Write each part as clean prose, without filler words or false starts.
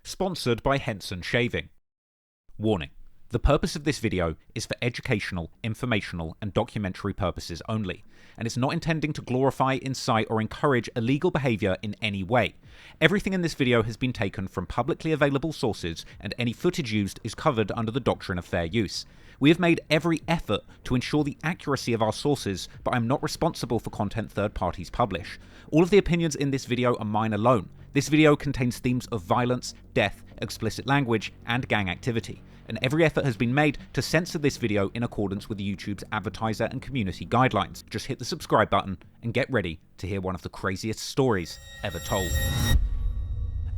Sponsored by Henson Shaving. Warning: the purpose of this video is for educational, informational, and documentary purposes only, and it's not intending to glorify, incite, or encourage illegal behavior in any way. Everything in this video has been taken from publicly available sources, and any footage used is covered under the doctrine of fair use. We have made every effort to ensure the accuracy of our sources, but I'm not responsible for content third parties publish. All of the opinions in this video are mine alone. This video contains themes of violence, death, explicit language, and gang activity, and every effort has been made to censor this video in accordance with YouTube's advertiser and community guidelines. Just hit the subscribe button and get ready to hear one of the craziest stories ever told.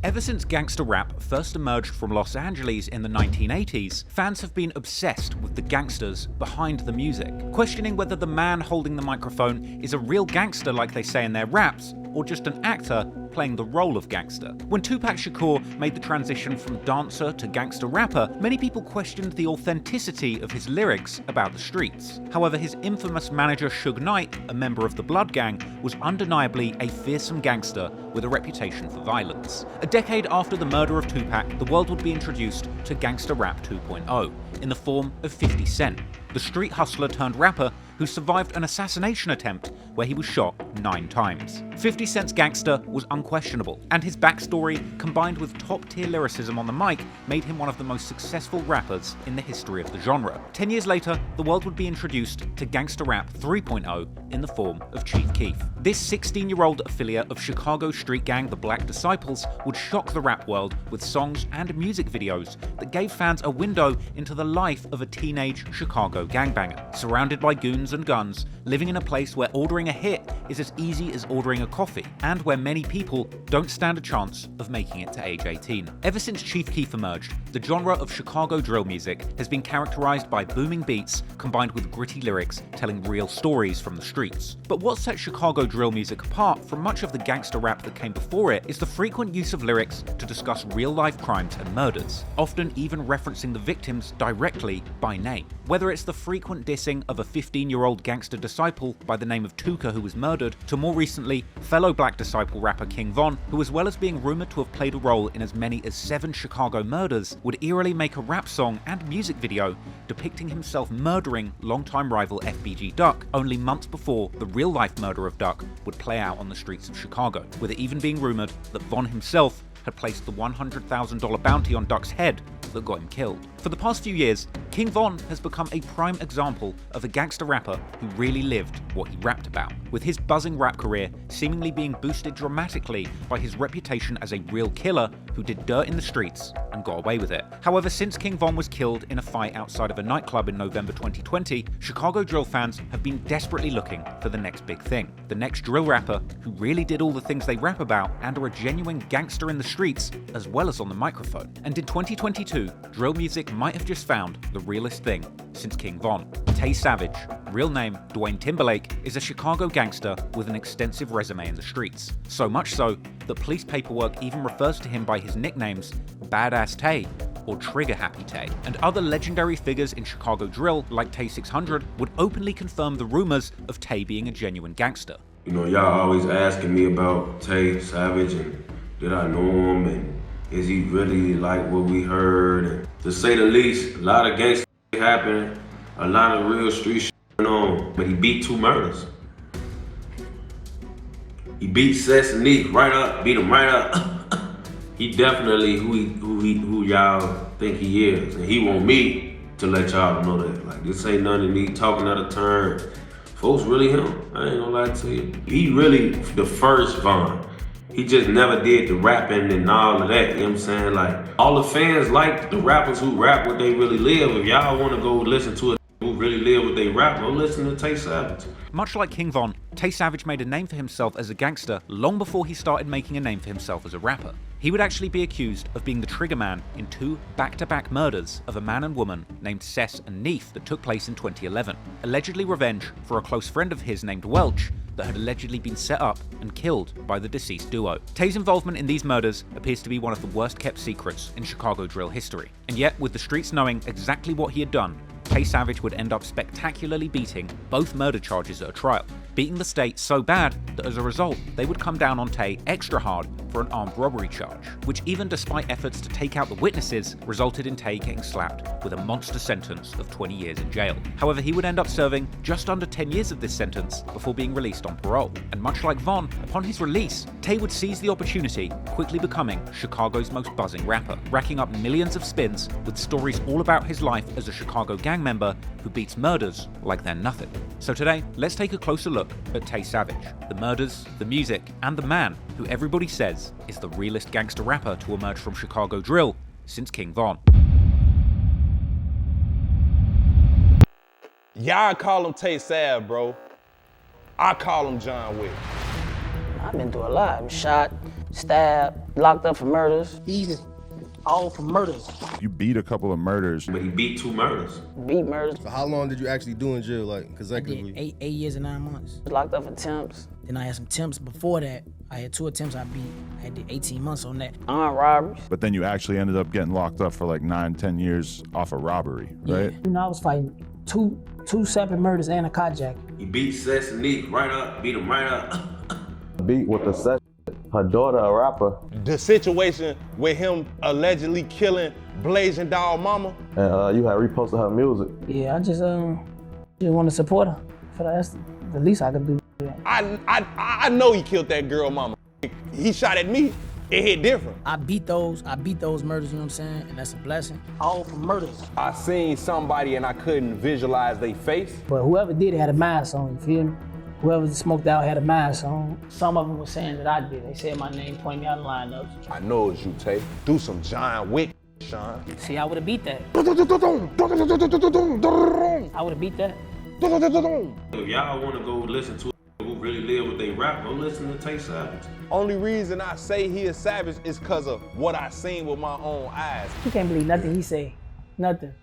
Ever since gangster rap first emerged from Los Angeles in the 1980s, fans have been obsessed with the gangsters behind the music, questioning whether the man holding the microphone is a real gangster like they say in their raps, or just an actor playing the role of gangster. When Tupac Shakur made the transition from dancer to gangster rapper, many people questioned the authenticity of his lyrics about the streets. However, his infamous manager Suge Knight, a member of the Blood Gang, was undeniably a fearsome gangster with a reputation for violence. A decade after the murder of Tupac, the world would be introduced to gangster rap 2.0 in the form of 50 Cent, the street hustler turned rapper who survived an assassination attempt where he was shot 9 times. 50 Cent's gangster was unquestionable, and his backstory, combined with top-tier lyricism on the mic, made him one of the most successful rappers in the history of the genre. 10 years later, the world would be introduced to gangster rap 3.0 in the form of Chief Keef. This 16-year-old affiliate of Chicago street gang the Black Disciples would shock the rap world with songs and music videos that gave fans a window into the life of a teenage Chicago gangbanger, surrounded by goons and guns, living in a place where ordering a hit is as easy as ordering a coffee, and where many people don't stand a chance of making it to age 18. Ever since Chief Keef emerged, the genre of Chicago drill music has been characterized by booming beats combined with gritty lyrics telling real stories from the streets. But what sets Chicago drill music apart from much of the gangster rap that came before it is the frequent use of lyrics to discuss real-life crimes and murders, often even referencing the victims directly by name. Whether it's the frequent dissing of a 15-year-old gangster disciple by the name of Tuka who was murdered, to more recently, fellow Black Disciple rapper King Von, who as well as being rumored to have played a role in as many as 7 Chicago murders, would eerily make a rap song and music video depicting himself murdering longtime rival FBG Duck only months before the real-life murder of Duck would play out on the streets of Chicago, with it even being rumored that Von himself had placed the $100,000 bounty on Duck's head that got him killed. For the past few years, King Von has become a prime example of a gangster rapper who really lived what he rapped about, with his buzzing rap career seemingly being boosted dramatically by his reputation as a real killer who did dirt in the streets and got away with it. However, since King Von was killed in a fight outside of a nightclub in November 2020, Chicago drill fans have been desperately looking for the next big thing, the next drill rapper who really did all the things they rap about and are a genuine gangster in the streets as well as on the microphone. And in 2022, drill music might have just found the realest thing since King Von. Tay Savage, real name Dwayne Timberlake, is a Chicago gangster with an extensive resume in the streets. So much so that police paperwork even refers to him by his nicknames Badass Tay or Trigger Happy Tay. And other legendary figures in Chicago drill, like Tay 600, would openly confirm the rumors of Tay being a genuine gangster. You know, y'all always asking me about Tay Savage and did I know him and is he really like what we heard? And to say the least, a lot of gangster happening, a lot of real street shit going on, but he beat 2 murders. He beat Cess and Neef right up, beat him right up. He definitely who y'all think he is, and he want me to let y'all know that. Like, this ain't none of me talking out of turn. Folks really him, I ain't gonna lie to you. He really the first Von. He just never did the rapping and all of that, you know what I'm saying? Like, all the fans like the rappers who rap what they really live. If y'all wanna go listen to it who really live what they rap, go listen to Tay Savage. Much like King Von, Tay Savage made a name for himself as a gangster long before he started making a name for himself as a rapper. He would actually be accused of being the trigger man in 2 back-to-back murders of a man and woman named Cess and Neef that took place in 2011, allegedly revenge for a close friend of his named Welch that had allegedly been set up and killed by the deceased duo. Tay's involvement in these murders appears to be one of the worst-kept secrets in Chicago drill history, and yet with the streets knowing exactly what he had done, Tay Savage would end up spectacularly beating both murder charges at a trial. beating the state so bad that as a result, they would come down on Tay extra hard for an armed robbery charge, which even despite efforts to take out the witnesses, resulted in Tay getting slapped with a monster sentence of 20 years in jail. However, he would end up serving just under 10 years of this sentence before being released on parole. And much like Von, upon his release, Tay would seize the opportunity, quickly becoming Chicago's most buzzing rapper, racking up millions of spins with stories all about his life as a Chicago gang member who beats murders like they're nothing. So today, let's take a closer look at Tay Savage, the murders, the music, and the man who everybody says is the realest gangster rapper to emerge from Chicago drill since King Von. Y'all call him Tay Sav, bro. I call him John Wick. I've been through a lot. I'm shot, stabbed, locked up for murders. Jesus, all for murders. You beat a couple of murders. But he beat 2 murders. Beat murders. So how long did you actually do in jail, like, I consecutively? did 8 years and 9 months. Locked up for attempts. Then I had some attempts before that. I had 2 attempts I beat. I did 18 months on that. Armed robberies. But then you actually ended up getting locked up for like 9-10 years off of robbery, right? Yeah. You know, I was fighting two separate murders and a carjack. He beat Cess and Neef right up, beat him right up. Beat with the Cess, her daughter a rapper, The situation with him allegedly killing Blazing Dog Mama. and you had reposted her music. Yeah, I just want to support her. That's the least I could do. I know he killed that girl mama. He shot at me. It hit different. I beat those murders, you know what I'm saying? And that's a blessing. All for murders. I seen somebody and I couldn't visualize their face. But whoever did it had a mask on, you feel me? Whoever smoked out had a mask on. Some of them were saying that I did. They said my name, pointed me out in lineups. I know it's you, Tay. Do some John Wick, Sean. See, I would have beat that. I would have beat that. If y'all want to go listen to who really live what they rap, go listen to Tay Savage. Only reason I say he is savage is because of what I seen with my own eyes. You can't believe nothing he say. Nothing.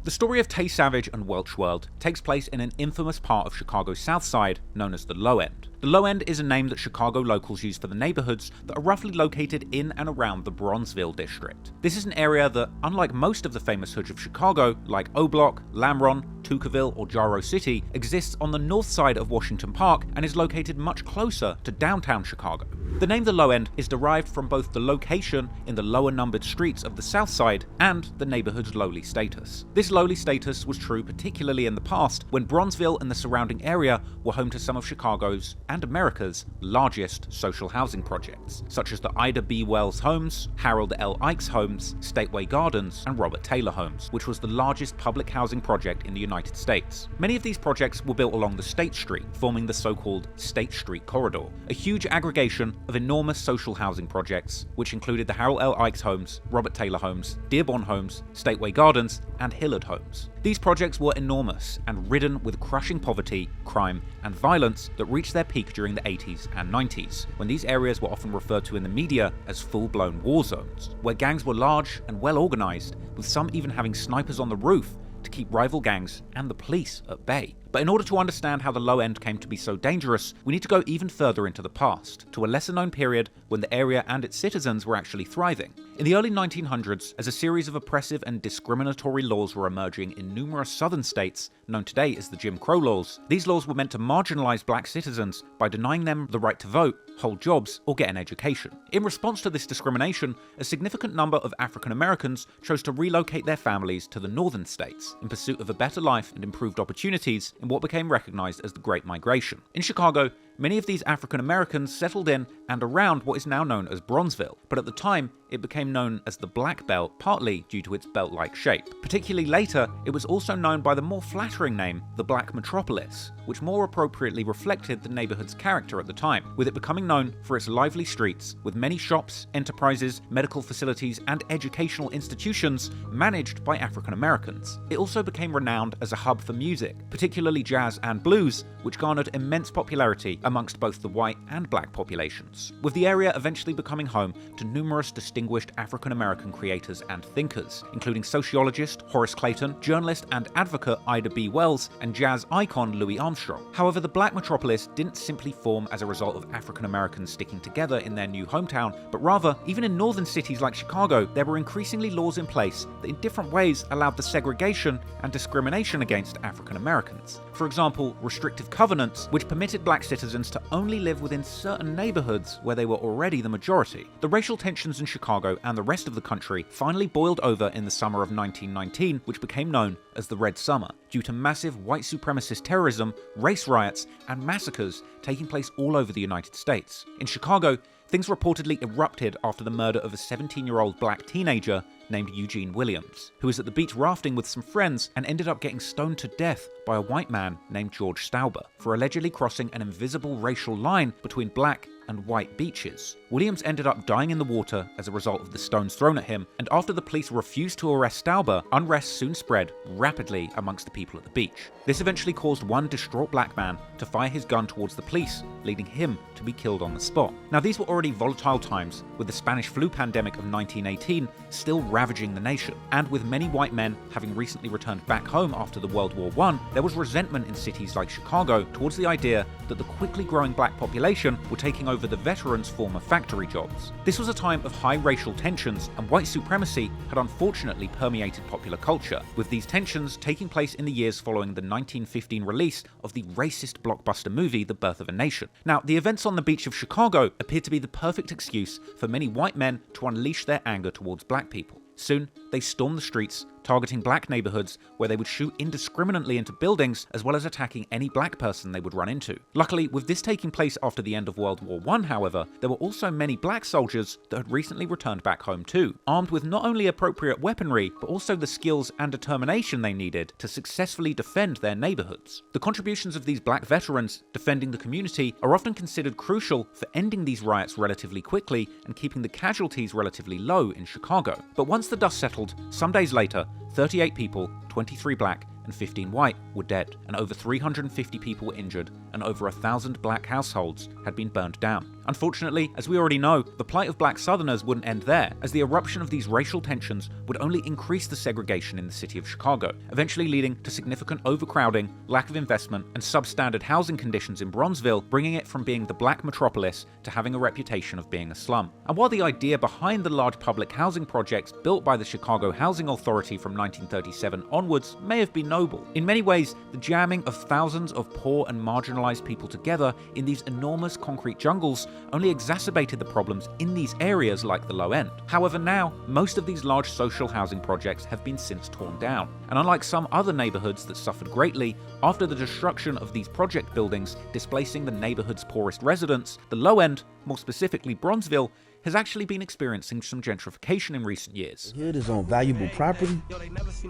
The story of Tay Savage and Welch World takes place in an infamous part of Chicago's South Side known as the Low End. The Low End is a name that Chicago locals use for the neighborhoods that are roughly located in and around the Bronzeville district. This is an area that, unlike most of the famous hoods of Chicago, like O Block, Lamron, Tuckerville, or Jarrow City, exists on the north side of Washington Park and is located much closer to downtown Chicago. The name the Low End is derived from both the location in the lower numbered streets of the South Side and the neighborhood's lowly status. This lowly status was true particularly in the past, when Bronzeville and the surrounding area were home to some of Chicago's and America's largest social housing projects, such as the Ida B. Wells Homes, Harold L. Icey Homes, Stateway Gardens, and Robert Taylor Homes, which was the largest public housing project in the United States. Many of these projects were built along the State Street, forming the so-called State Street Corridor, a huge aggregation of enormous social housing projects, which included the Harold L. Icey Homes, Robert Taylor Homes, Dearborn Homes, Stateway Gardens, and Hillard Homes. These projects were enormous and ridden with crushing poverty, crime, and violence that reached their peak during the 80s and 90s, when these areas were often referred to in the media as full-blown war zones, where gangs were large and well-organized, with some even having snipers on the roof to keep rival gangs and the police at bay. But in order to understand how the Low End came to be so dangerous, we need to go even further into the past, to a lesser-known period when the area and its citizens were actually thriving. In the early 1900s, as a series of oppressive and discriminatory laws were emerging in numerous southern states, known today as the Jim Crow laws, these laws were meant to marginalize black citizens by denying them the right to vote, hold jobs, or get an education. In response to this discrimination, a significant number of African Americans chose to relocate their families to the northern states in pursuit of a better life and improved opportunities in what became recognized as the Great Migration. In Chicago, many of these African Americans settled in and around what is now known as Bronzeville, but at the time, it became known as the Black Belt, partly due to its belt-like shape. Particularly later, it was also known by the more flattering name, the Black Metropolis, which more appropriately reflected the neighborhood's character at the time, with it becoming known for its lively streets, with many shops, enterprises, medical facilities, and educational institutions managed by African Americans. It also became renowned as a hub for music, particularly jazz and blues, which garnered immense popularity amongst both the white and black populations, with the area eventually becoming home to numerous distinguished African-American creators and thinkers, including sociologist Horace Clayton, journalist and advocate Ida B. Wells, and jazz icon Louis Armstrong. However, the black metropolis didn't simply form as a result of African-Americans sticking together in their new hometown, but rather, even in northern cities like Chicago, there were increasingly laws in place that in different ways allowed the segregation and discrimination against African-Americans. For example, restrictive covenants, which permitted black citizens to only live within certain neighborhoods where they were already the majority. The racial tensions in Chicago and the rest of the country finally boiled over in the summer of 1919, which became known as the Red Summer, due to massive white supremacist terrorism, race riots, and massacres taking place all over the United States. In Chicago, things reportedly erupted after the murder of a 17-year-old black teenager named Eugene Williams, who was at the beach rafting with some friends and ended up getting stoned to death by a white man named George Stauber for allegedly crossing an invisible racial line between black and white beaches. Williams ended up dying in the water as a result of the stones thrown at him, and after the police refused to arrest Stauber, unrest soon spread rapidly amongst the people at the beach. This eventually caused one distraught black man to fire his gun towards the police, leading him to be killed on the spot. Now, these were already volatile times, with the Spanish flu pandemic of 1918 still ravaging the nation, and with many white men having recently returned back home after the World War I, there was resentment in cities like Chicago towards the idea that the quickly growing black population were taking over the veterans' former factory jobs. This was a time of high racial tensions, and white supremacy had unfortunately permeated popular culture, with these tensions taking place in the years following the 1915 release of the racist blockbuster movie The Birth of a Nation. Now, the events on the beach of Chicago appeared to be the perfect excuse for many white men to unleash their anger towards black people. Soon, they stormed the streets, targeting black neighborhoods where they would shoot indiscriminately into buildings, as well as attacking any black person they would run into. Luckily, with this taking place after the end of World War I, however, there were also many black soldiers that had recently returned back home too, armed with not only appropriate weaponry, but also the skills and determination they needed to successfully defend their neighborhoods. The contributions of these black veterans defending the community are often considered crucial for ending these riots relatively quickly and keeping the casualties relatively low in Chicago. But once the dust settled, some days later, 38 people, 23 black and 15 white, were dead, and over 350 people were injured, and over 1,000 black households had been burned down. Unfortunately, as we already know, the plight of black Southerners wouldn't end there, as the eruption of these racial tensions would only increase the segregation in the city of Chicago, eventually leading to significant overcrowding, lack of investment, and substandard housing conditions in Bronzeville, bringing it from being the black metropolis to having a reputation of being a slum. And while the idea behind the large public housing projects built by the Chicago Housing Authority from 1937 onwards may have been noble, in many ways, the jamming of thousands of poor and marginalized people together in these enormous concrete jungles only exacerbated the problems in these areas like the Low End. However, now, most of these large social housing projects have been since torn down, and unlike some other neighborhoods that suffered greatly after the destruction of these project buildings displacing the neighborhood's poorest residents, the Low End, more specifically Bronzeville, has actually been experiencing some gentrification in recent years. The hood is on valuable property.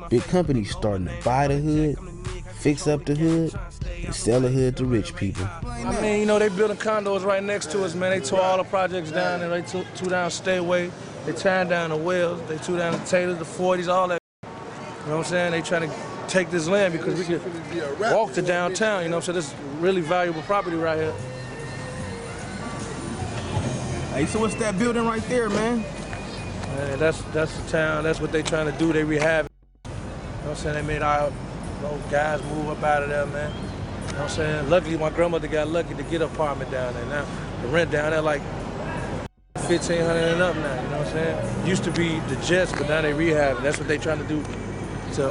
Big companies starting to buy the hood, fix up the hood, and sell the hood to rich people. I mean, you know, they building condos right next to us, man. They tore all the projects down, and they tore down Stayway. They tearing down the Wells. They tore down the Taylor, the 40s, all that. You know what I'm saying? They trying to take this land because we can walk to downtown, you know what I'm saying? This is really valuable property right here. Hey, so what's that building right there, man? Man, that's the town. That's what they trying to do. They rehab it. You know what I'm saying? They made our guys move up out of there, man. You know what I'm saying? Luckily, my grandmother got lucky to get an apartment down there. Now, the rent down there like $1,500 and up now, you know what I'm saying? Used to be the Jets, but now they rehab it. That's what they trying to do to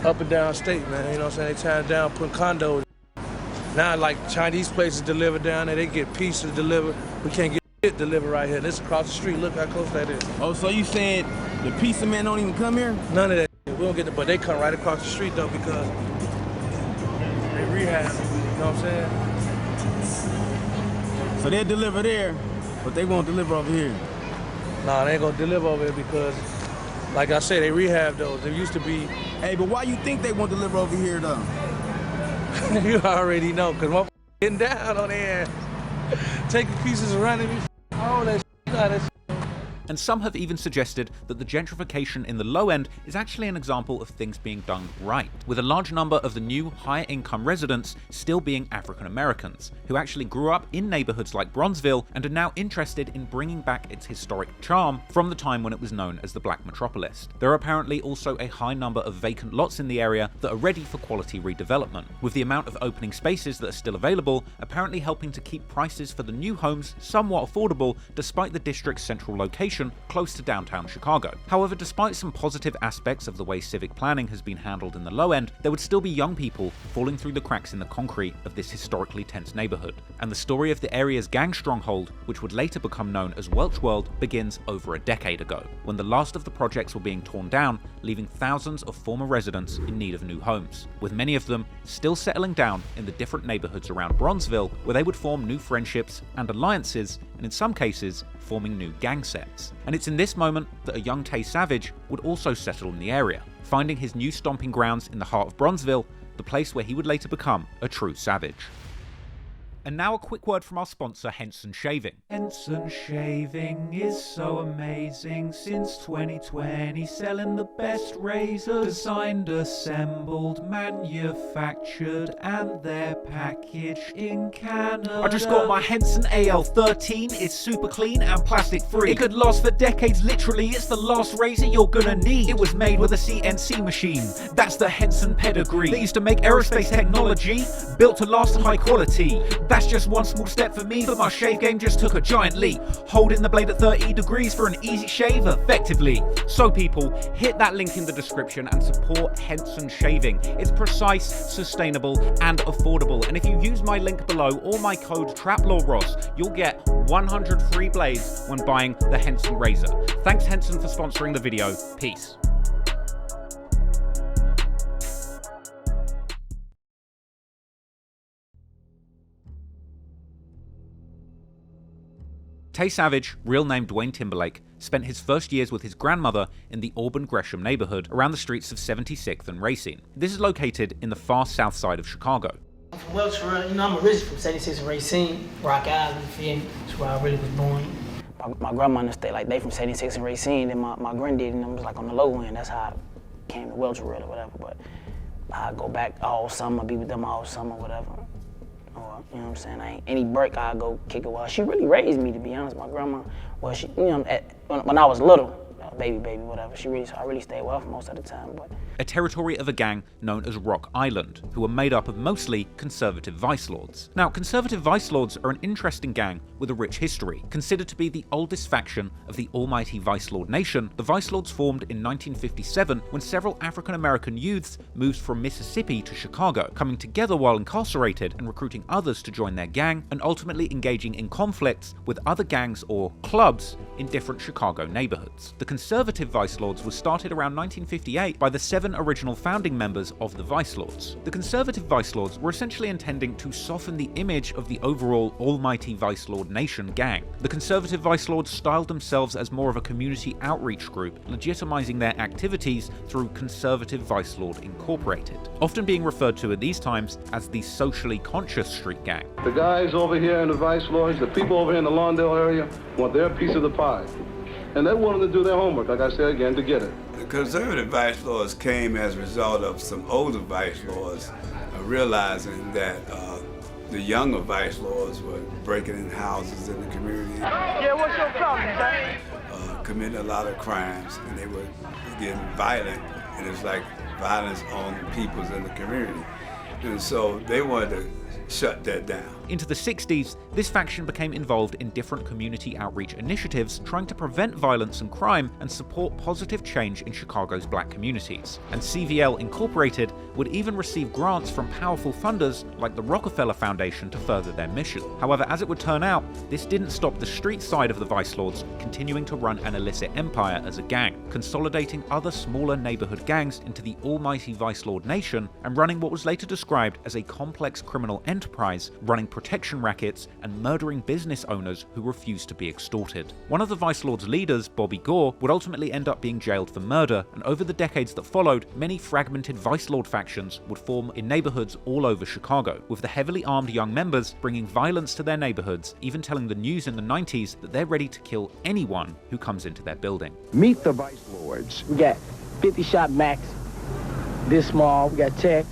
up and down state, man. You know what I'm saying? They tearing down, putting condos. Now, like Chinese places deliver down there, they get pieces delivered. We can't get it delivered right here. This across the street. Look how close that is. Oh, so you saying the pizza man don't even come here? None of that. We don't get it, but they come right across the street though because they rehab. You know what I'm saying? So they deliver there, but they won't deliver over here. Nah, they ain't gonna deliver over here because, like I said, they rehab those. There used to be. Hey, but why you think they won't deliver over here though? You already know, cause motherfuckers getting down on there, taking pieces and running. All that shit, you know that shit. And some have even suggested that the gentrification in the low end is actually an example of things being done right, with a large number of the new higher income residents still being African Americans, who actually grew up in neighborhoods like Bronzeville and are now interested in bringing back its historic charm from the time when it was known as the Black Metropolis. There are apparently also a high number of vacant lots in the area that are ready for quality redevelopment, with the amount of opening spaces that are still available apparently helping to keep prices for the new homes somewhat affordable despite the district's central location close to downtown Chicago. However, despite some positive aspects of the way civic planning has been handled in the low end, there would still be young people falling through the cracks in the concrete of this historically tense neighborhood. And the story of the area's gang stronghold, which would later become known as Welch World, begins over a decade ago, when the last of the projects were being torn down, leaving thousands of former residents in need of new homes, with many of them still settling down in the different neighborhoods around Bronzeville, where they would form new friendships and alliances, and in some cases, forming new gang sets. And it's in this moment that a young Tay Savage would also settle in the area, finding his new stomping grounds in the heart of Bronzeville, the place where he would later become a true savage. And now a quick word from our sponsor, Henson Shaving. Henson Shaving is so amazing since 2020, selling the best razors, designed, assembled, manufactured, and they're packaged in Canada. I just got my Henson AL13, it's super clean and plastic free. It could last for decades, literally, it's the last razor you're gonna need. It was made with a CNC machine, that's the Henson pedigree. They used to make aerospace technology, built to last high quality. That's just one small step for me, but my shave game just took a giant leap, holding the blade at 30 degrees for an easy shave effectively. So people, hit that link in the description and support Henson Shaving. It's precise, sustainable, and affordable. And if you use my link below or my code TRAPLAWROSS, you'll get 100 free blades when buying the Henson razor. Thanks Henson for sponsoring the video. Peace. Tay Savage, real name Dwayne Timberlake, spent his first years with his grandmother in the Auburn Gresham neighborhood around the streets of 76th and Racine. This is located in the far south side of Chicago. I'm from Welch, you know, I'm originally from 76th and Racine, Rock Island, you feel me? That's where I really was born. My grandma and stay like they from 76th and Racine, and my granddaddy and them was like on the low end. That's how I came to Welch or whatever. But I go back all summer, be with them all summer, whatever. Or, you know what I'm saying? I ain't any break, I go kick it. Well, she really raised me, to be honest. My grandma, well, she, you know, when I was little, baby, whatever. So I really stayed well for most of the time. But a territory of a gang known as Rock Island, who are made up of mostly conservative vice lords. Now, conservative vice lords are an interesting gang with a rich history. Considered to be the oldest faction of the almighty vice lord nation, the vice lords formed in 1957 when several African-American youths moved from Mississippi to Chicago, coming together while incarcerated and recruiting others to join their gang, and ultimately engaging in conflicts with other gangs or clubs in different Chicago neighborhoods. The conservative vice lords was started around 1958 by the 7 original founding members of the vice lords. The conservative vice lords were essentially intending to soften the image of the overall almighty vice lord nation gang. The conservative vice lords styled themselves as more of a community outreach group, legitimizing their activities through Conservative Vice Lord Incorporated, often being referred to at these times as the socially conscious street gang. The guys over here in the vice lords, the people over here in the Lawndale area want their piece of the pie. And they wanted to do their homework, like I said again, to get it. The conservative vice lords came as a result of some older vice lords realizing that the younger vice lords were breaking in houses in the community. Yeah, what's your problem, man? Committing a lot of crimes, and they were getting violent, and it's like violence on peoples in the community. And so they wanted to shut that down. Into the 60s, this faction became involved in different community outreach initiatives trying to prevent violence and crime and support positive change in Chicago's black communities. And CVL Incorporated would even receive grants from powerful funders like the Rockefeller Foundation to further their mission. However, as it would turn out, this didn't stop the street side of the vice lords continuing to run an illicit empire as a gang, consolidating other smaller neighborhood gangs into the almighty vice lord nation and running what was later described as a complex criminal enterprise running protection rackets, and murdering business owners who refused to be extorted. One of the Vice Lord's leaders, Bobby Gore, would ultimately end up being jailed for murder, and over the decades that followed, many fragmented Vice Lord factions would form in neighborhoods all over Chicago, with the heavily armed young members bringing violence to their neighborhoods, even telling the news in the 90s that they're ready to kill anyone who comes into their building. Meet the Vice Lords. We got 50-shot Max, this small. We got Techs.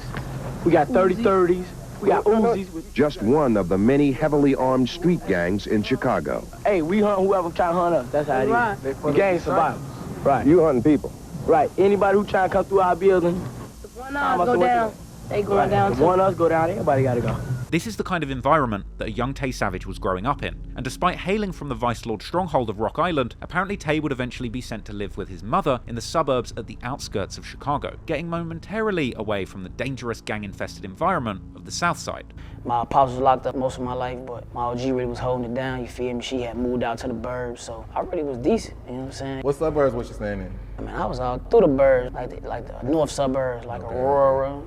We got 30-30s. We got Uzis. Just one of the many heavily armed street gangs in Chicago. Hey, we hunt whoever try to hunt us. That's how it is. The gang survival. Right. You hunting people. Right. Anybody who try to come through our building. If one of us go down, they going down too. If one of us go down, everybody got to go. This is the kind of environment that a young Tay Savage was growing up in, and despite hailing from the Vice Lord stronghold of Rock Island, apparently Tay would eventually be sent to live with his mother in the suburbs at the outskirts of Chicago, getting momentarily away from the dangerous gang-infested environment of the South Side. My pops was locked up most of my life, but my OG really was holding it down, you feel me? She had moved out to the burbs, so I really was decent, you know what I'm saying? What suburbs was you staying in? I mean, I was all through the burbs, like the north suburbs, like Aurora,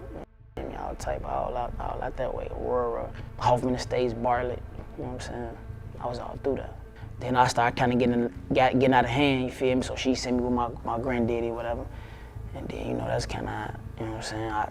all type, all out that way, Aurora, Hoffman Estates, Bartlett, you know what I'm saying? I was all through that. Then I started kind of getting out of hand, you feel me? So she sent me with my granddaddy or whatever. And then, you know, that's kind of, you know what I'm saying? I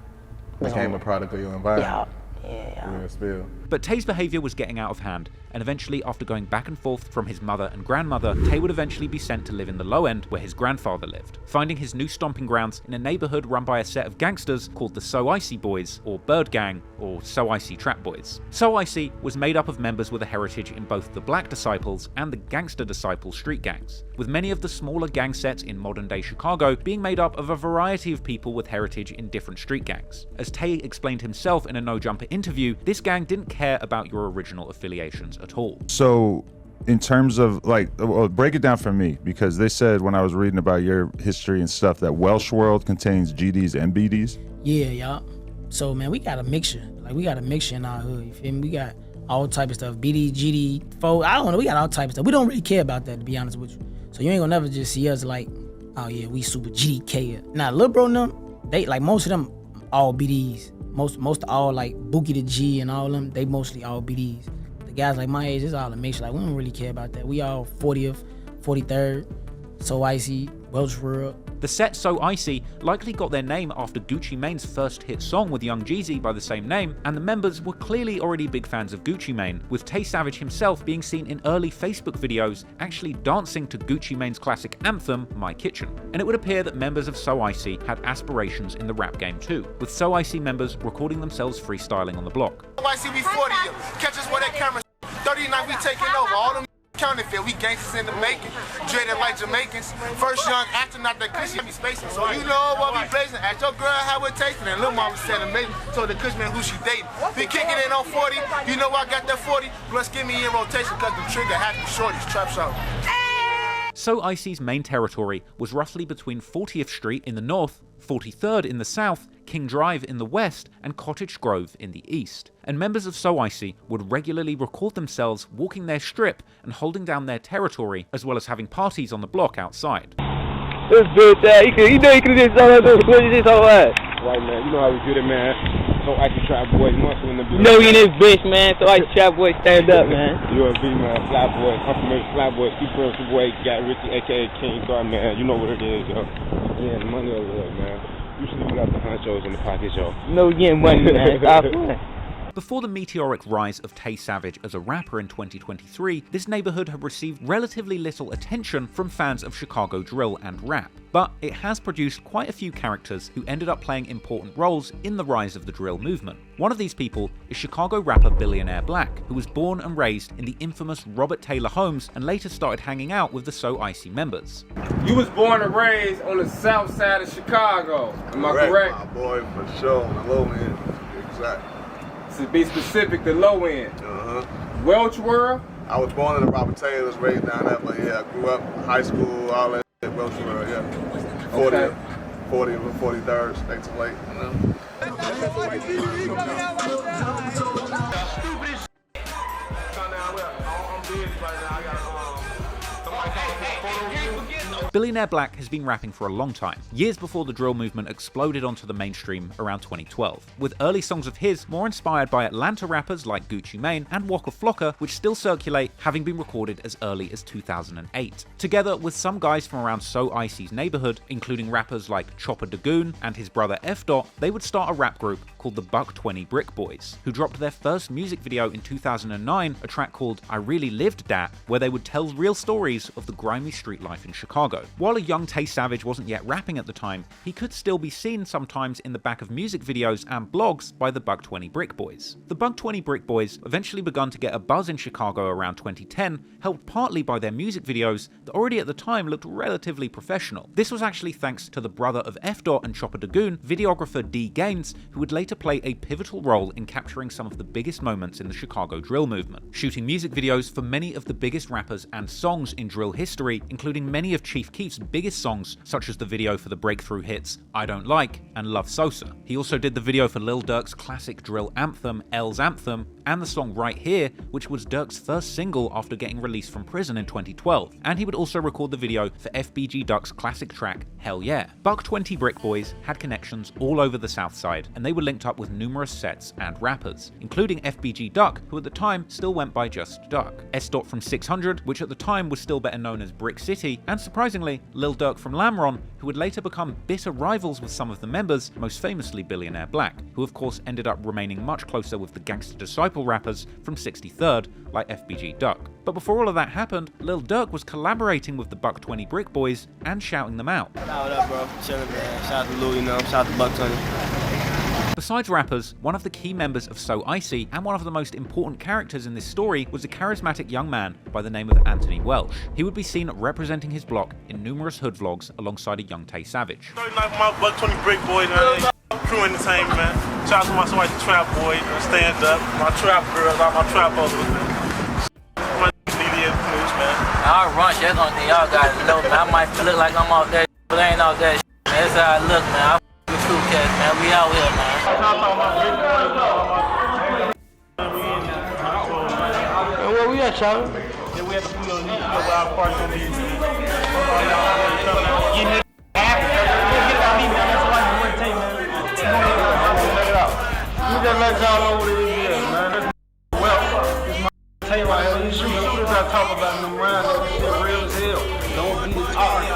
became a product of your environment. Yeah. Real spill. But Tay's behavior was getting out of hand, and eventually, after going back and forth from his mother and grandmother, Tay would eventually be sent to live in the low end where his grandfather lived, finding his new stomping grounds in a neighborhood run by a set of gangsters called the So Icey Boys, or Bird Gang, or So Icey Trap Boys. So Icey was made up of members with a heritage in both the Black Disciples and the Gangster Disciples street gangs, with many of the smaller gang sets in modern-day Chicago being made up of a variety of people with heritage in different street gangs. As Tay explained himself in a No Jumper interview, this gang didn't care about your original affiliations at all. So in terms of break it down for me, because they said when I was reading about your history and stuff that Welch world contains GDs and BDs. Yeah, y'all. So man, we got a mixture. Like we got a mixture in our hood. You feel me? We got all type of stuff. BD, GD, FO. I don't know. We got all type of stuff. We don't really care about that, to be honest with you. So you ain't gonna never just see us like, oh yeah, we super GDK. Now, Lil Bro and them, they like most of them all BDs. Most all like Bookie the G and all of them, they mostly all BDs. The guys like my age, it's all a mixture. Like we don't really care about that. We all 40th, 43rd, So Icey, Welch World. The set So Icey likely got their name after Gucci Mane's first hit song with Young Jeezy by the same name, and the members were clearly already big fans of Gucci Mane, with Tay Savage himself being seen in early Facebook videos actually dancing to Gucci Mane's classic anthem, My Kitchen. And it would appear that members of So Icey had aspirations in the rap game too, with So Icey members recording themselves freestyling on the block. So Icey, we 40 you. Catch us with that camera. 39 we taking over. All them counterfeit, we gangsters in the making, dreaded like Jamaicans. First young astronaut that cushion be spacing. So you know what we blazing. Ask your girl how it tasting. And Lil Mama said amazing. Told the cushman who she dating. Be kicking it on 40. You know I got that 40. Plus give me in rotation cause the trigger happy shorties. Trap shot. So Icey's main territory was roughly between 40th Street in the north, 43rd in the south, King Drive in the west, and Cottage Grove in the east. And members of So Icey would regularly record themselves walking their strip and holding down their territory, as well as having parties on the block outside. This bitch, you know you can do this all right. Right, man, you know how we do it, man. So Icey Trap Boys, muscle in the building. No, you in this bitch, man. So Icey Trap Boys, stand up, man. UMB, man, Fly Boy, confirmation Fly Boy, Super Boy, got Richie, aka King Star, man. You know what it is, yo. Yeah, the money over there, man. Usually we got the honchos in the pocket, yo. No, you getting money, man. Stop playing. Before the meteoric rise of Tay Savage as a rapper in 2023, this neighborhood had received relatively little attention from fans of Chicago drill and rap. But it has produced quite a few characters who ended up playing important roles in the rise of the drill movement. One of these people is Chicago rapper Billionaire Black, who was born and raised in the infamous Robert Taylor homes and later started hanging out with the So Icey members. You was born and raised on the south side of Chicago, am I correct? My boy, for sure, on the low end, exactly. To be specific, the low end. Welch World? I was born in the Robert Taylor's, raised down there, but yeah, I grew up, high school, all that shit, Welch World, yeah. 40 or 43rd, stay too late, you know. Billionaire Black has been rapping for a long time, years before the drill movement exploded onto the mainstream around 2012, with early songs of his more inspired by Atlanta rappers like Gucci Mane and Waka Flocka, which still circulate, having been recorded as early as 2008. Together with some guys from around So Icey's neighborhood, including rappers like Chopper Dagoon and his brother F. They would start a rap group called the Buck 20 Brick Boys, who dropped their first music video in 2009, a track called I Really Lived Dat, where they would tell real stories of the grimy street life in Chicago. While a young Tay Savage wasn't yet rapping at the time, he could still be seen sometimes in the back of music videos and blogs by the Buck 20 Brick Boys. The Buck 20 Brick Boys eventually begun to get a buzz in Chicago around 2010, helped partly by their music videos that already at the time looked relatively professional. This was actually thanks to the brother of F. and Chopper Dagoon, videographer D. Gaines, who would later play a pivotal role in capturing some of the biggest moments in the Chicago drill movement, shooting music videos for many of the biggest rappers and songs in drill history, including many of Chief Keef's biggest songs, such as the video for the breakthrough hits I Don't Like and Love Sosa. He also did the video for Lil Durk's classic drill anthem, L's Anthem, and the song Right Here, which was Durk's first single after getting released from prison in 2012, and he would also record the video for FBG Duck's classic track Hell Yeah. Buck 20 Brick Boys had connections all over the South Side, and they were linked up with numerous sets and rappers, including FBG Duck, who at the time still went by just Duck, S. from 600, which at the time was still better known as Brick City, and surprisingly, Lil Durk from Lamron, who would later become bitter rivals with some of the members, most famously Billionaire Black, who of course ended up remaining much closer with the Gangsta Disciple rappers from 63rd, like FBG Duck. But before all of that happened, Lil Durk was collaborating with the Buck 20 Brick Boys and shouting them out. What up, bro? Chillin', man. Shout out to Lou, shout out to Buck 20. Besides rappers, one of the key members of So Icey and one of the most important characters in this story was a charismatic young man by the name of Anthony Welch. He would be seen representing his block in numerous hood vlogs alongside a young Tay Savage. 39 for my Buck 20 Brick Boys, man. Crew entertainment, man. Shout out to my So Icey trap boys, stand up, my trap girls, all my trap hoes, man. My needy news, man. I'll run shit on y'all guys know, man. I might look like I'm out there, but I ain't out there. That's how I look, man. I'm crew cats, man. We out here, man. And where we at, Charlie? Yeah, we at the Blue League. Our party on the You just let y'all know what it is, man. Well, it's my tail right here. Shooters I talk about them around that shit real as hell. Don't be the target.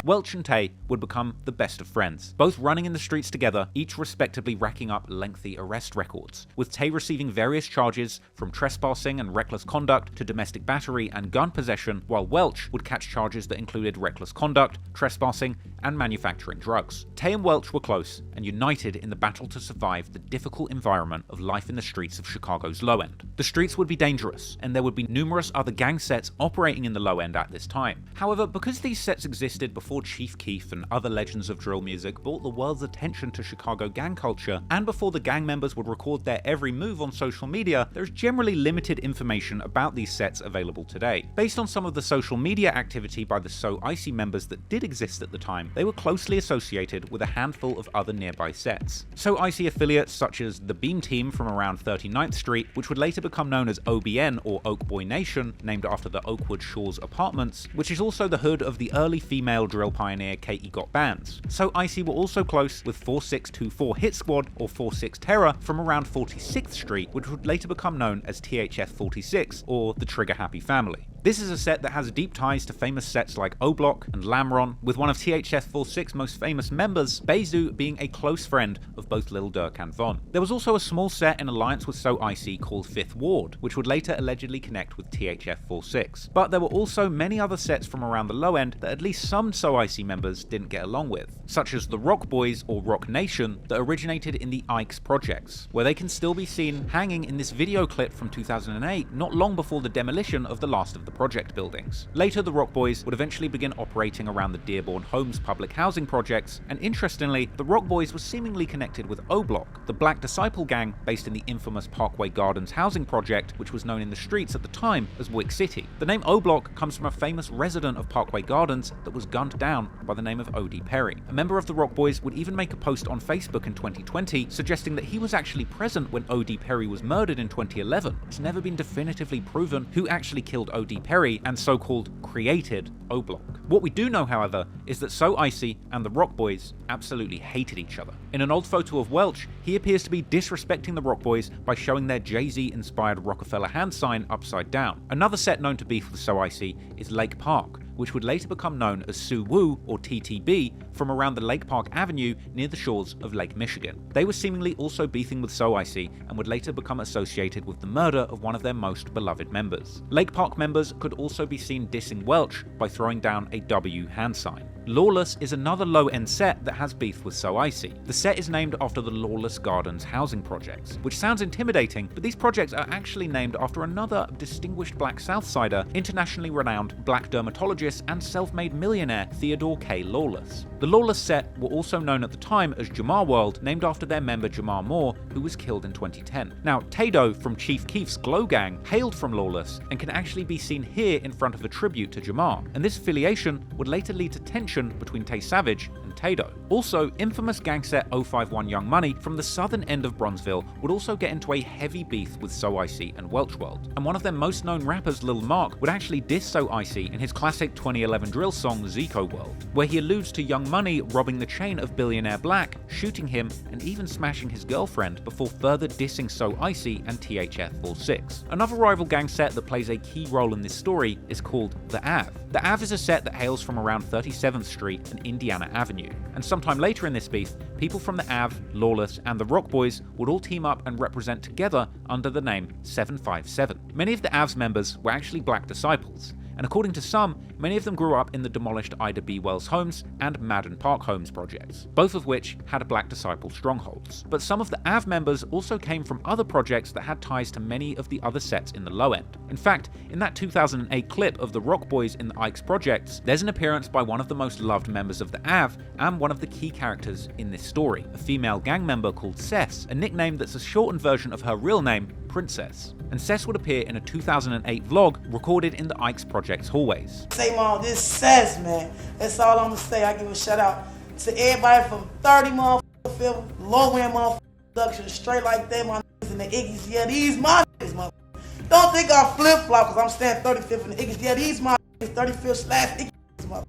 Welch and Tay would become the best of friends, both running in the streets together, each respectively racking up lengthy arrest records, with Tay receiving various charges from trespassing and reckless conduct to domestic battery and gun possession, while Welch would catch charges that included reckless conduct, trespassing, and manufacturing drugs. Tay and Welch were close and united in the battle to survive the difficult environment of life in the streets of Chicago's low end. The streets would be dangerous, and there would be numerous other gang sets operating in the low end at this time. However, because these sets existed before Chief Keef and other legends of drill music brought the world's attention to Chicago gang culture, and before the gang members would record their every move on social media, there's generally limited information about these sets available today. Based on some of the social media activity by the So Icey members that did exist at the time, they were closely associated with a handful of other nearby sets. So Icey affiliates such as the Beam Team from around 39th Street, which would later become known as OBN or Oak Boy Nation, named after the Oakwood Shores apartments, which is also the hood of the early female drill pioneer Katie Got Bands. So Icey were also close with 4624 Hit Squad or 46 Terror from around 46th Street, which would later become known as THF 46 or the Trigger Happy Family. This is a set that has deep ties to famous sets like O-Block and Lamron, with one of THF 46's most famous members, Bezu, being a close friend of both Lil Durk and Von. There was also a small set in alliance with So Icey called Fifth Ward, which would later allegedly connect with THF 46. But there were also many other sets from around the low end that at least some So Icey members didn't get along with, such as the Rock Boys or Rock Nation that originated in the Ike's projects, where they can still be seen hanging in this video clip from 2008, not long before the demolition of the last of the project buildings. Later, the Rock Boys would eventually begin operating around the Dearborn Homes public housing projects, and interestingly, the Rock Boys were seemingly connected with O-Block, the Black Disciple gang based in the infamous Parkway Gardens housing project, which was known in the streets at the time as Wick City. The name O-Block comes from a famous resident of Parkway Gardens that was gunned down by the name of O.D. Perry. A member of the Rock Boys would even make a post on Facebook in 2020 suggesting that he was actually present when O.D. Perry was murdered in 2011. It's never been definitively proven who actually killed O.D. J.C. Perry and so-called created O-Block. What we do know, however, is that So Icey and the Rock Boys absolutely hated each other. In an old photo of Welch, he appears to be disrespecting the Rock Boys by showing their Jay-Z inspired Rockefeller hand sign upside down. Another set known to beef with So Icey is Lake Park, which would later become known as Suwoo or TTB from around the Lake Park Avenue near the shores of Lake Michigan. They were seemingly also beefing with So Icey and would later become associated with the murder of one of their most beloved members. Lake Park members could also be seen dissing Welch by throwing down a W hand sign. Lawless is another low-end set that has beef with So Icey. The set is named after the Lawless Gardens housing projects, which sounds intimidating, but these projects are actually named after another distinguished black Southsider, internationally renowned black dermatologist and self-made millionaire Theodore K. Lawless. The Lawless set were also known at the time as Jamar World, named after their member Jamar Moore, who was killed in 2010. Now, Tado from Chief Keef's Glow Gang hailed from Lawless and can actually be seen here in front of a tribute to Jamar, and this affiliation would later lead to tension between Tay Savage and Tado. Also, infamous gang set 051 Young Money from the southern end of Bronzeville would also get into a heavy beef with So Icey and Welch World, and one of their most known rappers, Lil Mark, would actually diss So Icey in his classic 2011 drill song Zico World, where he alludes to Young Money robbing the chain of billionaire Black, shooting him, and even smashing his girlfriend before further dissing So Icey and THF46. Another rival gang set that plays a key role in this story is called The Av. The Av is a set that hails from around 37th Street and Indiana Avenue, and sometime later in this beef, people from the Av, Lawless, and the Rock Boys would all team up and represent together under the name 757. Many of the Av's members were actually black disciples, and according to some, many of them grew up in the demolished Ida B. Wells Homes and Madden Park Homes projects, both of which had black disciple strongholds. But some of the AV members also came from other projects that had ties to many of the other sets in the low end. In fact, in that 2008 clip of the Rock Boys in the Ike's projects, there's an appearance by one of the most loved members of the AV and one of the key characters in this story, a female gang member called Cess, a nickname that's a shortened version of her real name, Princess. And Cess would appear in a 2008 vlog recorded in the Ike's project's hallways. Say, Mom, this Cess, man. That's all I'm gonna say. I give a shout out to everybody from 30 motherfucking film, low end motherfucking production, straight like that, my niggas and the Iggies. Yeah, these my niggas, motherfucker. Don't think I flip flop because I'm staying 35th in the Iggies. Yeah, these my niggas, 35th / Iggies, motherfucker.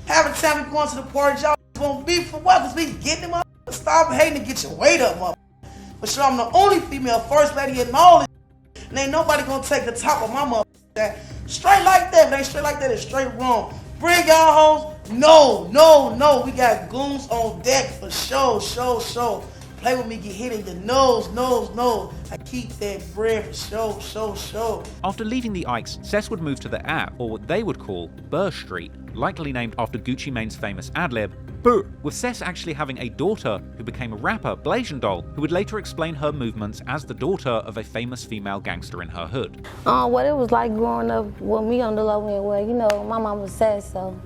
Having time we going to the party, y'all won't be for what? Because we getting them, motherfucker. Stop hating and get your weight up, motherfucker. But sure, I'm the only female first lady in all this. And ain't nobody gonna take the top of my motherfucker. Straight like that, but ain't straight like that, it's straight wrong. Bring y'all hoes? No. We got goons on deck for sure. Play with me, get hit in your nose. I keep that bread for sure. After leaving the Ikes, Cess would move to the Ave, or what they would call Burr Street, likely named after Gucci Mane's famous ad-lib, Burr, with Cess actually having a daughter who became a rapper, Blasian Doll, who would later explain her movements as the daughter of a famous female gangster in her hood. What it was like growing up with me on the low end, well, you know, my mama was Cess, so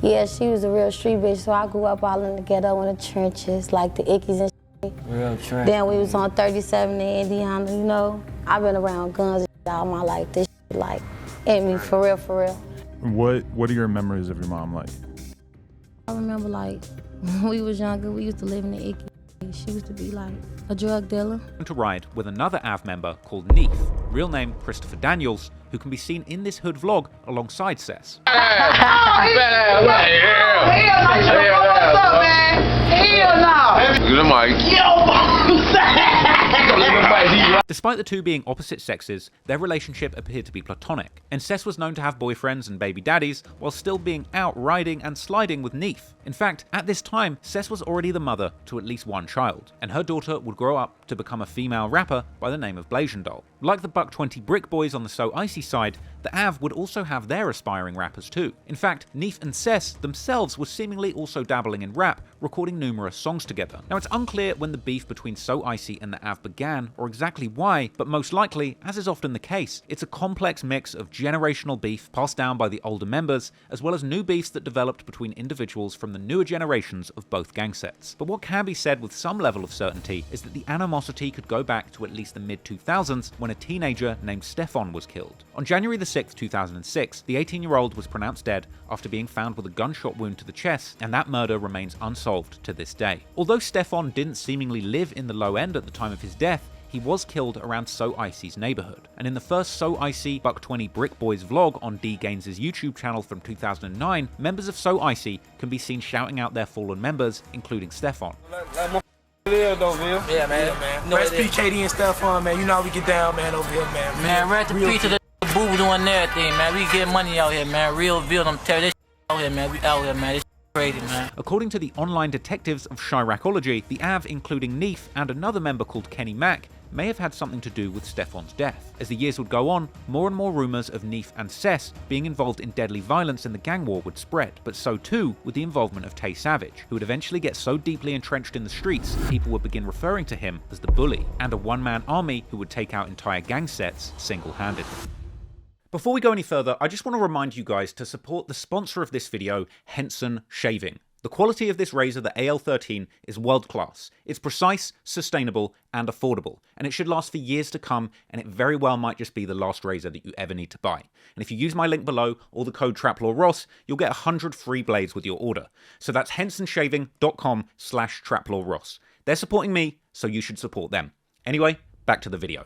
yeah, she was a real street bitch, so I grew up all in the ghetto in the trenches, like the Ickeys and shit. Real trench. Then we was on 37 in Indiana, you know. I've been around guns and shit all my life. This shit, like, in me, for real. What are your memories of your mom like? I remember, like, when we was younger, we used to live in the Icky. She used to be like a drug dealer. To ride with another AV member called Neef, real name Christopher Daniels, who can be seen in this hood vlog alongside Cess. Despite the two being opposite sexes, their relationship appeared to be platonic, and Cess was known to have boyfriends and baby daddies while still being out riding and sliding with Neef. In fact, at this time, Cess was already the mother to at least one child, and her daughter would grow up to become a female rapper by the name of Blasian Doll. Like the Buck 20 Brick Boys on the So Icey side, the AV would also have their aspiring rappers too. In fact, Neef and Cess themselves were seemingly also dabbling in rap, recording numerous songs together. Now, it's unclear when the beef between So Icey and the AV began, or exactly why, but most likely, as is often the case, it's a complex mix of generational beef passed down by the older members, as well as new beefs that developed between individuals from the newer generations of both gang sets. But what can be said with some level of certainty is that the animosity could go back to at least the mid-2000s when a teenager named Stefan was killed. On January the 6th, 2006, the 18-year-old was pronounced dead after being found with a gunshot wound to the chest, and that murder remains unsolved to this day. Although Stefan didn't seemingly live in the low end at the time of his death, he was killed around So Icey's neighborhood. And in the first So Icey Buck 20 Brick Boys vlog on D Gaines' YouTube channel from 2009, members of So Icey can be seen shouting out their fallen members, including Stefan. Yeah, man. Rest in peace, KD and Stefan, man. You know how we get down, man, over here, man. Man, rest in peace to the boo doing everything, man. We get money out here, man. Real deal, I'm telling you, this out here, man. We out here, man. This crazy, man. According to the online detectives of Chiracology, the AV, including Neef and another member called Kenny Mack, may have had something to do with Stefan's death. As the years would go on, more and more rumours of Neef and Cess being involved in deadly violence in the gang war would spread, but so too would the involvement of Tay Savage, who would eventually get so deeply entrenched in the streets, people would begin referring to him as the bully, and a one-man army who would take out entire gang sets single-handedly. Before we go any further, I just want to remind you guys to support the sponsor of this video, Henson Shaving. The quality of this razor, the AL13, is world class. It's precise, sustainable, and affordable, and it should last for years to come, and it very well might just be the last razor that you ever need to buy. And if you use my link below, or the code TRAPLAWROSS, you'll get 100 free blades with your order. So that's hensonshaving.com/TRAPLAWROSS. They're supporting me, so you should support them. Anyway, back to the video.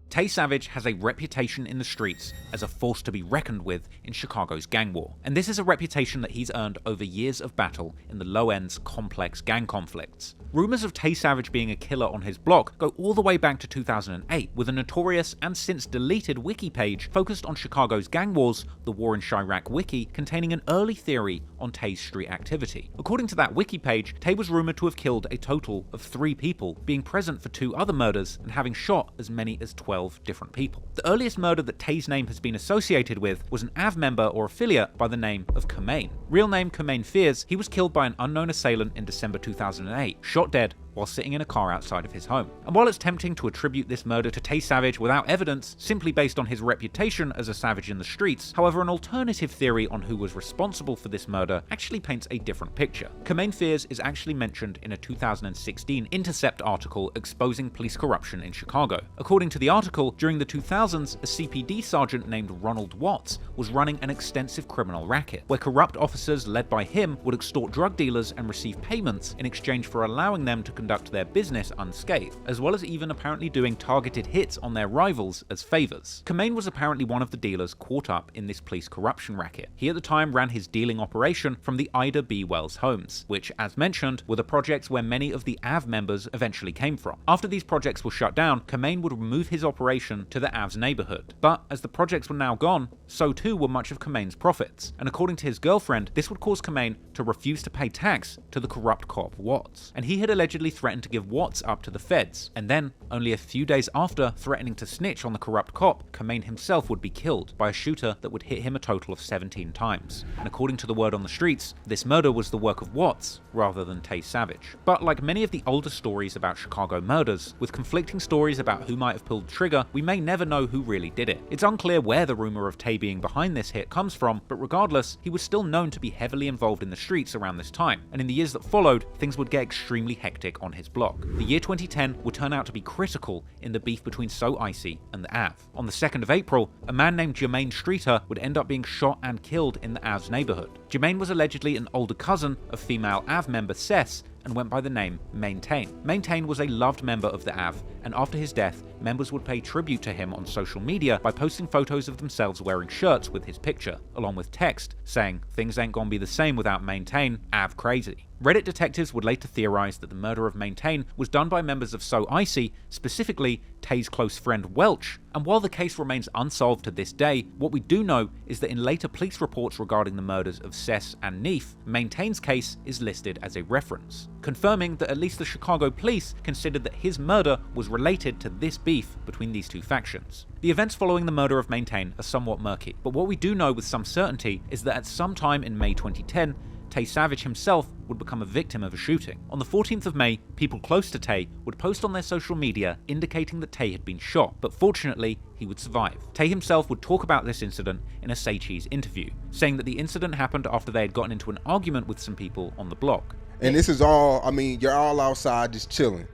Tay Savage has a reputation in the streets as a force to be reckoned with in Chicago's gang war, and this is a reputation that he's earned over years of battle in the low-end's complex gang conflicts. Rumours of Tay Savage being a killer on his block go all the way back to 2008, with a notorious and since deleted wiki page focused on Chicago's gang wars, the War in Chirac wiki, containing an early theory on Tay's street activity. According to that wiki page, Tay was rumoured to have killed a total of 3 people, being present for 2 other murders and having shot as many as 12 different people. The earliest murder that Tay's name has been associated with was an AV member or affiliate by the name of Kamain. Real name Kamain Fears, he was killed by an unknown assailant in December 2008, shot dead while sitting in a car outside of his home. And while it's tempting to attribute this murder to Tay Savage without evidence, simply based on his reputation as a savage in the streets, however, an alternative theory on who was responsible for this murder actually paints a different picture. Kamain Fears is actually mentioned in a 2016 Intercept article exposing police corruption in Chicago. According to the article, during the 2000s, a CPD sergeant named Ronald Watts was running an extensive criminal racket, where corrupt officers led by him would extort drug dealers and receive payments in exchange for allowing them to conduct their business unscathed, as well as even apparently doing targeted hits on their rivals as favors. Kamain was apparently one of the dealers caught up in this police corruption racket. He at the time ran his dealing operation from the Ida B. Wells homes, which, as mentioned, were the projects where many of the AV members eventually came from. After these projects were shut down, Kamain would move his operation to the AV's neighborhood. But as the projects were now gone, so too were much of Kamain's profits. And according to his girlfriend, this would cause Kamain to refuse to pay tax to the corrupt cop Watts. And he had allegedly threatened to give Watts up to the feds, and then, only a few days after threatening to snitch on the corrupt cop, Kamain himself would be killed by a shooter that would hit him a total of 17 times. And according to the word on the streets, this murder was the work of Watts rather than Tay Savage. But like many of the older stories about Chicago murders, with conflicting stories about who might have pulled the trigger, we may never know who really did it. It's unclear where the rumour of Tay being behind this hit comes from, but regardless, he was still known to be heavily involved in the streets around this time, and in the years that followed, things would get extremely hectic on his block. The year 2010 would turn out to be critical in the beef between So Icey and the AV. On the 2nd of April, a man named Jermaine Streeter would end up being shot and killed in the AV's neighborhood. Jermaine was allegedly an older cousin of female AV member Cess, and went by the name Maintain. Maintain was a loved member of the AV, and after his death, members would pay tribute to him on social media by posting photos of themselves wearing shirts with his picture, along with text saying, "Things ain't gonna be the same without Maintain, AV crazy." Reddit detectives would later theorize that the murder of Maintain was done by members of So Icey, specifically Tay's close friend Welch, and while the case remains unsolved to this day, what we do know is that in later police reports regarding the murders of Cess and Neef, Maintain's case is listed as a reference, confirming that at least the Chicago police considered that his murder was related to this beef between these two factions. The events following the murder of Maintain are somewhat murky, but what we do know with some certainty is that at some time in May 2010, Tay Savage himself would become a victim of a shooting. On the 14th of May, people close to Tay would post on their social media indicating that Tay had been shot, but fortunately, he would survive. Tay himself would talk about this incident in a Say Cheese interview, saying that the incident happened after they had gotten into an argument with some people on the block. And this is all, I mean, you're all outside just chilling.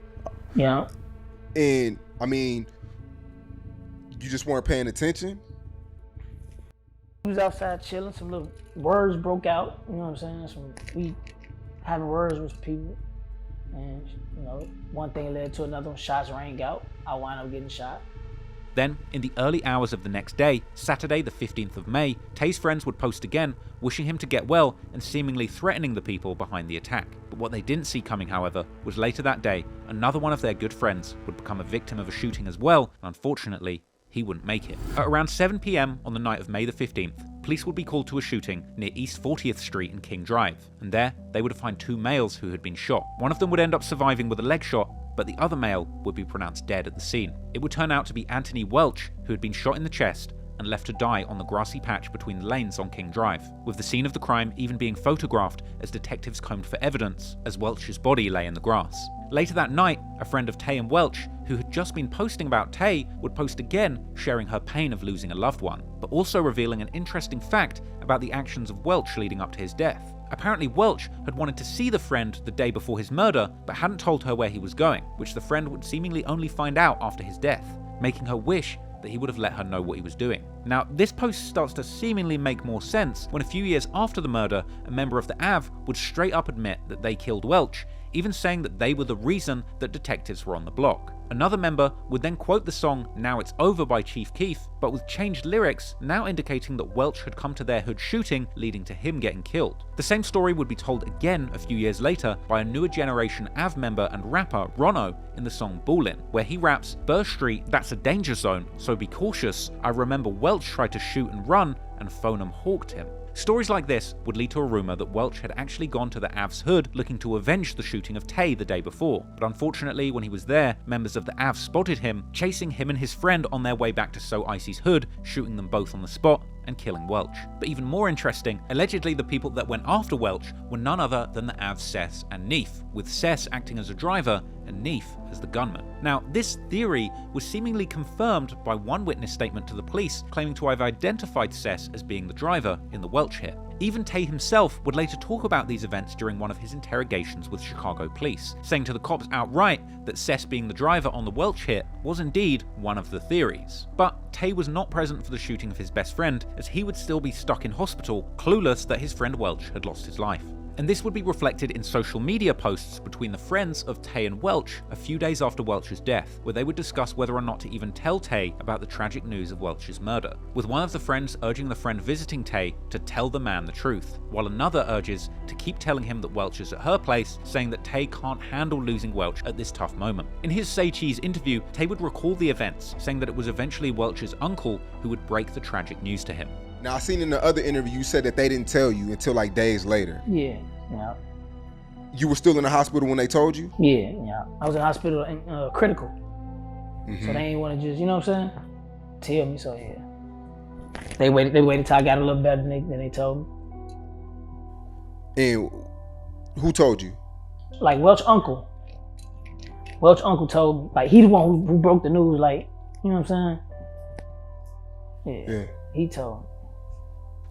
Yeah. And, I mean, you just weren't paying attention? was outside chilling, some little words broke out, you know what I'm saying? We having words with people. And, you know, one thing led to another, shots rang out. I wound up getting shot. Then, in the early hours of the next day, Saturday the 15th of May, Tay's friends would post again, wishing him to get well and seemingly threatening the people behind the attack. But what they didn't see coming, however, was later that day, another one of their good friends would become a victim of a shooting as well, and unfortunately, he wouldn't make it. At around 7 PM on the night of May the 15th, police would be called to a shooting near East 40th Street and King Drive, and there they would find 2 males who had been shot. One of them would end up surviving with a leg shot, but the other male would be pronounced dead at the scene. It would turn out to be Anthony Welch, who had been shot in the chest and left to die on the grassy patch between the lanes on King Drive, with the scene of the crime even being photographed as detectives combed for evidence as Welch's body lay in the grass. Later that night, a friend of Tay and Welch, who had just been posting about Tay, would post again, sharing her pain of losing a loved one, but also revealing an interesting fact about the actions of Welch leading up to his death. Apparently Welch had wanted to see the friend the day before his murder, but hadn't told her where he was going, which the friend would seemingly only find out after his death, making her wish that he would have let her know what he was doing. Now, this post starts to seemingly make more sense when a few years after the murder, a member of the AV would straight up admit that they killed Welch, even saying that they were the reason that detectives were on the block. Another member would then quote the song "Now It's Over" by Chief Keef, but with changed lyrics, now indicating that Welch had come to their hood shooting, leading to him getting killed. The same story would be told again a few years later by a newer generation AV member and rapper, Rono, in the song Ballin', where he raps, "Burr Street, that's a danger zone, so be cautious. I remember Welch tried to shoot and run, and Fonum hawked him." Stories like this would lead to a rumour that Welch had actually gone to the AV's hood looking to avenge the shooting of Tay the day before, but unfortunately when he was there, members of the AV spotted him, chasing him and his friend on their way back to So Icey's hood, shooting them both on the spot and killing Welch. But even more interesting, allegedly the people that went after Welch were none other than the AV's Cess and Neef, with Cess acting as a driver and Neef as the gunman. Now, this theory was seemingly confirmed by one witness statement to the police, claiming to have identified Cess as being the driver in the Welch hit. Even Tay himself would later talk about these events during one of his interrogations with Chicago police, saying to the cops outright that Cess being the driver on the Welch hit was indeed one of the theories. But Tay was not present for the shooting of his best friend, as he would still be stuck in hospital, clueless that his friend Welch had lost his life. And this would be reflected in social media posts between the friends of Tay and Welch a few days after Welch's death, where they would discuss whether or not to even tell Tay about the tragic news of Welch's murder, with one of the friends urging the friend visiting Tay to tell the man the truth, while another urges to keep telling him that Welch is at her place, saying that Tay can't handle losing Welch at this tough moment. In his Say Cheese interview, Tay would recall the events, saying that it was eventually Welch's uncle who would break the tragic news to him. Now, I seen in the other interview you said that they didn't tell you until like days later. Yeah. You were still in the hospital when they told you? Yeah. I was in the hospital in critical. Mm-hmm. So they ain't want to just, you know what I'm saying? Tell me, so yeah. They waited till I got a little better than they told me. And who told you? Like Welch uncle. Welch uncle told me, like he the one who broke the news, like, you know what I'm saying? Yeah. He told me.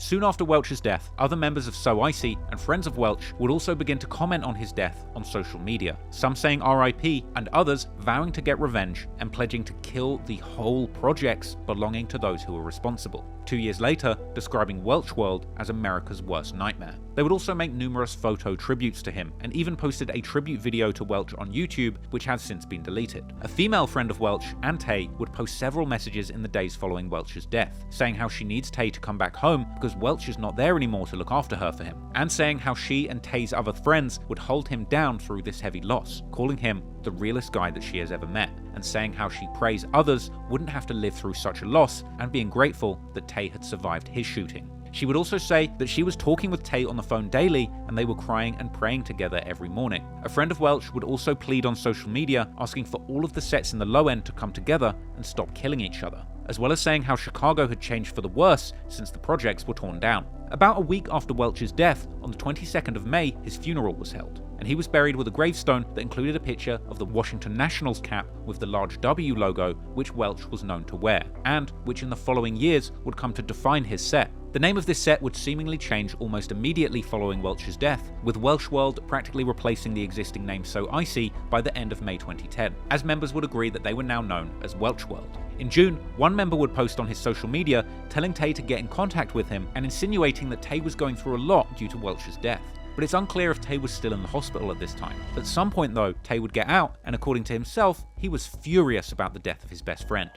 Soon after Welch's death, other members of So Icey and friends of Welch would also begin to comment on his death on social media, some saying RIP and others vowing to get revenge and pledging to kill the whole projects belonging to those who were responsible. 2 years later, describing Welch World as America's worst nightmare. They would also make numerous photo tributes to him, and even posted a tribute video to Welch on YouTube, which has since been deleted. A female friend of Welch and Tay would post several messages in the days following Welch's death, saying how she needs Tay to come back home because Welch is not there anymore to look after her for him, and saying how she and Tay's other friends would hold him down through this heavy loss, calling him the realest guy that she has ever met, and saying how she prays others wouldn't have to live through such a loss, and being grateful that Tay had survived his shooting. She would also say that she was talking with Tay on the phone daily, and they were crying and praying together every morning. A friend of Welch would also plead on social media, asking for all of the sets in the low end to come together and stop killing each other, as well as saying how Chicago had changed for the worse since the projects were torn down. About a week after Welch's death, on the 22nd of May, his funeral was held, and he was buried with a gravestone that included a picture of the Washington Nationals cap with the large W logo, which Welch was known to wear, and which in the following years would come to define his set. The name of this set would seemingly change almost immediately following Welch's death, with Welch World practically replacing the existing name So Icey by the end of May 2010, as members would agree that they were now known as Welch World. In June, one member would post on his social media telling Tay to get in contact with him and insinuating that Tay was going through a lot due to Welch's death. But it's unclear if Tay was still in the hospital at this time. At some point though, Tay would get out, and according to himself, he was furious about the death of his best friend.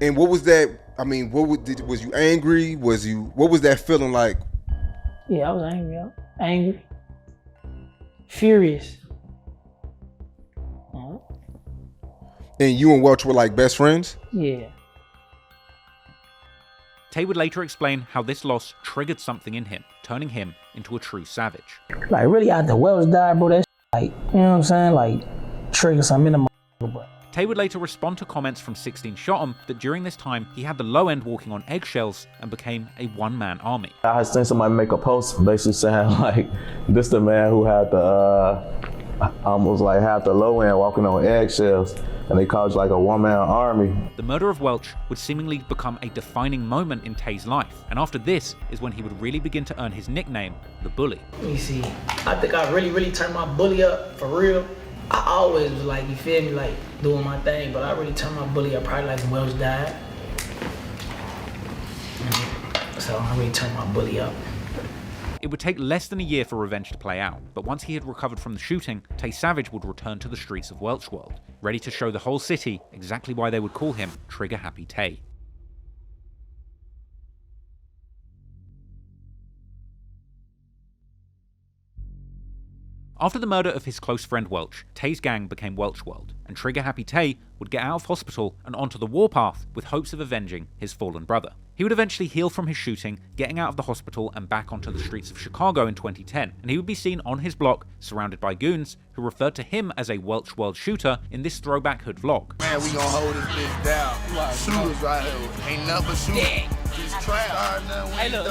And what was that? I mean, was you angry? What was that feeling like? Yeah, I was angry. Angry. Furious. And you and Welch were like best friends? Yeah. Tay would later explain how this loss triggered something in him, turning him into a true savage. Like really after Welch died, bro, that like, you know what I'm saying? Like trigger something in the bro. Tay would later respond to comments from 16 Shot 'em that during this time he had the low end walking on eggshells and became a one-man army. I had seen somebody make a post basically saying like, this the man who had the almost like half the low end walking on eggshells, and they called you like a one-man army. The murder of Welch would seemingly become a defining moment in Tay's life, and after this is when he would really begin to earn his nickname, the Bully. Let me see. I think I really turned my bully up for real. I always was like, you feel me, like doing my thing, but I really turned my bully up probably like when Welch died. So I really turned my bully up. It would take less than a year for revenge to play out, but once he had recovered from the shooting, Tay Savage would return to the streets of Welch World, ready to show the whole city exactly why they would call him Trigger Happy Tay. After the murder of his close friend Welch, Tay's gang became Welch World, and Trigger Happy Tay would get out of hospital and onto the warpath with hopes of avenging his fallen brother. He would eventually heal from his shooting, getting out of the hospital and back onto the streets of Chicago in 2010, and he would be seen on his block, surrounded by goons, who referred to him as a Welch World shooter in this throwback hood vlog. Man, we gonna hold this bitch down. Shooters right here. Ain't nothing but shooters. Yeah. Just trap. Hey, look.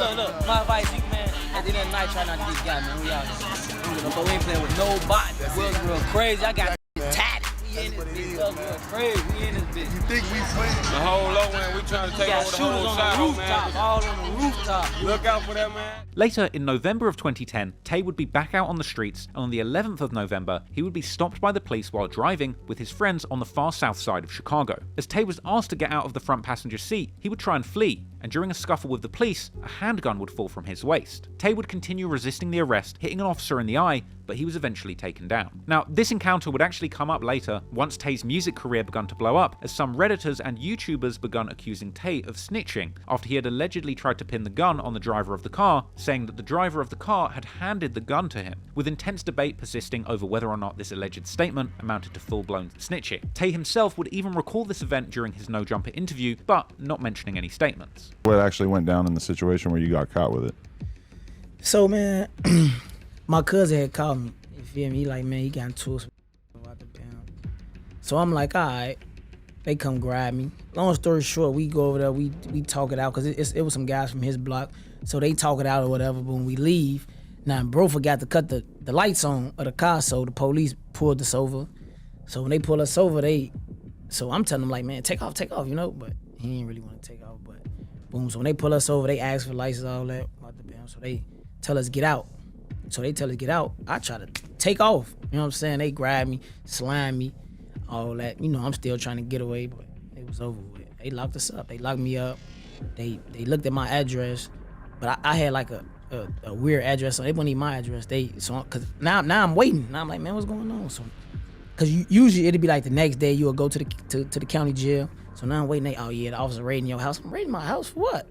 My advice, you man, at the end of the night, try not to get got, man. We out here. We ain't playing with nobody. We're real crazy. I got tatted. We in this bitch. Real crazy. We in this bitch. You think we playing? The whole low end, we trying to take over the whole side, man. All on the rooftop. Look out for that, man. Later, in November of 2010, Tay would be back out on the streets, and on the 11th of November, he would be stopped by the police while driving with his friends on the far south side of Chicago. As Tay was asked to get out of the front passenger seat, he would try and flee, and during a scuffle with the police, a handgun would fall from his waist. Tay would continue resisting the arrest, hitting an officer in the eye, but he was eventually taken down. Now, this encounter would actually come up later, once Tay's music career begun to blow up, as some Redditors and YouTubers begun accusing Tay of snitching, after he had allegedly tried to pin the gun on the driver of the car, saying that the driver of the car had handed the gun to him, with intense debate persisting over whether or not this alleged statement amounted to full-blown snitching. Tay himself would even recall this event during his No Jumper interview, but not mentioning any statements. What actually went down in the situation where you got caught with it? So, man, my cousin had called me. You feel me? He like, man, he got into us. So I'm like, all right. They come grab me. Long story short, we go over there, we talk it out, because it was some guys from his block. So they talk it out or whatever, but when we leave, now bro forgot to cut the lights on of the car, so the police pulled us over. So when they pull us over, so I'm telling them like, man, take off, you know, but he didn't really want to take off, but boom. So when they pull us over, they ask for license, all that, so they tell us get out. So they tell us get out, I try to take off, you know what I'm saying? They grab me, slime me, all that, you know, I'm still trying to get away, but it was over with. They locked us up, they locked me up, they looked at my address, but I had like a weird address, so they wouldn't need my address. Cause now I'm waiting. Now I'm like, man, what's going on? So, cause usually it'd be like the next day you would go to the county jail. So now I'm waiting. The officer raiding your house. I'm raiding my house for what?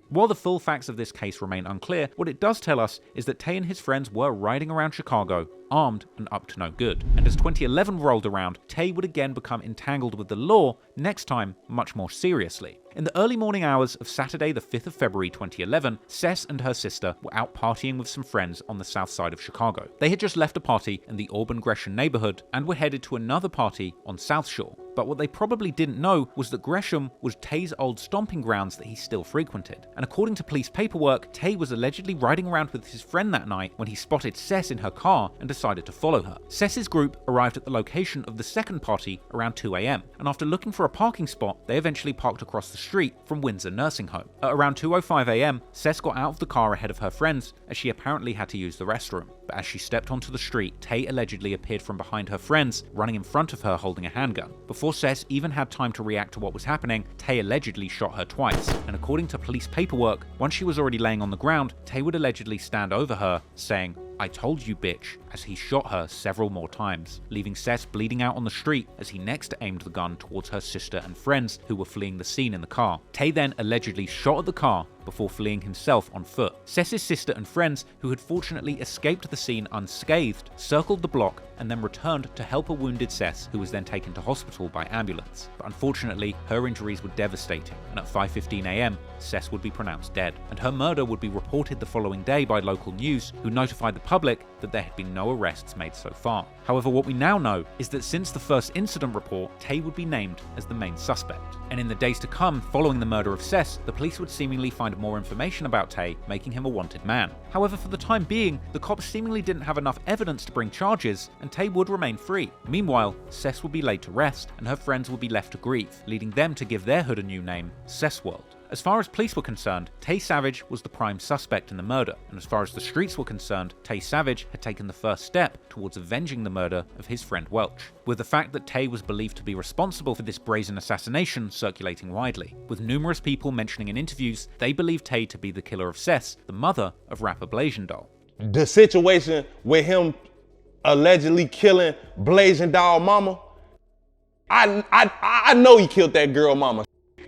While the full facts of this case remain unclear, what it does tell us is that Tay and his friends were riding around Chicago, armed and up to no good. And as 2011 rolled around, Tay would again become entangled with the law, next time much more seriously. In the early morning hours of Saturday the 5th of February 2011, Cess and her sister were out partying with some friends on the south side of Chicago. They had just left a party in the Auburn Gresham neighborhood and were headed to another party on South Shore. But what they probably didn't know was that Gresham was Tay's old stomping grounds that he still frequented. And according to police paperwork, Tay was allegedly riding around with his friend that night when he spotted Cess in her car and decided to follow her. Cess's group arrived at the location of the second party around 2 AM, and after looking for a parking spot, they eventually parked across the street from Windsor Nursing Home. At around 2:05 a.m, Cess got out of the car ahead of her friends as she apparently had to use the restroom. But as she stepped onto the street, Tay allegedly appeared from behind her friends, running in front of her holding a handgun. Before Cess even had time to react to what was happening, Tay allegedly shot her twice, and according to police paperwork, once she was already laying on the ground, Tay would allegedly stand over her, saying, "I told you, bitch," as he shot her several more times, leaving Cess bleeding out on the street as he next aimed the gun towards her sister and friends who were fleeing the scene in the car. Tay then allegedly shot at the car before fleeing himself on foot. Cess's sister and friends, who had fortunately escaped the scene unscathed, circled the block and then returned to help a wounded Cess, who was then taken to hospital by ambulance. But unfortunately, her injuries were devastating, and at 5:15 a.m, Cess would be pronounced dead, and her murder would be reported the following day by local news, who notified the public that there had been no arrests made so far. However, what we now know is that since the first incident report, Tay would be named as the main suspect. And in the days to come, following the murder of Cess, the police would seemingly find more information about Tay, making him a wanted man. However, for the time being, the cops seemingly didn't have enough evidence to bring charges, and Tay would remain free. Meanwhile, Cess would be laid to rest, and her friends would be left to grieve, leading them to give their hood a new name, Cess World. As far as police were concerned, Tay Savage was the prime suspect in the murder, and as far as the streets were concerned, Tay Savage had taken the first step towards avenging the murder of his friend Welch, with the fact that Tay was believed to be responsible for this brazen assassination circulating widely, with numerous people mentioning in interviews they believed Tay to be the killer of Cess, the mother of rapper Blazing Doll. The situation with him allegedly killing Blazing Doll mama, I know he killed that girl mama.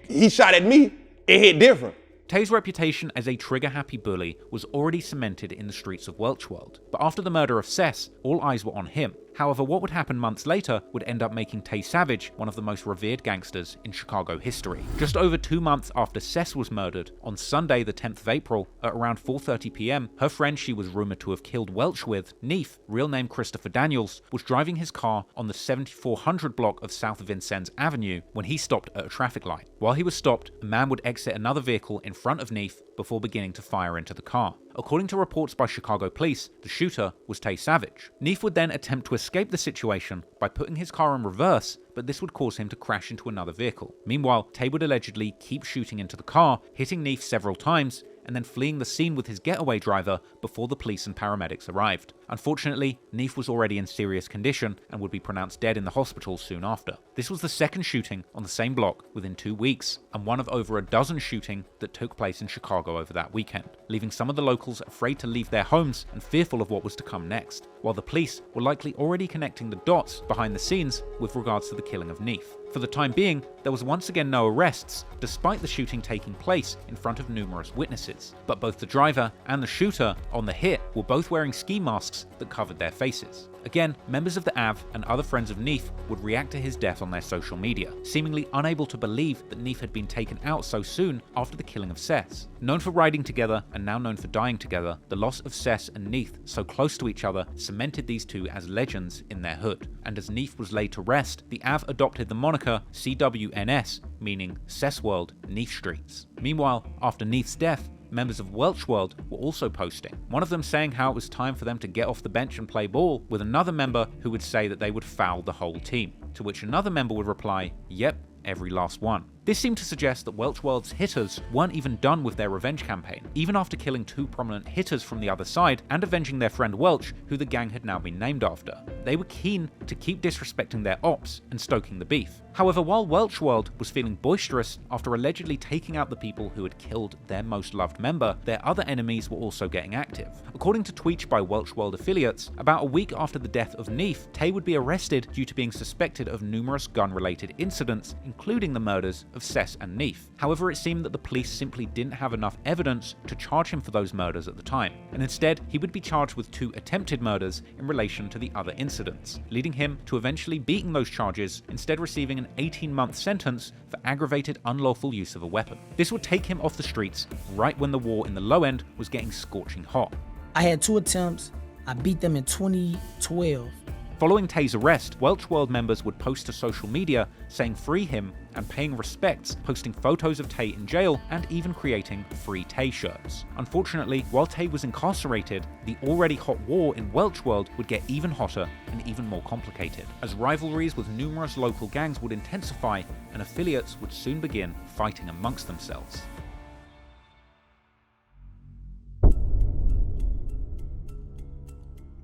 He shot at me. It hit different. Tay's reputation as a trigger-happy bully was already cemented in the streets of Welch World, but after the murder of Cess, all eyes were on him. However, what would happen months later would end up making Tay Savage one of the most revered gangsters in Chicago history. Just over 2 months after Cess was murdered, on Sunday the 10th of April, at around 4:30 p.m, her friend she was rumored to have killed Welch with, Neef, real name Christopher Daniels, was driving his car on the 7400 block of South Vincennes Avenue when he stopped at a traffic light. While he was stopped, a man would exit another vehicle in front of Neef before beginning to fire into the car. According to reports by Chicago police, the shooter was Tay Savage. Neef would then attempt to escape the situation by putting his car in reverse, but this would cause him to crash into another vehicle. Meanwhile, Tay would allegedly keep shooting into the car, hitting Neef several times, and then fleeing the scene with his getaway driver before the police and paramedics arrived. Unfortunately, Neef was already in serious condition and would be pronounced dead in the hospital soon after. This was the second shooting on the same block within 2 weeks, and one of over a dozen shootings that took place in Chicago over that weekend, leaving some of the locals afraid to leave their homes and fearful of what was to come next, while the police were likely already connecting the dots behind the scenes with regards to the killing of Neef. For the time being, there was once again no arrests, despite the shooting taking place in front of numerous witnesses. But both the driver and the shooter on the hit were both wearing ski masks that covered their faces. Again, members of the AV and other friends of Neef would react to his death on their social media, seemingly unable to believe that Neef had been taken out so soon after the killing of Cess. Known for riding together and now known for dying together, the loss of Cess and Neef so close to each other cemented these two as legends in their hood. And as Neef was laid to rest, the AV adopted the moniker CWNS, meaning Cess World, Neef Streets. Meanwhile, after Neef's death, members of Welch World were also posting, one of them saying how it was time for them to get off the bench and play ball, with another member who would say that they would foul the whole team, to which another member would reply, "Yep, every last one." This seemed to suggest that Welch World's hitters weren't even done with their revenge campaign, even after killing 2 prominent hitters from the other side and avenging their friend Welch, who the gang had now been named after. They were keen to keep disrespecting their ops and stoking the beef. However, while Welch World was feeling boisterous after allegedly taking out the people who had killed their most loved member, their other enemies were also getting active. According to tweets by Welch World affiliates, about a week after the death of Neef, Tay would be arrested due to being suspected of numerous gun-related incidents, including the murders of Cess and Neef. However, it seemed that the police simply didn't have enough evidence to charge him for those murders at the time, and instead he would be charged with 2 attempted murders in relation to the other incidents, leading him to eventually beating those charges, instead receiving an 18-month sentence for aggravated unlawful use of a weapon. This would take him off the streets right when the war in the low end was getting scorching hot. I had 2 attempts. I beat them in 2012. Following Tay's arrest, Welch World members would post to social media saying free him and paying respects, posting photos of Tay in jail, and even creating free Tay shirts. Unfortunately, while Tay was incarcerated, the already hot war in Welch World would get even hotter and even more complicated, as rivalries with numerous local gangs would intensify and affiliates would soon begin fighting amongst themselves.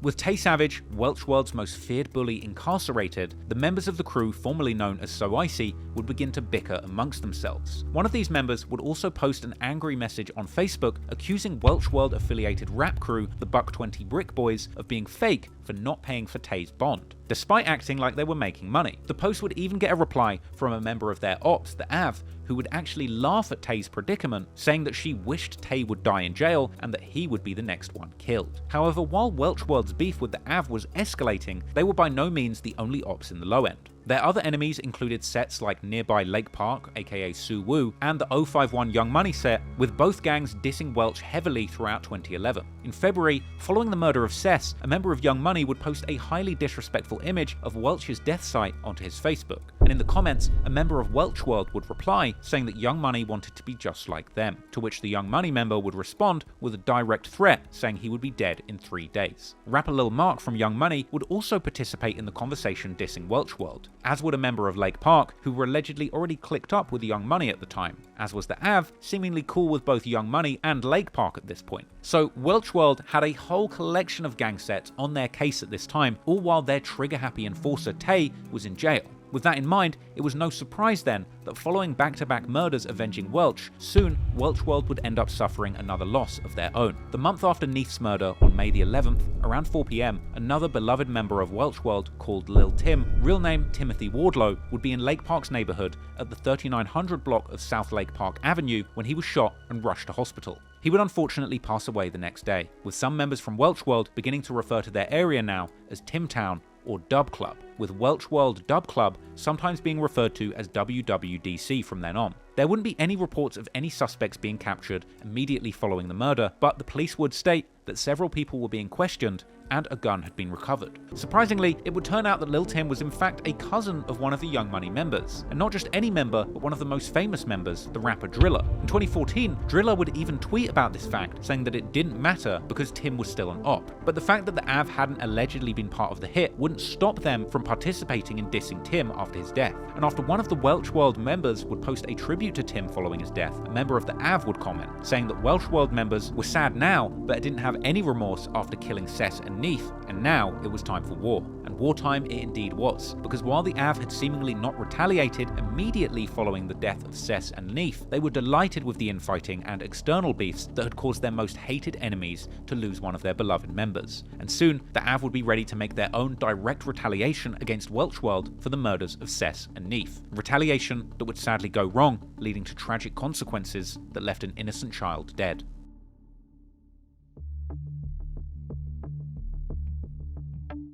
With Tay Savage, Welch World's most feared bully, incarcerated, the members of the crew formerly known as So Icey would begin to bicker amongst themselves. One of these members would also post an angry message on Facebook accusing Welch World affiliated rap crew, the Buck 20 Brick Boys, of being fake for not paying for Tay's bond, despite acting like they were making money. The post would even get a reply from a member of their ops, the Av, who would actually laugh at Tay's predicament, saying that she wished Tay would die in jail and that he would be the next one killed. However, while Welch World's beef with the Av was escalating, they were by no means the only ops in the low end. Their other enemies included sets like nearby Lake Park, aka Suwoo, and the 051 Young Money set, with both gangs dissing Welch heavily throughout 2011. In February, following the murder of Cess, a member of Young Money would post a highly disrespectful image of Welch's death site onto his Facebook. And in the comments, a member of Welch World would reply saying that Young Money wanted to be just like them, to which the Young Money member would respond with a direct threat saying he would be dead in 3 days. Rapper Lil Mark from Young Money would also participate in the conversation dissing Welch World, as would a member of Lake Park, who were allegedly already clicked up with Young Money at the time, as was the Av, seemingly cool with both Young Money and Lake Park at this point. So Welch World had a whole collection of gang sets on their case at this time, all while their trigger-happy enforcer Tay was in jail. With that in mind, it was no surprise then that following back-to-back murders avenging Welch, soon Welch World would end up suffering another loss of their own. The month after Neef's murder, on May the 11th, around 4 PM, another beloved member of Welch World called Lil Tim, real name Timothy Wardlow, would be in Lake Park's neighborhood at the 3900 block of South Lake Park Avenue when he was shot and rushed to hospital. He would unfortunately pass away the next day, with some members from Welch World beginning to refer to their area now as Timtown or Dub Club, with Welch World Dub Club sometimes being referred to as WWDC from then on. There wouldn't be any reports of any suspects being captured immediately following the murder, but the police would state that several people were being questioned and a gun had been recovered. Surprisingly, it would turn out that Lil Tim was in fact a cousin of one of the Young Money members, and not just any member, but one of the most famous members, the rapper Driller. In 2014, Driller would even tweet about this fact, saying that it didn't matter because Tim was still an op. But the fact that the Av hadn't allegedly been part of the hit wouldn't stop them from participating in dissing Tim after his death. And after one of the Welch World members would post a tribute to Tim following his death, a member of the Av would comment, saying that Welch World members were sad now, but didn't have any remorse after killing Cess and Neef, and now it was time for war. And wartime it indeed was, because while the Av had seemingly not retaliated immediately following the death of Cess and Neef, they were delighted with the infighting and external beefs that had caused their most hated enemies to lose one of their beloved members. And soon, the Av would be ready to make their own direct retaliation against Welch World for the murders of Cess and Neef. Retaliation that would sadly go wrong, leading to tragic consequences that left an innocent child dead.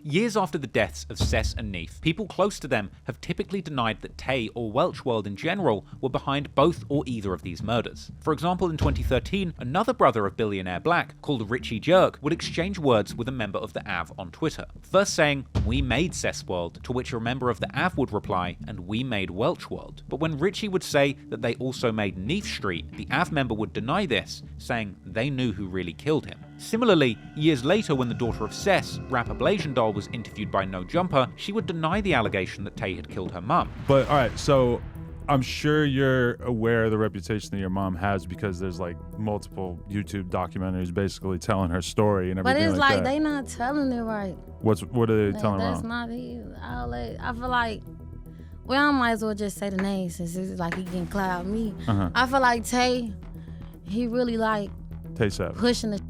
Years after the deaths of Cess and Neef, people close to them have typically denied that Tay or Welch World in general were behind both or either of these murders. For example, in 2013, another brother of Billionaire Black, called Richie Jerk, would exchange words with a member of the Av on Twitter. First saying, "We made Cess World," to which a member of the Av would reply, "And we made Welch World." But when Richie would say that they also made Neef Street, the Av member would deny this, saying they knew who really killed him. Similarly, years later when the daughter of Cess, rapper Blasian Doll, was interviewed by No Jumper, she would deny the allegation that Tay had killed her mum. But alright, so I'm sure you're aware of the reputation that your mom has because there's like multiple YouTube documentaries basically telling her story and everything. But it's like like that. they not telling it right. What are they telling That's wrong? not it. I feel like, well, I might as well just say the name since it's like he can cloud me. I feel like Tay, he really like Tay Savage pushing the.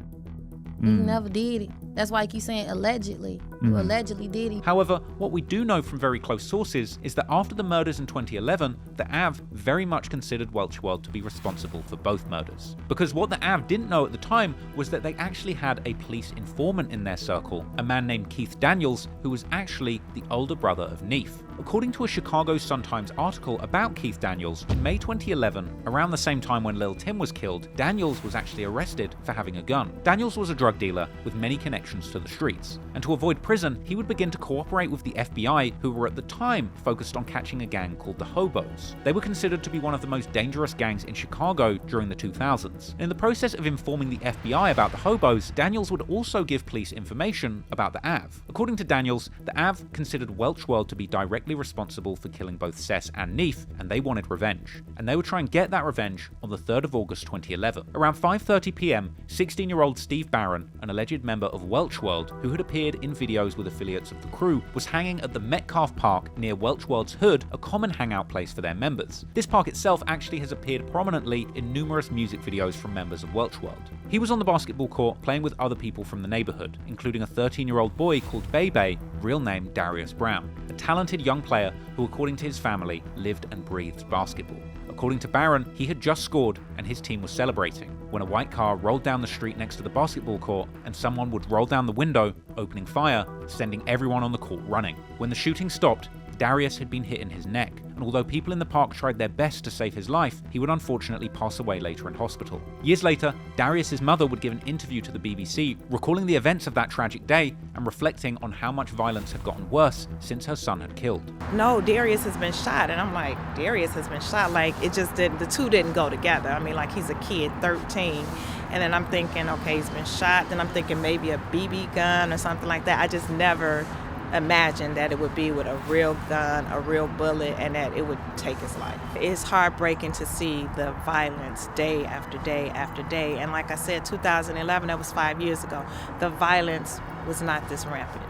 He never did it. That's why I keep saying allegedly. You allegedly did it. However, what we do know from very close sources is that after the murders in 2011, the Av very much considered Welch World to be responsible for both murders. Because what the Av didn't know at the time was that they actually had a police informant in their circle, a man named Keith Daniels, who was actually the older brother of Neef. According to a Chicago Sun-Times article about Keith Daniels, in May 2011, around the same time when Lil Tim was killed, Daniels was actually arrested for having a gun. Daniels was a drug dealer with many connections to the streets, and to avoid prison, he would begin to cooperate with the FBI, who were at the time focused on catching a gang called the Hobos. They were considered to be one of the most dangerous gangs in Chicago during the 2000s. In the process of informing the FBI about the Hobos, Daniels would also give police information about the AV. According to Daniels, the AV considered Welch World to be directly responsible for killing both Cess and Neef, and they wanted revenge. And they would try and get that revenge on the 3rd of August 2011. Around 5:30 p.m., 16-year-old Steve Barron, an alleged member of Welch World, who had appeared in videos with affiliates of the crew, was hanging at the Metcalf Park near Welch World's hood, a common hangout place for their members. This park itself actually has appeared prominently in numerous music videos from members of Welch World. He was on the basketball court playing with other people from the neighborhood, including a 13-year-old boy called Bebe, real name Darius Brown, a talented young player who, according to his family, lived and breathed basketball. According to Barron, he had just scored and his team was celebrating when a white car rolled down the street next to the basketball court and someone would roll down the window, opening fire, sending everyone on the court running. When the shooting stopped, Darius had been hit in his neck, and although people in the park tried their best to save his life, he would unfortunately pass away later in hospital. Years later, Darius's mother would give an interview to the BBC, recalling the events of that tragic day and reflecting on how much violence had gotten worse since her son had killed. No, Darius has been shot, and I'm like, Darius has been shot, like it just didn't, the two didn't go together. I mean, like he's a kid, 13, and then I'm thinking, okay, he's been shot, then I'm thinking maybe a BB gun or something like that. I just never imagined that it would be with a real gun, a real bullet, and that it would take his life. It's heartbreaking to see the violence day after day after day. And like I said, 2011, that was 5 years ago. The violence was not this rampant.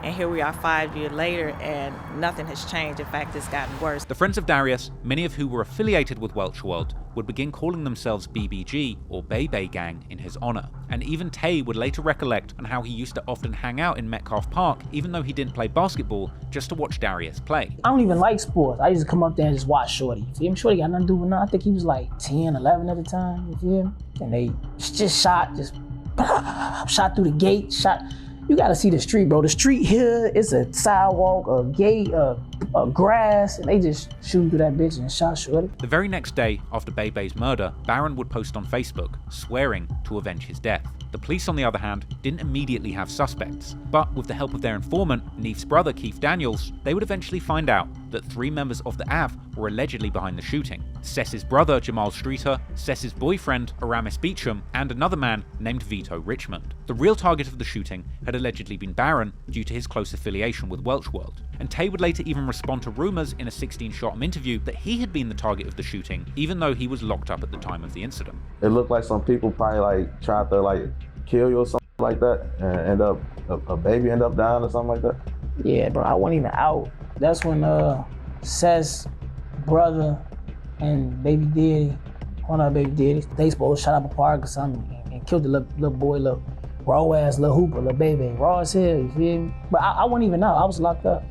And here we are 5 years later, and nothing has changed. In fact, it's gotten worse. The friends of Darius, many of who were affiliated with Welch World, would begin calling themselves BBG, or Bebe Gang, in his honor. And even Tay would later recollect on how he used to often hang out in Metcalf Park, even though he didn't play basketball, just to watch Darius play. I don't even like sports. I used to come up there and just watch Shorty. You feel me? Shorty got nothing to do with nothing. I think he was like 10, 11 at the time. You feel me? And they just shot through the gate, shot. You gotta see the street, bro. The street here is a sidewalk, a gate, a grass, and they just shooting through that bitch and shot Shorty. The very next day after Bebe's murder, Barron would post on Facebook, swearing to avenge his death. The police, on the other hand, didn't immediately have suspects, but with the help of their informant, Neef's brother Keith Daniels, they would eventually find out that 3 members of the AV were allegedly behind the shooting. Cess's brother, Jamal Streeter, Cess's boyfriend, Aramis Beecham, and another man named Vito Richmond. The real target of the shooting had allegedly been Barron due to his close affiliation with Welch World, and Tay would later even respond to rumors in a 16-shot interview that he had been the target of the shooting, even though he was locked up at the time of the incident. It looked like some people probably tried to kill you or something like that, and a baby end up dying or something like that. Yeah, bro, I wasn't even out. That's when Cess, brother, and Baby Daddy, Baby Daddy, they supposed to shut up a park or something and killed the little boy, little raw ass little hooper, little baby, raw as hell, you feel me? But I wasn't even out, I was locked up.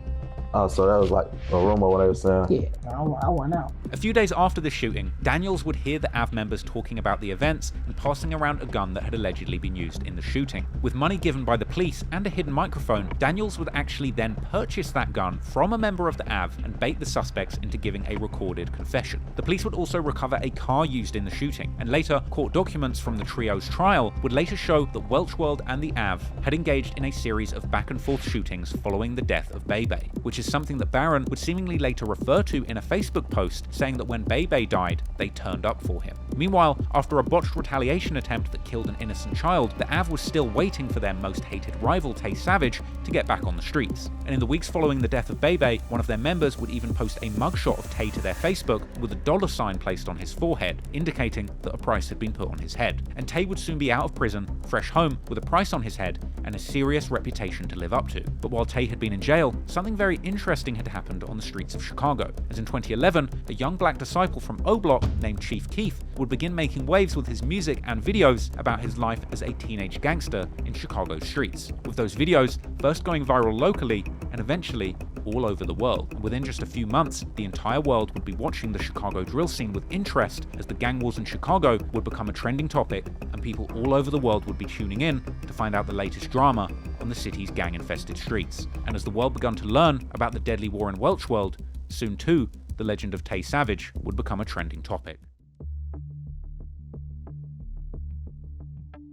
Oh, so that was like a rumor what they were saying? Yeah, I went out. A few days after the shooting, Daniels would hear the AV members talking about the events and passing around a gun that had allegedly been used in the shooting. With money given by the police and a hidden microphone, Daniels would actually then purchase that gun from a member of the AV and bait the suspects into giving a recorded confession. The police would also recover a car used in the shooting, and later, court documents from the trio's trial would later show that Welch World and the AV had engaged in a series of back-and-forth shootings following the death of Bebe, which is something that Barron would seemingly later refer to in a Facebook post, saying that when Bebe died, they turned up for him. Meanwhile, after a botched retaliation attempt that killed an innocent child, the AV was still waiting for their most hated rival, Tay Savage, to get back on the streets. And in the weeks following the death of Bebe, one of their members would even post a mugshot of Tay to their Facebook with a $sign placed on his forehead, indicating that a price had been put on his head. And Tay would soon be out of prison, fresh home, with a price on his head and a serious reputation to live up to. But while Tay had been in jail, something very interesting had happened on the streets of Chicago, as in 2011, a young black disciple from O Block named Chief Keef would begin making waves with his music and videos about his life as a teenage gangster in Chicago's streets, with those videos first going viral locally and eventually all over the world. Within just a few months, the entire world would be watching the Chicago drill scene with interest, as the gang wars in Chicago would become a trending topic, and people all over the world would be tuning in to find out the latest drama on the city's gang-infested streets. And as the world began to learn about the deadly war in Welch world, soon too, the legend of Tay Savage would become a trending topic.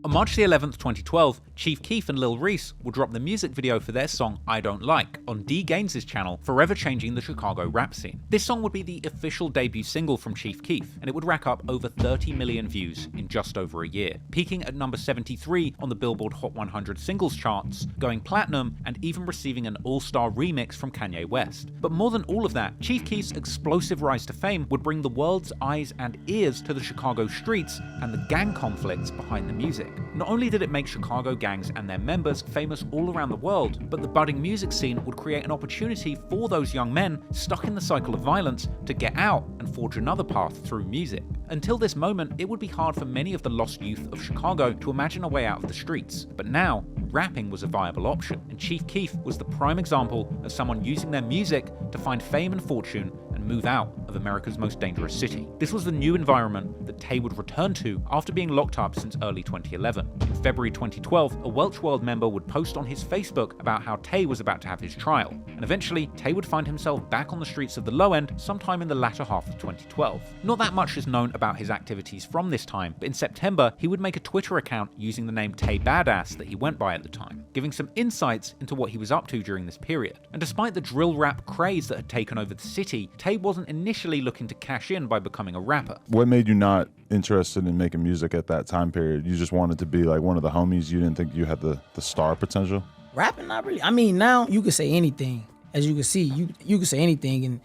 On March the 11th, 2012, Chief Keef and Lil Reese will drop the music video for their song I Don't Like on D Gaines' channel, forever changing the Chicago rap scene. This song would be the official debut single from Chief Keef, and it would rack up over 30 million views in just over a year, peaking at number 73 on the Billboard Hot 100 singles charts, going platinum, and even receiving an all-star remix from Kanye West. But more than all of that, Chief Keef's explosive rise to fame would bring the world's eyes and ears to the Chicago streets and the gang conflicts behind the music. Not only did it make Chicago gangs and their members famous all around the world, but the budding music scene would create an opportunity for those young men stuck in the cycle of violence to get out and forge another path through music. Until this moment, it would be hard for many of the lost youth of Chicago to imagine a way out of the streets. But now, rapping was a viable option, and Chief Keef was the prime example of someone using their music to find fame and fortune and move out of America's most dangerous city. This was the new environment that Tay would return to after being locked up since early 2011. In February 2012, a Welch World member would post on his Facebook about how Tay was about to have his trial, and eventually Tay would find himself back on the streets of the low end sometime in the latter half of 2012. Not that much is known about his activities from this time, but in September he would make a Twitter account using the name Tay Badass that he went by at the time, giving some insights into what he was up to during this period. And despite the drill rap craze that had taken over the city, Tay wasn't initially looking to cash in by becoming a rapper. What made you not interested in making music at that time period? You just wanted to be like one of the homies? You didn't think you had the star potential? Rapping, not really. I mean, now you can say anything. As you can see, you can say anything,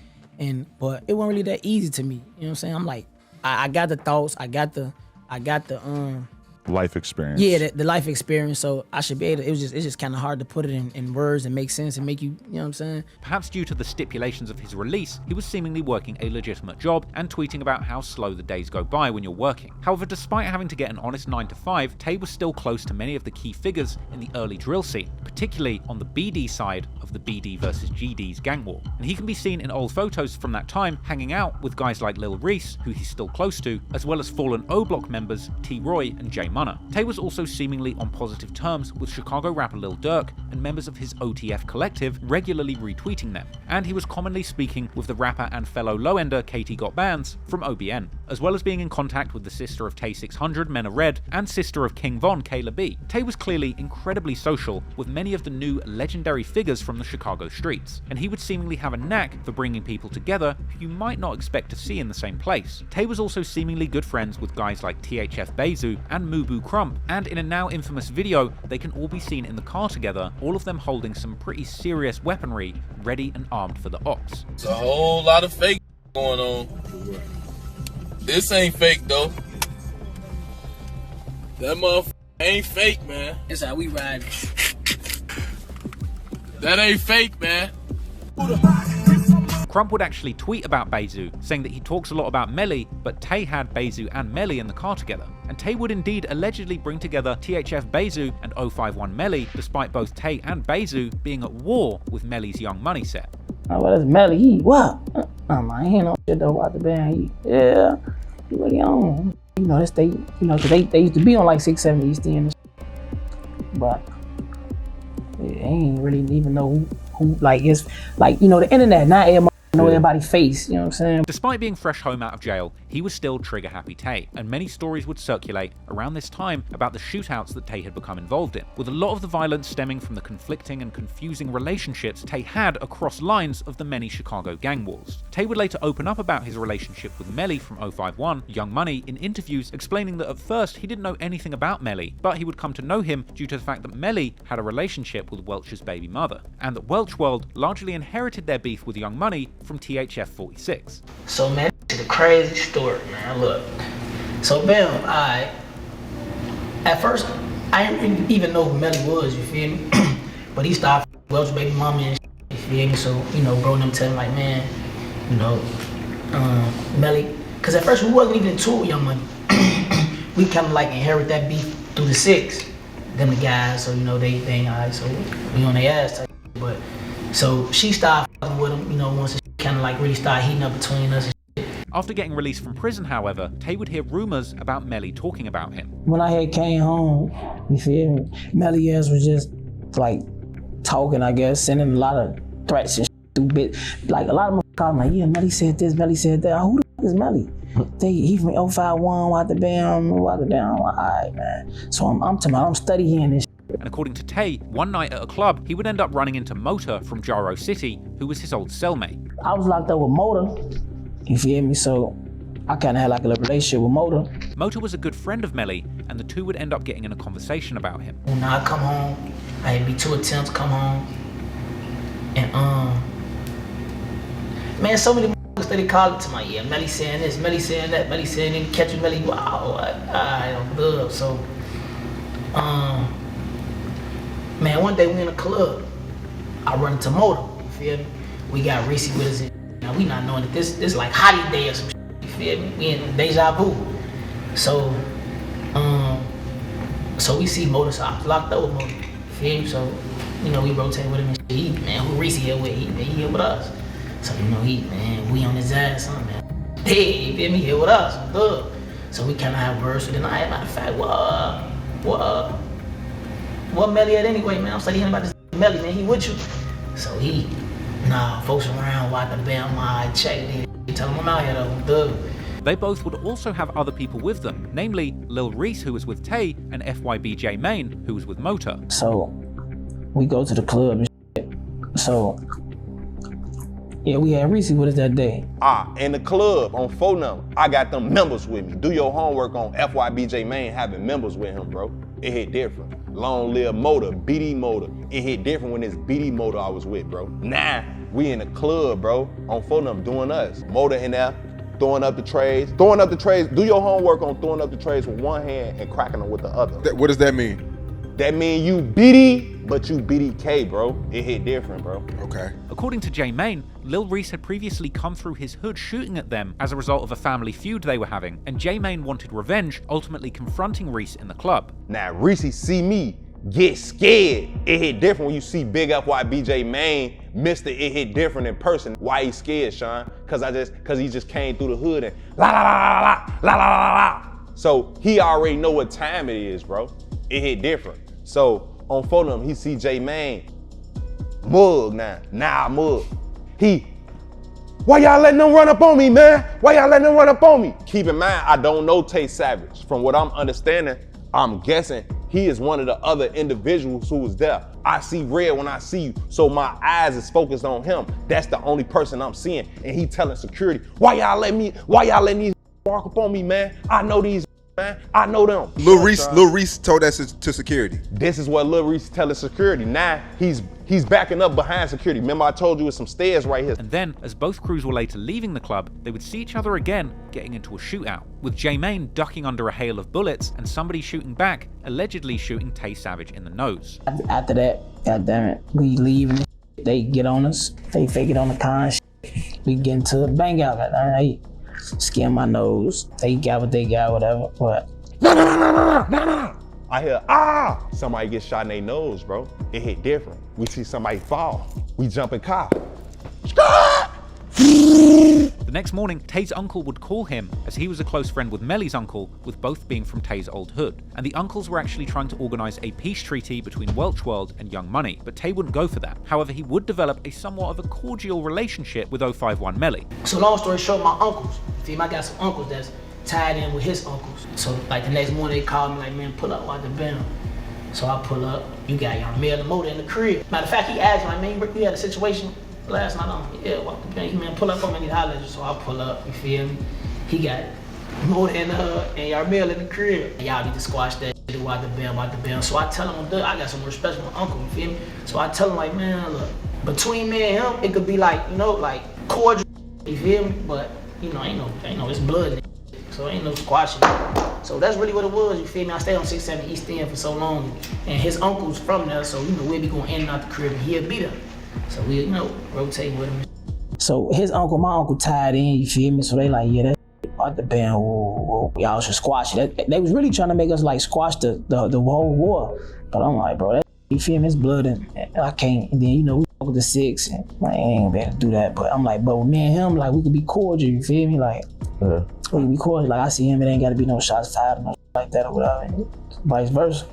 but it wasn't really that easy to me. You know what I'm saying? I'm like, I got the thoughts, I got the life experience. Yeah, the life experience. So I should be able to, it's just kind of hard to put it in words and make sense and make you know what I'm saying? Perhaps due to the stipulations of his release, he was seemingly working a legitimate job and tweeting about how slow the days go by when you're working. However, despite having to get an honest 9 to 5, Tay was still close to many of the key figures in the early drill scene, particularly on the BD side of the BD versus GD's gang war. And he can be seen in old photos from that time hanging out with guys like Lil Reese, who he's still close to, as well as fallen O-Block members T-Roy and J Munna. Tay was also seemingly on positive terms with Chicago rapper Lil Durk, and members of his OTF collective regularly retweeting them. And he was commonly speaking with the rapper and fellow low-ender Katie Got Bands from OBN, as well as being in contact with the sister of Tay 600, Mena Red, and sister of King Von, Kayla B. Tay was clearly incredibly social with many of the new legendary figures from the Chicago streets, and he would seemingly have a knack for bringing people together who you might not expect to see in the same place. Tay was also seemingly good friends with guys like THF Bezu and Mubu Crump, and in a now infamous video, they can all be seen in the car together, all of them holding some pretty serious weaponry, ready and armed for the ops. It's a whole lot of fake going on. This ain't fake though. That motherfucker ain't fake, man. That's how we ride. That ain't fake, man. Crump would actually tweet about Bezu, saying that he talks a lot about Melly, but Tay had Bezu and Melly in the car together. And Tay would indeed allegedly bring together THF Bezu and 051 Melly, despite both Tay and Bezu being at war with Melly's Young Money set. Oh, well, that's Melly. He what? Man, he ain't no shit though about the band. He really on. You know, they cause they used to be on like 670 East End and shit. But yeah, they ain't really even know who like it's like, you know, the internet, not everybody know everybody's face, you know what I'm saying? Despite being fresh home out of jail, he was still trigger happy Tay, and many stories would circulate around this time about the shootouts that Tay had become involved in, with a lot of the violence stemming from the conflicting and confusing relationships Tay had across lines of the many Chicago gang wars. Tay would later open up about his relationship with Melly from 051, Young Money, in interviews, explaining that at first he didn't know anything about Melly, but he would come to know him due to the fact that Melly had a relationship with Welch's baby mother, and that Welch World largely inherited their beef with Young Money from THF 46. So man, it's a crazy story, man. Look, so bam, at first I didn't even know who Melly was, you feel me? But he started Welch's baby mama and shit, you feel me? So, you know, bro and them tell him like, man, you know, Melly, cause at first we wasn't even into it with Young Money. We kind of like inherit that beef through the six, them the guys, so you know they ain't alright, so we on their ass type. But So she started fucking with him, you know, once it kind of like really started heating up between us. After getting released from prison, however, Tay would hear rumors about Melly talking about him. When I had came home, you feel me, Melly ass was just like talking, I guess, sending a lot of threats and stupid. Like a lot of them called me like, yeah, Melly said this, Melly said that. Who the fuck is Melly? He from 051, what the damn. I'm like, all right, man. So I'm studying this. And according to Tay, one night at a club, he would end up running into Motor from Jaro City, who was his old cellmate. I was locked up with Motor, you feel me? So I kind of had like a little relationship with Motor. Motor was a good friend of Melly, and the two would end up getting in a conversation about him. When I come home, I had be 2 attempts come home, and man, so many motherfuckers they called it to my ear. Melly saying this, Melly saying that, Melly saying that, catching Melly, wow, I don't love. So, man, one day we in a club, I run into Motor, you feel me? We got Reese with us. Now we not knowing that this like Hottie Day or some shit, you feel me? We in deja vu. So, so we see Motor, so I was locked up with Motor, you feel me? So, you know, we rotate with him and shit. Man, who Reese here with? He here with us. So, you know, we on his ass, son, man. Hey, you feel me? Here with us, good. So we kind of have words with him. Matter of fact, what Melly at anyway, man? I'm studying about this Melly, man. He with you? So folks around, wipe the bam, I check it. Tell him I'm out here though, dude. They both would also have other people with them, namely Lil Reese, who was with Tay, and FYBJ Main, who was with Motor. So we go to the club and shit. So yeah, we had Reese with us that day. In the club on phone number, I got them members with me. Do your homework on FYBJ Main having members with him, bro. It hit different. Long live Motor, BD Motor. It hit different when it's BD Motor I was with, bro. Nah, we in the club, bro, on phone number doing us. Motor in there, throwing up the trays. Do your homework on throwing up the trays with one hand and cracking them with the other. What does that mean? That mean you BD, but you BDK, bro. It hit different, bro. Okay. According to J Main, Lil Reese had previously come through his hood shooting at them as a result of a family feud they were having, and J Main wanted revenge, ultimately confronting Reese in the club. Now, Reese see me get scared. It hit different when you see big FYBJ Main, Mr. It hit different in person. Why he scared, Sean? Cause he just came through the hood and la la la la la la la la. So he already know what time it is, bro. It hit different. So on phone number, he see J Main mug mug. Why y'all letting them run up on me, man? Why y'all letting them run up on me? Keep in mind, I don't know Tay Savage. From what I'm understanding, I'm guessing he is one of the other individuals who was there. I see red when I see you, so my eyes is focused on him. That's the only person I'm seeing. And he telling security, why y'all letting these walk up on me, man? I know these, man. I know them. Lil Reese told that to security. This is what Lil Reese telling security. Now he's backing up behind security. Remember I told you it's some stairs right here. And then, as both crews were later leaving the club, they would see each other again, getting into a shootout, with J Main ducking under a hail of bullets and somebody shooting back, allegedly shooting Tay Savage in the nose. After that, goddamn it, we leave and they get on us. They fake it on the con. We get into a bang out. They skin my nose. They got what they got, whatever. But I hear somebody get shot in their nose, bro. It hit different. We see somebody fall. We jump in car. The next morning, Tay's uncle would call him, as he was a close friend with Melly's uncle, with both being from Tay's old hood. And the uncles were actually trying to organise a peace treaty between Welch World and Young Money, but Tay wouldn't go for that. However, he would develop a somewhat of a cordial relationship with 051 Melly. So long story short, my uncles, I got some uncles that's tied in with his uncles. So like the next morning they called me like, man, pull up out the band. So I pull up, you got your mail and Motor in the crib. Matter of fact, he asked me, like, man, you had a situation last night on me. Yeah, walk the band, man, pull up on me, need to holler at you. So I pull up, you feel me? He got Motor and your mail in the crib. Y'all need to squash that shit, out the band. So I tell him, I got some respect for my uncle, you feel me? So I tell him like, man, look, between me and him, it could be like, you know, like cordial, you feel me? But, you know, ain't no, it's blood. So ain't no squashing. So that's really what it was, you feel me? I stayed on 670 East End for so long, and his uncle's from there, so, you know, we'll be going in and out the crib, and he'll be there. So we, you know, rotate with him. So my uncle tied in, you feel me? So they like, yeah, that out the band, y'all should squash it. They was really trying to make us like squash the whole war. But I'm like, bro, that, you feel me? It's blood, and I can't. And then, you know, we with the 6, and like, I ain't gonna be able to do that. But I'm like, but with me and him, like, we could be cordial, you feel me? Like, we could be cordial. Like, I see him, it ain't gotta be no shots fired or no like that or whatever, and vice versa.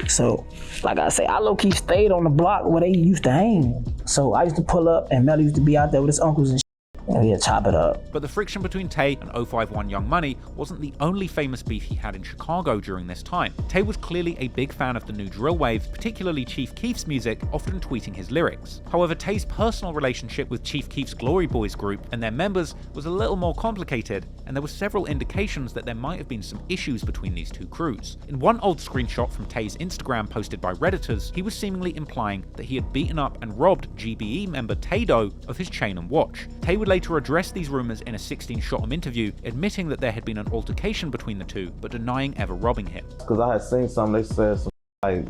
So, like I say, I low-key stayed on the block where they used to hang. So I used to pull up, and Melly used to be out there with his uncles and and he'd chop it up. But the friction between Tay and 051 Young Money wasn't the only famous beef he had in Chicago during this time. Tay was clearly a big fan of the new drill wave, particularly Chief Keef's music, often tweeting his lyrics. However, Tay's personal relationship with Chief Keef's Glory Boys group and their members was a little more complicated, and there were several indications that there might have been some issues between these two crews. In one old screenshot from Tay's Instagram posted by Redditors, he was seemingly implying that he had beaten up and robbed GBE member Tay-Do of his chain and watch. Tay would later address these rumors in a 16 Shot 'em interview, admitting that there had been an altercation between the two, but denying ever robbing him. Because I had seen something, they said some, like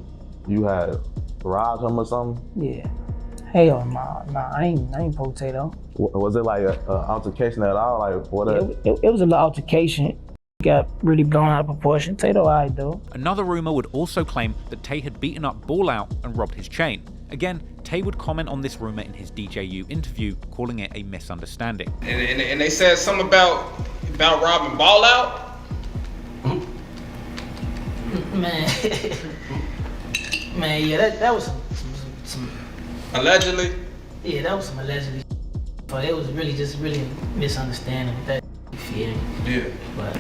you had robbed him or something? Yeah. Hell nah, I ain't potato. Was it like an altercation at all? Like what? It was a little altercation. Got really blown out of proportion. Tato alright though. Another rumor would also claim that Tay had beaten up Ball Out and robbed his chain. Again, Tay would comment on this rumor in his DJU interview, calling it a misunderstanding. And they said something about robbing Ball Out? Man, yeah, that was some allegedly? Yeah, that was some allegedly. But it was really just a misunderstanding with that, you feel me? Yeah. But,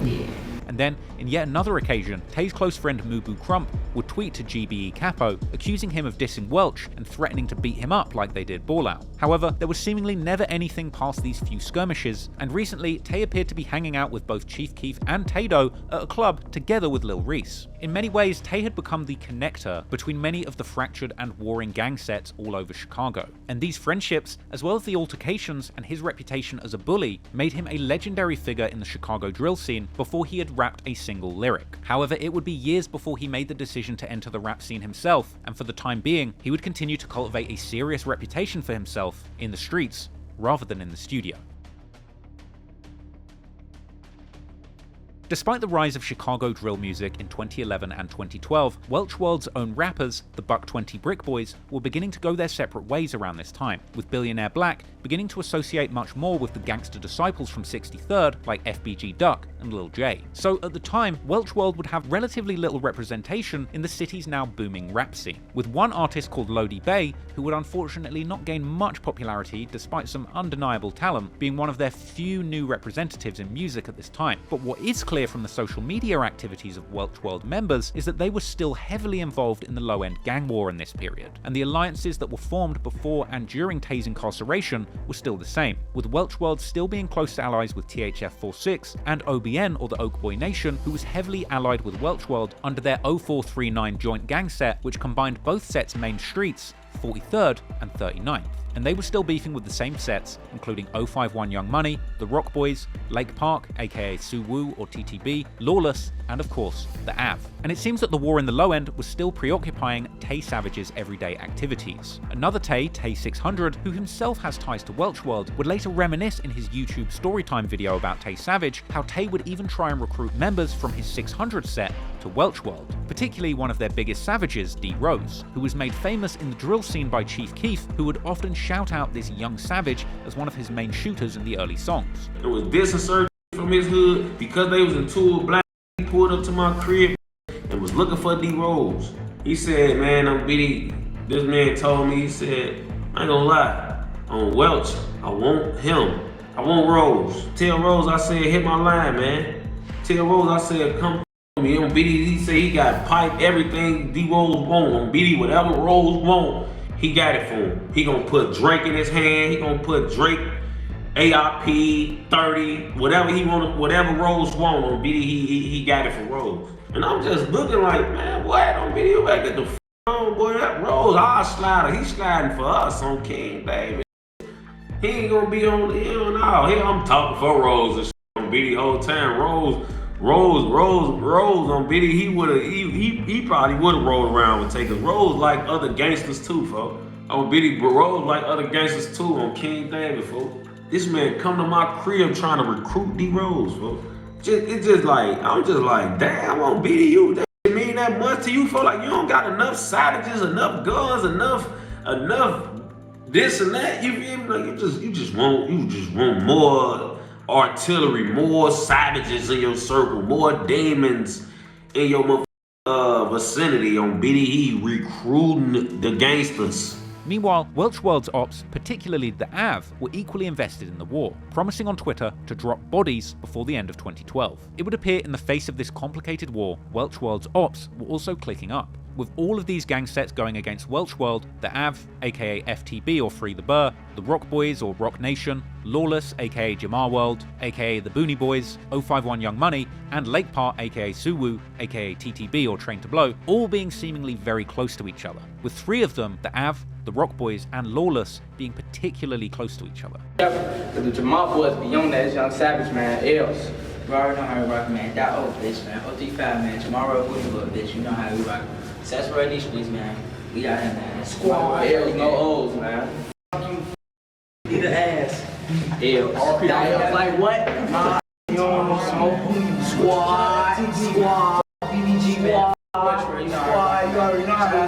yeah. And then, in yet another occasion, Tay's close friend Mubu Crump would tweet to GBE Capo, accusing him of dissing Welch and threatening to beat him up like they did Ball Out. However, there was seemingly never anything past these few skirmishes, and recently, Tay appeared to be hanging out with both Chief Keef and Tay-Do at a club together with Lil Reese. In many ways, Tay had become the connector between many of the fractured and warring gang sets all over Chicago. And these friendships, as well as the altercations and his reputation as a bully, made him a legendary figure in the Chicago drill scene before he had rapped a single lyric. However, it would be years before he made the decision to enter the rap scene himself, and for the time being, he would continue to cultivate a serious reputation for himself in the streets rather than in the studio. Despite the rise of Chicago drill music in 2011 and 2012, Welch World's own rappers, the Buck 20 Brick Boys, were beginning to go their separate ways around this time, with Billionaire Black beginning to associate much more with the gangster disciples from 63rd like FBG Duck and Lil J. So at the time, Welch World would have relatively little representation in the city's now booming rap scene, with one artist called Lodi Bay, who would unfortunately not gain much popularity despite some undeniable talent, being one of their few new representatives in music at this time. But what is clear from the social media activities of Welch World members is that they were still heavily involved in the low-end gang war in this period, and the alliances that were formed before and during Tay's incarceration were still the same, with Welch World still being close allies with THF-46 and OBN, or the Oak Boy Nation, who was heavily allied with Welch World under their 0439 joint gang set, which combined both sets' main streets, 43rd and 39th. And they were still beefing with the same sets, including 051 Young Money, the Rock Boys, Lake Park, aka Suwoo or TTB, Lawless, and of course, the Av. And it seems that the war in the low end was still preoccupying Tay Savage's everyday activities. Another Tay, Tay600, who himself has ties to Welch World, would later reminisce in his YouTube storytime video about Tay Savage how Tay would even try and recruit members from his 600 set to Welch World, particularly one of their biggest savages, D Rose, who was made famous in the drill scene by Chief Keef, who would often shout out this young savage as one of his main shooters in the early songs. It was disinserted from his hood because they was in tour black. He pulled up to my crib and was looking for D Rose. He said, man, I'm Biddy. This man told me, he said, I ain't gonna lie, on Welch, I want him. I want Rose. Tell Rose I said, hit my line, man. Tell Rose I said, come for me. On Biddy, he said he got pipe, everything D Rose want. On Biddy, whatever Rose want, he got it for him. He gonna put Drake in his hand. He gonna put Drake, ARP, 30, whatever he want, whatever Rose want on BD, he got it for Rose. And I'm just looking like, man, what on video back at the phone, boy, that Rose, our slider, he's sliding for us on King David. He ain't gonna be on the hill now. Here I'm talking for Rose and on BD whole time. Rose on BD, he probably would've rolled around with Tay, cause Rose like other gangsters too, folks. On BD, Rose like other gangsters too on King David, folks. This man come to my crib trying to recruit D Rose, folks. It's just like, I'm just like, damn, on BD, you, that mean that much to you, folks? Like, you don't got enough savages, enough guns, enough enough this and that. You feel me? Like you just want more artillery, more savages in your circle, more demons in your vicinity on BDE recruiting the gangsters. Meanwhile, Welch World's ops, particularly the AV, were equally invested in the war, promising on Twitter to drop bodies before the end of 2012. It would appear in the face of this complicated war, Welch World's ops were also clicking up. With all of these gang sets going against Welch World, the AV, aka FTB or Free the Burr, the Rock Boys or Rock Nation, Lawless, aka Jamar World, aka the Booney Boys, 051 Young Money, and Lake Part, aka Suwu, aka TTB or Train to Blow, all being seemingly very close to each other, with three of them, the AV, the Rock Boys, and Lawless, being particularly close to each other. The Jamar Boys beyond that, Young Savage, man, else. You already know how we rock, man. That old bitch, man. 035, man. Jamar Boys, bitch. You know how we rock. Cess right these streets, man. We out here, man. Squad. L's, no O's, man. Eat the ass. L's. Like what? You don't smoke. Squad. BBG, man. Squad. You already know how to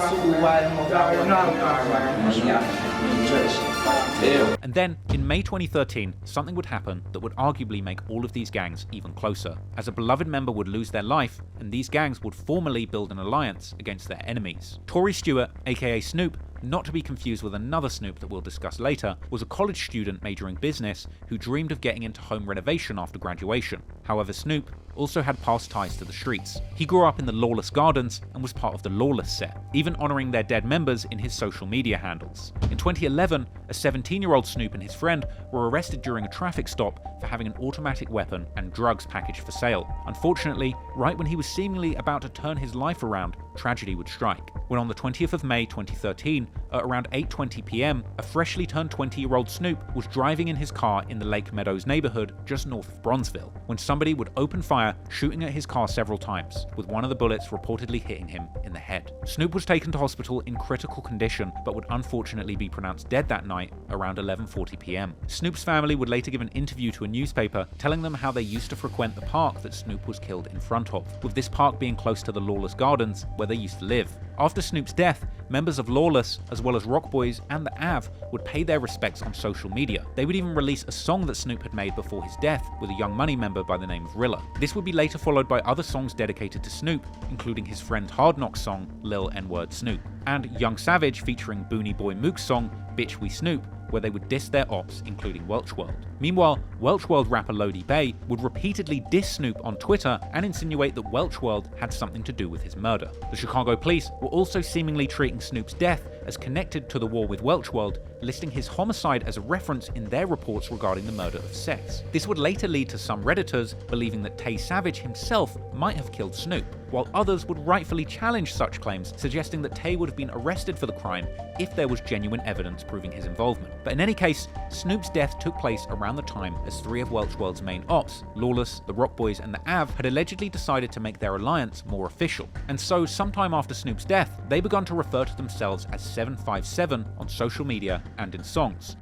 And then, in May 2013, something would happen that would arguably make all of these gangs even closer, as a beloved member would lose their life, and these gangs would formally build an alliance against their enemies. Tory Stewart, aka Snoop, not to be confused with another Snoop that we'll discuss later, was a college student majoring business who dreamed of getting into home renovation after graduation. However, Snoop also had past ties to the streets. He grew up in the Lawless Gardens and was part of the Lawless set, even honouring their dead members in his social media handles. In 2011, a 17-year-old Snoop and his friend were arrested during a traffic stop for having an automatic weapon and drugs packaged for sale. Unfortunately, right when he was seemingly about to turn his life around, tragedy would strike. When on the 20th of May 2013, at around 8:20 p.m, a freshly turned 20-year-old Snoop was driving in his car in the Lake Meadows neighborhood just north of Bronzeville, when somebody would open fire, shooting at his car several times, with one of the bullets reportedly hitting him in the head. Snoop was taken to hospital in critical condition, but would unfortunately be pronounced dead that night around 11:40 p.m. Snoop's family would later give an interview to a newspaper telling them how they used to frequent the park that Snoop was killed in front of, with this park being close to the Lawless Gardens where they used to live. After Snoop's death, members of Lawless, as well as Rock Boys and the AV, would pay their respects on social media. They would even release a song that Snoop had made before his death with a Young Money member by the name of Rilla. This would be later followed by other songs dedicated to Snoop, including his friend Hard Knock's song Lil N-Word Snoop, and Young Savage featuring Booney Boy Mook's song Bitch We Snoop, where they would diss their ops, including Welch World. Meanwhile, Welch World rapper Lodi Bay would repeatedly diss Snoop on Twitter and insinuate that Welch World had something to do with his murder. The Chicago police were also seemingly treating Snoop's death as connected to the war with Welch World, listing his homicide as a reference in their reports regarding the murder of Cess. This would later lead to some Redditors believing that Tay Savage himself might have killed Snoop, while others would rightfully challenge such claims, suggesting that Tay would have been arrested for the crime if there was genuine evidence proving his involvement. But in any case, Snoop's death took place around the time as three of Welch World's main ops, Lawless, the Rock Boys, and the AV, had allegedly decided to make their alliance more official. And so, sometime after Snoop's death, they began to refer to themselves as 757 on social media and in songs.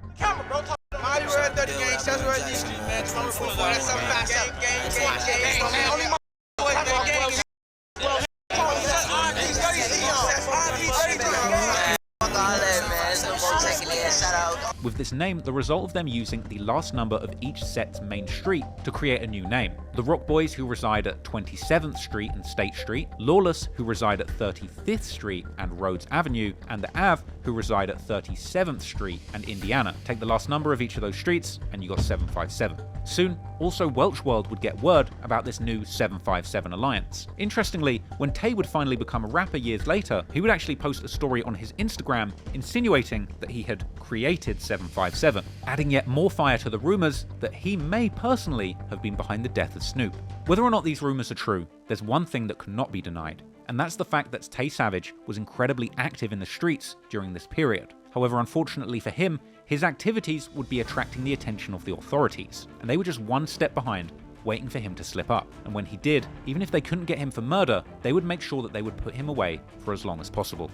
With this name, the result of them using the last number of each set's main street to create a new name. The Rock Boys, who reside at 27th Street and State Street, Lawless, who reside at 35th Street and Rhodes Avenue, and the AV, who reside at 37th Street and Indiana. Take the last number of each of those streets, and you got 757. Soon, also Welch World would get word about this new 757 alliance. Interestingly, when Tay would finally become a rapper years later, he would actually post a story on his Instagram insinuating that he had created 757, adding yet more fire to the rumors that he may personally have been behind the death of Snoop. Whether or not these rumors are true, there's one thing that cannot be denied, and that's the fact that Tay Savage was incredibly active in the streets during this period. However, unfortunately for him, his activities would be attracting the attention of the authorities, and they were just one step behind, waiting for him to slip up. And when he did, even if they couldn't get him for murder, they would make sure that they would put him away for as long as possible.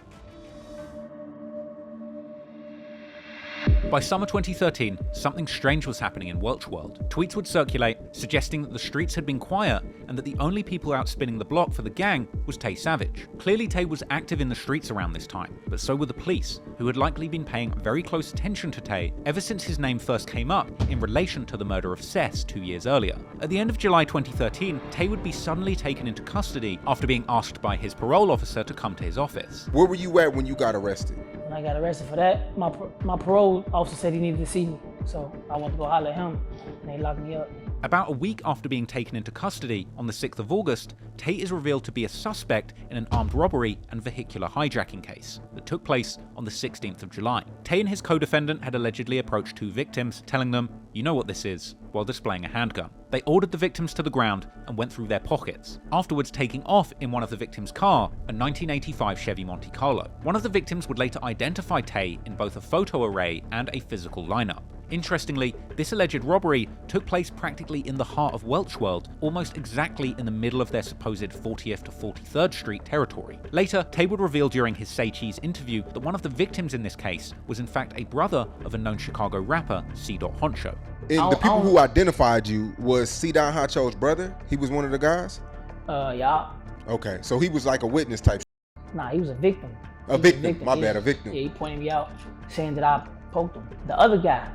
By summer 2013, something strange was happening in Welch world. Tweets would circulate suggesting that the streets had been quiet and that the only people out spinning the block for the gang was Tay Savage. Clearly Tay was active in the streets around this time, but so were the police, who had likely been paying very close attention to Tay ever since his name first came up in relation to the murder of Cess 2 years earlier. At the end of July 2013, Tay would be suddenly taken into custody after being asked by his parole officer to come to his office. Where were you at when you got arrested? When I got arrested for that, my parole officer said he needed to see me, so I went to go holler at him, and they locked me up. About a week after being taken into custody, on the 6th of August, Tay is revealed to be a suspect in an armed robbery and vehicular hijacking case that took place on the 16th of July. Tay and his co-defendant had allegedly approached 2 victims, telling them, "You know what this is," while displaying a handgun. They ordered the victims to the ground and went through their pockets, afterwards taking off in one of the victims' car, a 1985 Chevy Monte Carlo. One of the victims would later identify Tay in both a photo array and a physical lineup. Interestingly, this alleged robbery took place practically in the heart of Welch world, almost exactly in the middle of their supposed 40th to 43rd Street territory. Later, Tay would reveal during his Say Cheese interview that one of the victims in this case was in fact a brother of a known Chicago rapper, C. Honcho. And the people who identified you was C. Honcho's brother? He was one of the guys? Yeah. Okay, so he was like a witness type. Nah, he was a victim. A victim, my bad, a victim. Yeah, he pointed me out, saying that I poked him. The other guy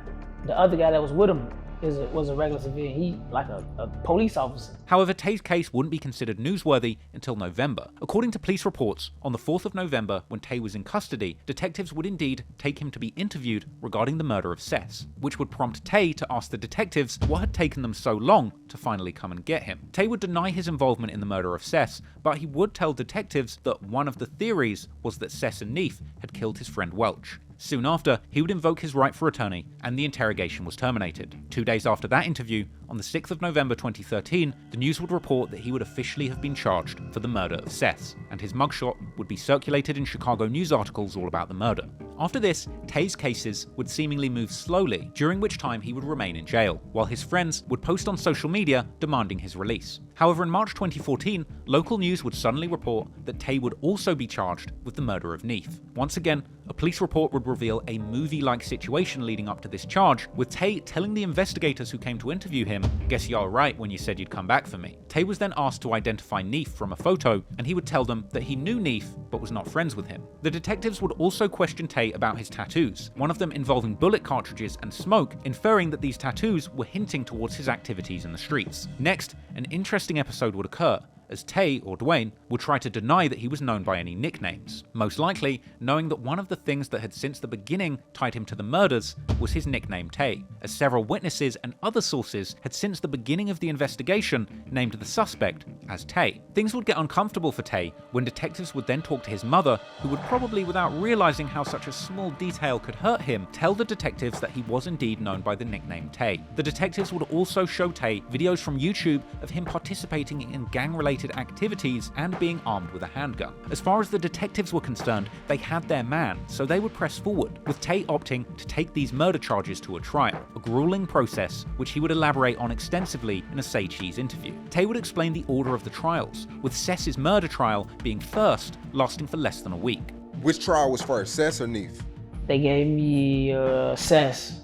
that was with him was a regular civilian. He like a police officer. However, Tay's case wouldn't be considered newsworthy until November. According to police reports, on the 4th of November, when Tay was in custody, detectives would indeed take him to be interviewed regarding the murder of Cess, which would prompt Tay to ask the detectives what had taken them so long to finally come and get him. Tay would deny his involvement in the murder of Cess, but he would tell detectives that one of the theories was that Cess and Neef had killed his friend Welch. Soon after, he would invoke his right for attorney, and the interrogation was terminated. 2 days after that interview, on the 6th of November 2013, the news would report that he would officially have been charged for the murder of Cess, and his mugshot would be circulated in Chicago news articles all about the murder. After this, Tay's cases would seemingly move slowly, during which time he would remain in jail, while his friends would post on social media demanding his release. However, in March 2014, local news would suddenly report that Tay would also be charged with the murder of Neef. Once again, a police report would reveal a movie-like situation leading up to this charge, with Tay telling the investigators who came to interview him, "Guess you're right when you said you'd come back for me." Tay was then asked to identify Neef from a photo, and he would tell them that he knew Neef, but was not friends with him. The detectives would also question Tay about his tattoos, one of them involving bullet cartridges and smoke, inferring that these tattoos were hinting towards his activities in the streets. Next, an interesting episode would occur, as Tay, or Dwayne, would try to deny that he was known by any nicknames, most likely knowing that one of the things that had since the beginning tied him to the murders was his nickname Tay, as several witnesses and other sources had since the beginning of the investigation named the suspect as Tay. Things would get uncomfortable for Tay when detectives would then talk to his mother, who would probably, without realizing how such a small detail could hurt him, tell the detectives that he was indeed known by the nickname Tay. The detectives would also show Tay videos from YouTube of him participating in gang-related activities and being armed with a handgun. As far as the detectives were concerned, they had their man, so they would press forward, with Tay opting to take these murder charges to a trial, a grueling process which he would elaborate on extensively in a Say Cheese interview. Tay would explain the order of the trials, with Cess's murder trial being first, lasting for less than a week. Which trial was first, Cess or Neef? They gave me Cess.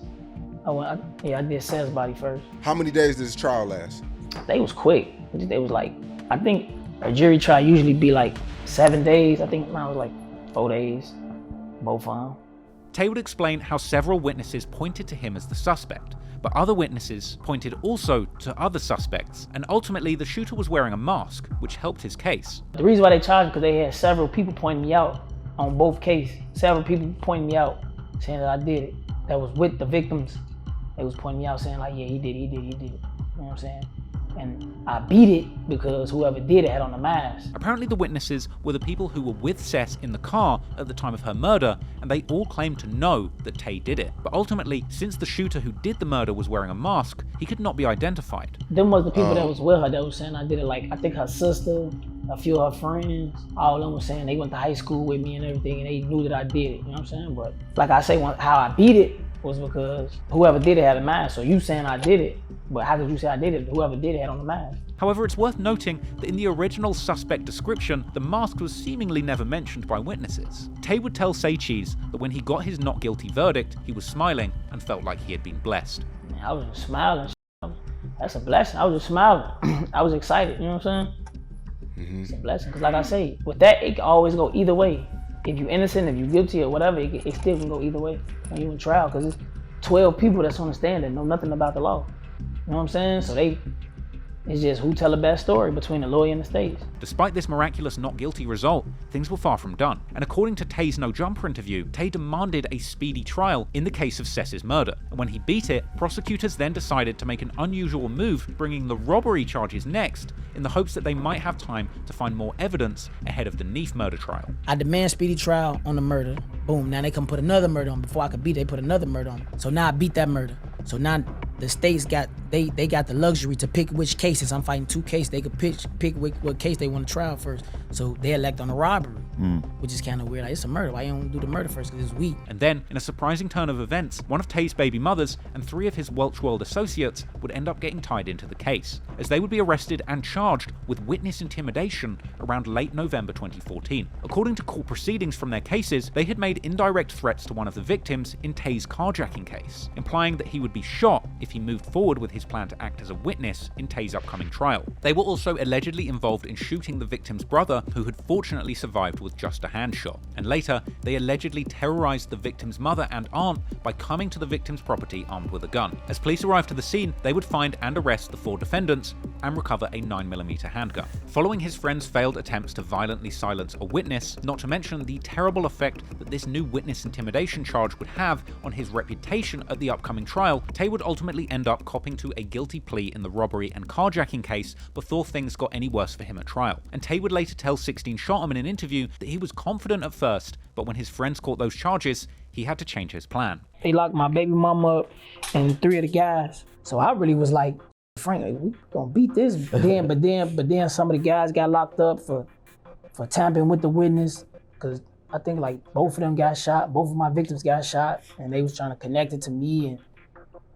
I did Cess body first. How many days does this trial last? They was quick. They was like, I think a jury trial usually be like 7 days. I think mine was like 4 days, both of them. Tay would explain how several witnesses pointed to him as the suspect, but other witnesses pointed also to other suspects, and ultimately the shooter was wearing a mask, which helped his case. The reason why they charged me because they had several people pointing me out on both cases. Several people pointing me out, saying that I did it. That was with the victims. They was pointing me out saying like, yeah, he did it. You know what I'm saying? And I beat it because whoever did it had on the mask. Apparently the witnesses were the people who were with Cess in the car at the time of her murder, and they all claimed to know that Tay did it. But ultimately, since the shooter who did the murder was wearing a mask, he could not be identified. Them was the people that was with her that was saying I did it. Like, I think her sister, a few of her friends, all of them were saying they went to high school with me and everything, and they knew that I did it, you know what I'm saying? But like I say, how I beat it was because whoever did it had a mask. So you saying I did it, but how could you say I did it? Whoever did it had on the mask. However, it's worth noting that in the original suspect description, the mask was seemingly never mentioned by witnesses. Tay would tell Say Cheese that when he got his not guilty verdict, he was smiling and felt like he had been blessed. Man, I was just smiling. That's a blessing. I was just smiling. I was excited, you know what I'm saying? It's a blessing, because like I say, with that, it can always go either way. If you're innocent, if you're guilty or whatever, it still can go either way when you're in trial, because it's 12 people that's on the stand that know nothing about the law. You know what I'm saying? So it's just who tell the best story between the lawyer and the state. Despite this miraculous not guilty result, things were far from done. And according to Tay's No Jumper interview, Tay demanded a speedy trial in the case of Cess's murder. And when he beat it, prosecutors then decided to make an unusual move, bringing the robbery charges next, in the hopes that they might have time to find more evidence ahead of the Neef murder trial. I demand speedy trial on the murder. Boom, now they come put another murder on. Before I could beat it, they put another murder on. So now I beat that murder. So now the states got they got the luxury to pick which cases. I'm fighting 2 cases. They could pick what case they want to trial first. So they elect on the robbery, which is kind of weird. Like, it's a murder. Why you don't do the murder first? Because it's weak. And then, in a surprising turn of events, one of Tay's baby mothers and 3 of his Welch World associates would end up getting tied into the case, as they would be arrested and charged with witness intimidation around late November 2014. According to court proceedings from their cases, they had made indirect threats to one of the victims in Tay's carjacking case, implying that he would be shot if he moved forward with his plan to act as a witness in Tay's upcoming trial. They were also allegedly involved in shooting the victim's brother, who had fortunately survived with just a hand shot. And later, they allegedly terrorized the victim's mother and aunt by coming to the victim's property armed with a gun. As police arrived to the scene, they would find and arrest the 4 defendants and recover a 9mm handgun. Following his friend's failed attempts to violently silence a witness, not to mention the terrible effect that this new witness intimidation charge would have on his reputation at the upcoming trial, Tay would ultimately end up copping to a guilty plea in the robbery and carjacking case before things got any worse for him at trial. And Tay would later tell 16 Shot 'em in an interview that he was confident at first, but when his friends caught those charges, he had to change his plan. They locked my baby mama up and 3 of the guys. So I really was like, Frank, we gonna beat this. But then some of the guys got locked up for tampering with the witness, because I think like both of them got shot, both of my victims got shot, and they was trying to connect it to me. And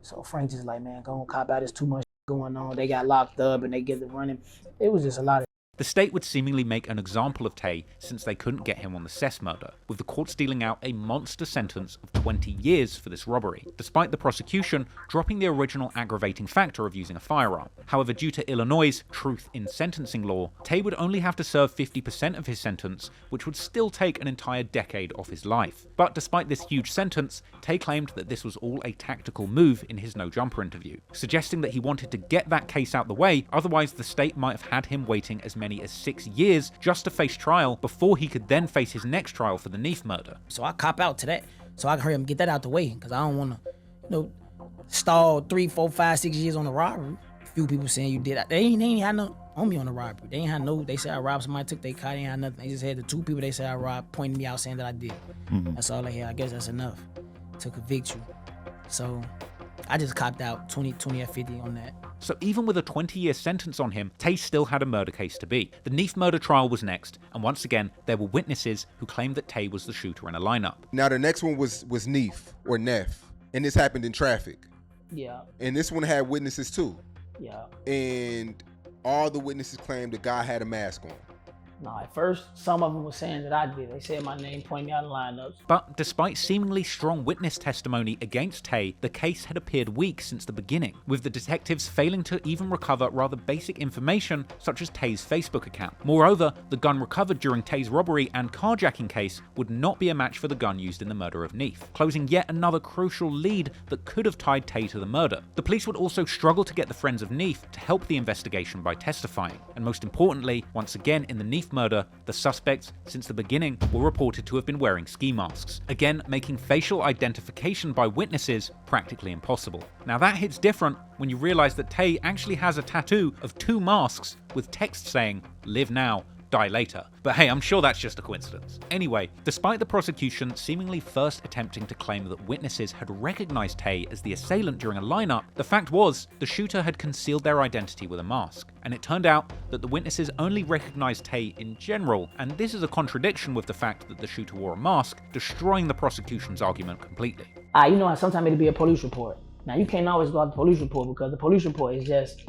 so Frank just like, man, go on, cop out, there's too much going on. They got locked up and they get the running. It was just a lot of. The state would seemingly make an example of Tay since they couldn't get him on the Cess murder, with the court dealing out a monster sentence of 20 years for this robbery, despite the prosecution dropping the original aggravating factor of using a firearm. However, due to Illinois' truth in sentencing law, Tay would only have to serve 50% of his sentence, which would still take an entire decade off his life. But despite this huge sentence, Tay claimed that this was all a tactical move in his No Jumper interview, suggesting that he wanted to get that case out the way, otherwise the state might have had him waiting as many as 6 years just to face trial before he could then face his next trial for the Neef murder. So I cop out to that, so I can hurry him get that out the way, because I don't want to, stall 3, 4, 5, 6 years on the robbery. A few people saying you did that. They ain't had no on me on the robbery. They ain't had no. They said I robbed somebody, took their car. They ain't had nothing. They just had the 2 people they said I robbed pointing me out saying that I did. That's all they had. I guess that's enough to convict you. So I just copped out 20 or 50 on that. So even with a 20-year sentence on him, Tay still had a murder case to beat. The Neef murder trial was next, and once again, there were witnesses who claimed that Tay was the shooter in a lineup. Now the next one was Neef or Neef, and this happened in traffic. Yeah. And this one had witnesses too. Yeah. And all the witnesses claimed the guy had a mask on. No, at first, some of them were saying that I did. They said my name, pointing me out of lineups. But despite seemingly strong witness testimony against Tay, the case had appeared weak since the beginning, with the detectives failing to even recover rather basic information such as Tay's Facebook account. Moreover, the gun recovered during Tay's robbery and carjacking case would not be a match for the gun used in the murder of Neef, closing yet another crucial lead that could have tied Tay to the murder. The police would also struggle to get the friends of Neef to help the investigation by testifying, and most importantly, once again in the Neef murder, the suspects, since the beginning, were reported to have been wearing ski masks, again making facial identification by witnesses practically impossible. Now that hits different when you realize that Tay actually has a tattoo of 2 masks with text saying, "Live now, die later." But hey, I'm sure that's just a coincidence. Anyway, despite the prosecution seemingly first attempting to claim that witnesses had recognized Tay as the assailant during a lineup, the fact was the shooter had concealed their identity with a mask. And it turned out that the witnesses only recognized Tay in general, and this is a contradiction with the fact that the shooter wore a mask, destroying the prosecution's argument completely. you know how sometimes it'll be a police report. Now you can't always go out the police report because the police report is just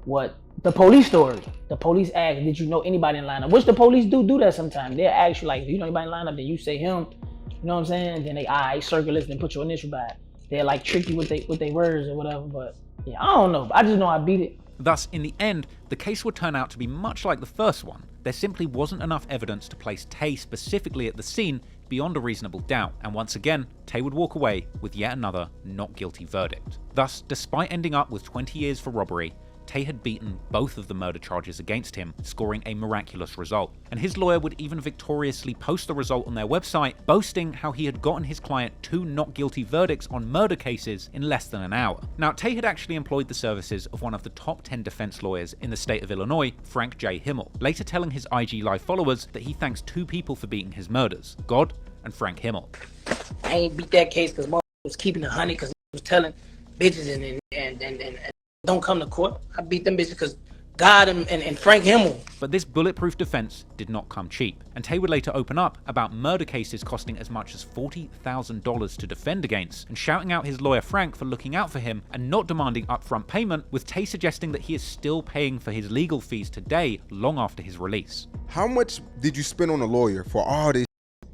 what the police story. The police ask, did you know anybody in lineup? Which the police do that sometimes. They'll ask you like, do you know anybody in lineup? Then you say him. You know what I'm saying? And then they circle it and put your initial by it. They'll like trick you with their words or whatever. But yeah, I don't know. I just know I beat it. Thus, in the end, the case would turn out to be much like the first one. There simply wasn't enough evidence to place Tay specifically at the scene beyond a reasonable doubt, and once again, Tay would walk away with yet another not guilty verdict. Thus, despite ending up with 20 years for robbery, Tay had beaten both of the murder charges against him, scoring a miraculous result. And his lawyer would even victoriously post the result on their website, boasting how he had gotten his client 2 not guilty verdicts on murder cases in less than an hour. Now, Tay had actually employed the services of one of the top 10 defense lawyers in the state of Illinois, Frank J. Himmel, later telling his IG Live followers that he thanks 2 people for beating his murders, God and Frank Himmel. I ain't beat that case because was keeping it honey because was telling bitches and don't come to court. I beat them bitches because God and Frank Himmel. But this bulletproof defense did not come cheap, and Tay would later open up about murder cases costing as much as $40,000 to defend against, and shouting out his lawyer Frank for looking out for him and not demanding upfront payment, with Tay suggesting that he is still paying for his legal fees today, long after his release. How much did you spend on a lawyer for all this?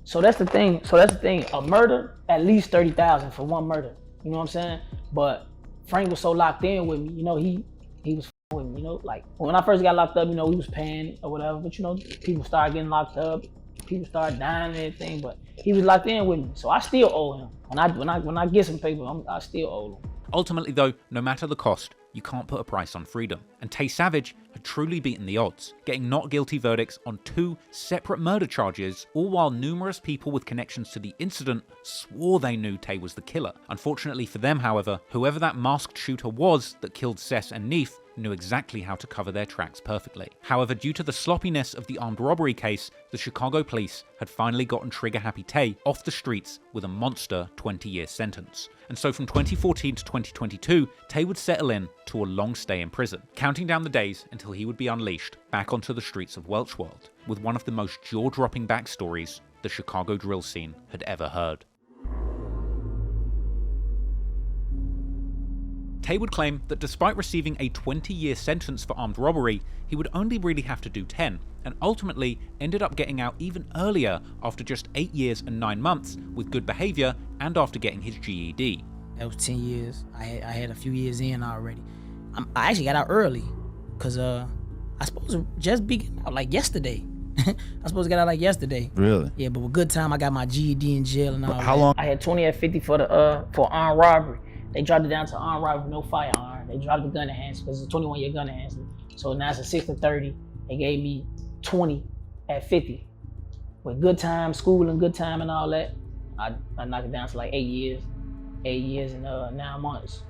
So that's the thing. A murder, at least $30,000 for one murder. You know what I'm saying? But Frank was so locked in with me, you know, he was with me, you know, like when I first got locked up, you know, he was paying or whatever, but you know, people started getting locked up, people started dying and everything, but he was locked in with me, so I still owe him. When I get some paper, I still owe him. Ultimately though, no matter the cost, you can't put a price on freedom, and Tay Savage had truly beaten the odds, getting not guilty verdicts on 2 separate murder charges, all while numerous people with connections to the incident swore they knew Tay was the killer. Unfortunately for them, however, whoever that masked shooter was that killed Cess and Neef knew exactly how to cover their tracks perfectly. However, due to the sloppiness of the armed robbery case, the Chicago police had finally gotten trigger-happy Tay off the streets with a monster 20-year sentence. And so from 2014 to 2022, Tay would settle in to a long stay in prison, counting down the days until he would be unleashed back onto the streets of Welch World, with one of the most jaw-dropping backstories the Chicago drill scene had ever heard. Tay would claim that despite receiving a 20-year sentence for armed robbery, he would only really have to do 10, and ultimately ended up getting out even earlier after just 8 years and 9 months with good behavior and after getting his GED. That was 10 years. I had a few years in already. I actually got out early because I supposed to just be out like yesterday. I supposed to get out like yesterday. Really? Yeah, but with good time, I got my GED in jail and all How that. long? I had 20 at 50 for armed robbery. They dropped it down to armed robbery with no firearm. They dropped the gun enhancement because it's a 21-year gun enhancement. So now it's a 6 to 30. They gave me 20 at 50. With good time, school and good time and all that, I knocked it down to like 8 years. 8 years and 9 months.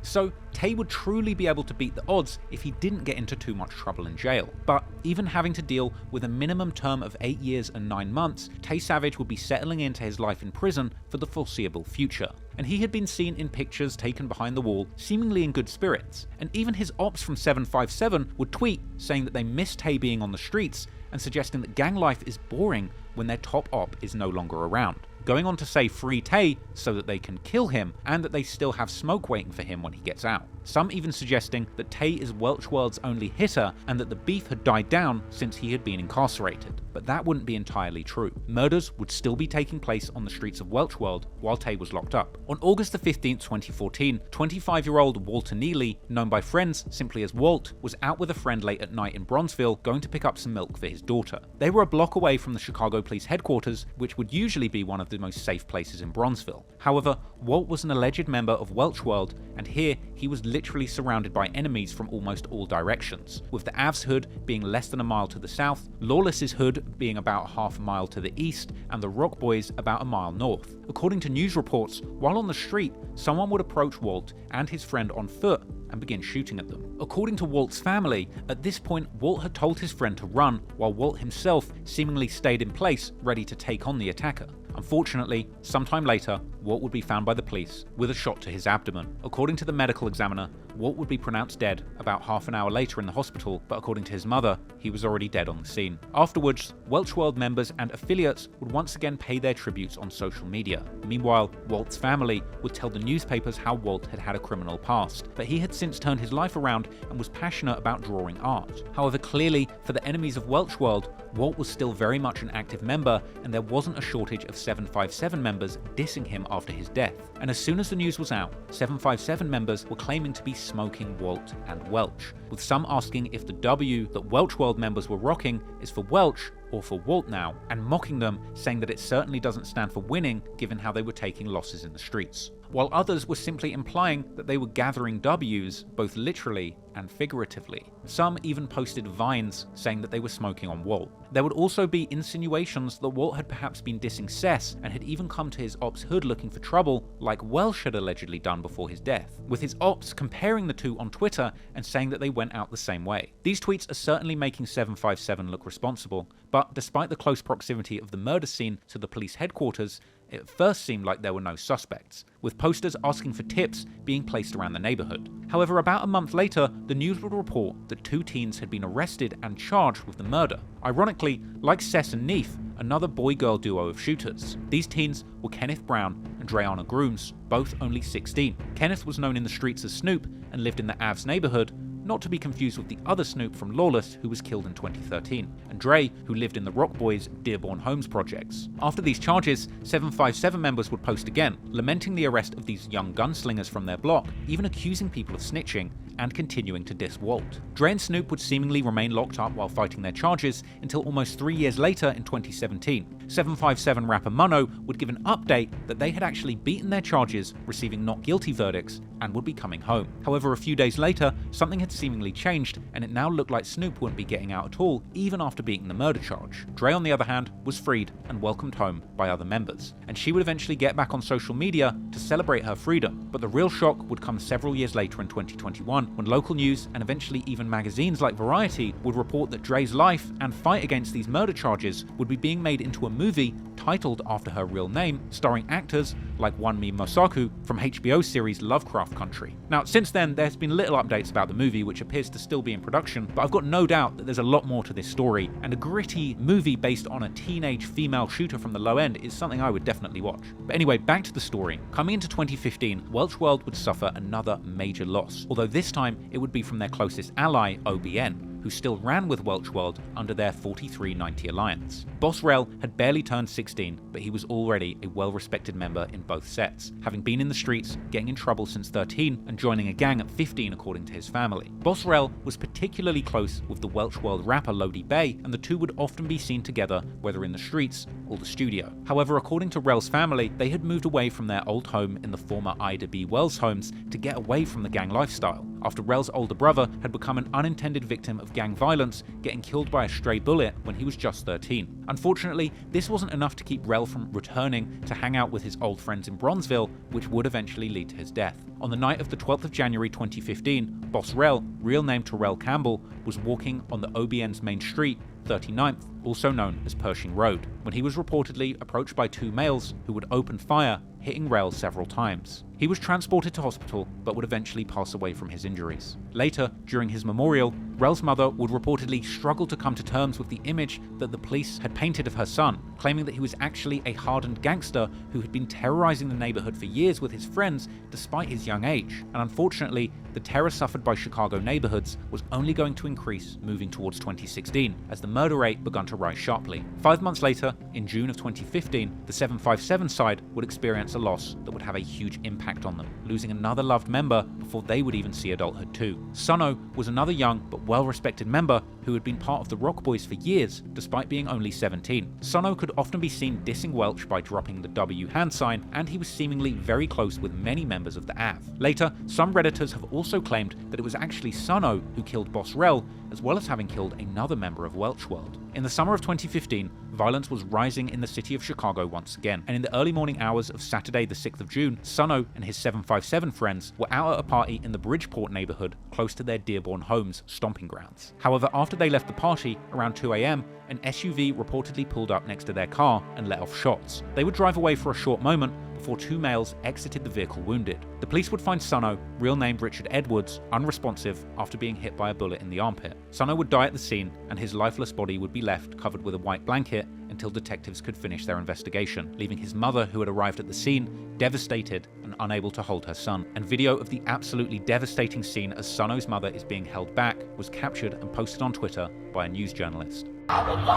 So Tay would truly be able to beat the odds if he didn't get into too much trouble in jail. But even having to deal with a minimum term of 8 years and 9 months, Tay Savage would be settling into his life in prison for the foreseeable future. And he had been seen in pictures taken behind the wall, seemingly in good spirits. And even his ops from 757 would tweet saying that they miss Tay being on the streets and suggesting that gang life is boring when their top op is no longer around. Going on to say free Tay so that they can kill him and that they still have smoke waiting for him when he gets out. Some even suggesting that Tay is Welch World's only hitter and that the beef had died down since he had been incarcerated. But that wouldn't be entirely true. Murders would still be taking place on the streets of Welch World while Tay was locked up. On August the 15th, 2014, 25-year-old Walter Neely, known by friends simply as Walt, was out with a friend late at night in Bronzeville going to pick up some milk for his daughter. They were a block away from the Chicago Police headquarters, which would usually be one of the most safe places in Bronzeville. However, Walt was an alleged member of Welch World, and here he was literally surrounded by enemies from almost all directions, with the Avs hood being less than a mile to the south, Lawless's hood being about half a mile to the east, and the Rock Boys about a mile north. According to news reports, while on the street, someone would approach Walt and his friend on foot and begin shooting at them. According to Walt's family, at this point Walt had told his friend to run, while Walt himself seemingly stayed in place, ready to take on the attacker. Unfortunately, sometime later, Walt would be found by the police with a shot to his abdomen. According to the medical examiner, Walt would be pronounced dead about half an hour later in the hospital, but according to his mother, he was already dead on the scene. Afterwards, Welch World members and affiliates would once again pay their tributes on social media. Meanwhile, Walt's family would tell the newspapers how Walt had had a criminal past, but he had since turned his life around and was passionate about drawing art. However, clearly, for the enemies of Welch World, Walt was still very much an active member, and there wasn't a shortage of 757 members dissing him after his death. And as soon as the news was out, 757 members were claiming to be smoking Walt and Welch, with some asking if the W that Welch World members were rocking is for Welch or for Walt now, and mocking them, saying that it certainly doesn't stand for winning given how they were taking losses in the streets. While others were simply implying that they were gathering W's, both literally and figuratively. Some even posted vines saying that they were smoking on Walt. There would also be insinuations that Walt had perhaps been dissing Cess and had even come to his ops' hood looking for trouble, like Welch had allegedly done before his death, with his ops comparing the two on Twitter and saying that they went out the same way. These tweets are certainly making 757 look responsible, but despite the close proximity of the murder scene to the police headquarters, it at first seemed like there were no suspects, with posters asking for tips being placed around the neighborhood. However, about a month later, the news would report that 2 teens had been arrested and charged with the murder. Ironically, like Cess and Neef, another boy-girl duo of shooters. These teens were Kenneth Brown and Dreana Grooms, both only 16. Kenneth was known in the streets as Snoop and lived in the Avs neighborhood, not to be confused with the other Snoop from Lawless, who was killed in 2013, and Dre, who lived in the Rock Boys' Dearborn Homes projects. After these charges, 757 members would post again, lamenting the arrest of these young gunslingers from their block, even accusing people of snitching, and continuing to diss Walt. Dre and Snoop would seemingly remain locked up while fighting their charges until almost 3 years later in 2017. 757 rapper Mono would give an update that they had actually beaten their charges, receiving not guilty verdicts, and would be coming home. However, a few days later, something had seemingly changed, and it now looked like Snoop wouldn't be getting out at all, even after beating the murder charge. Dre, on the other hand, was freed and welcomed home by other members, and she would eventually get back on social media to celebrate her freedom. But the real shock would come several years later in 2021, when local news and eventually even magazines like Variety would report that Dre's life and fight against these murder charges would be being made into a movie titled after her real name, starring actors like Wunmi Mosaku from HBO series Lovecraft Country. Now, since then, there's been little updates about the movie, which appears to still be in production, but I've got no doubt that there's a lot more to this story, and a gritty movie based on a teenage female shooter from the low end is something I would definitely watch. But anyway, back to the story. Coming into 2015, Welch World would suffer another major loss, although this time it would be from their closest ally, OBN, who still ran with Welch World under their 4390 alliance. Boss Rel had barely turned 16, but he was already a well-respected member in both sets, having been in the streets, getting in trouble since 13, and joining a gang at 15 according to his family. Boss Rel was particularly close with the Welch World rapper Lodi Bay, and the two would often be seen together, whether in the streets or the studio. However, according to Rel's family, they had moved away from their old home in the former Ida B. Wells homes to get away from the gang lifestyle, after Rel's older brother had become an unintended victim of gang violence, getting killed by a stray bullet when he was just 13. Unfortunately, this wasn't enough to keep Rel from returning to hang out with his old friends in Bronzeville, which would eventually lead to his death. On the night of the 12th of January 2015, Boss Rel, real name Terrell Campbell, was walking on the OBN's main street, 39th, also known as Pershing Road, when he was reportedly approached by 2 males who would open fire, hitting Rel several times. He was transported to hospital, but would eventually pass away from his injuries. Later, during his memorial, Rel's mother would reportedly struggle to come to terms with the image that the police had painted of her son, claiming that he was actually a hardened gangster who had been terrorizing the neighborhood for years with his friends despite his young age. And unfortunately, the terror suffered by Chicago neighborhoods was only going to increase moving towards 2016, as the murder rate began to rise sharply. 5 months later, in June of 2015, the 757 side would experience a loss that would have a huge impact on them, losing another loved member before they would even see adulthood too. Sunno was another young but well-respected member who had been part of the Rock Boys for years, despite being only 17. Sunno could often be seen dissing Welch by dropping the W hand sign, and he was seemingly very close with many members of the AV. Later, some Redditors have also claimed that it was actually Sunno who killed Boss Rel, as well as having killed another member of Welch World. In the summer of 2015, violence was rising in the city of Chicago once again, and in the early morning hours of Saturday the 6th of June, Sono and his 757 friends were out at a party in the Bridgeport neighborhood close to their Dearborn Homes stomping grounds. However, after they left the party, around 2 a.m., an SUV reportedly pulled up next to their car and let off shots. They would drive away for a short moment before two males exited the vehicle wounded. The police would find Sono, real name Richard Edwards, unresponsive after being hit by a bullet in the armpit. Sono would die at the scene, and his lifeless body would be left covered with a white blanket until detectives could finish their investigation, leaving his mother, who had arrived at the scene, devastated and unable to hold her son. And video of the absolutely devastating scene as Sono's mother is being held back was captured and posted on Twitter by a news journalist. Let me go!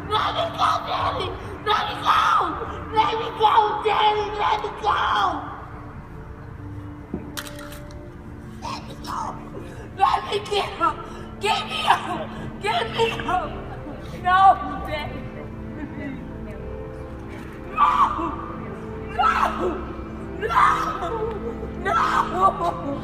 Let me go, Daddy! Let me go! Let me go, Daddy! Let me go! Let me go! Let me get him! Get me up! Get me up! No, Daddy! No! No! No! No!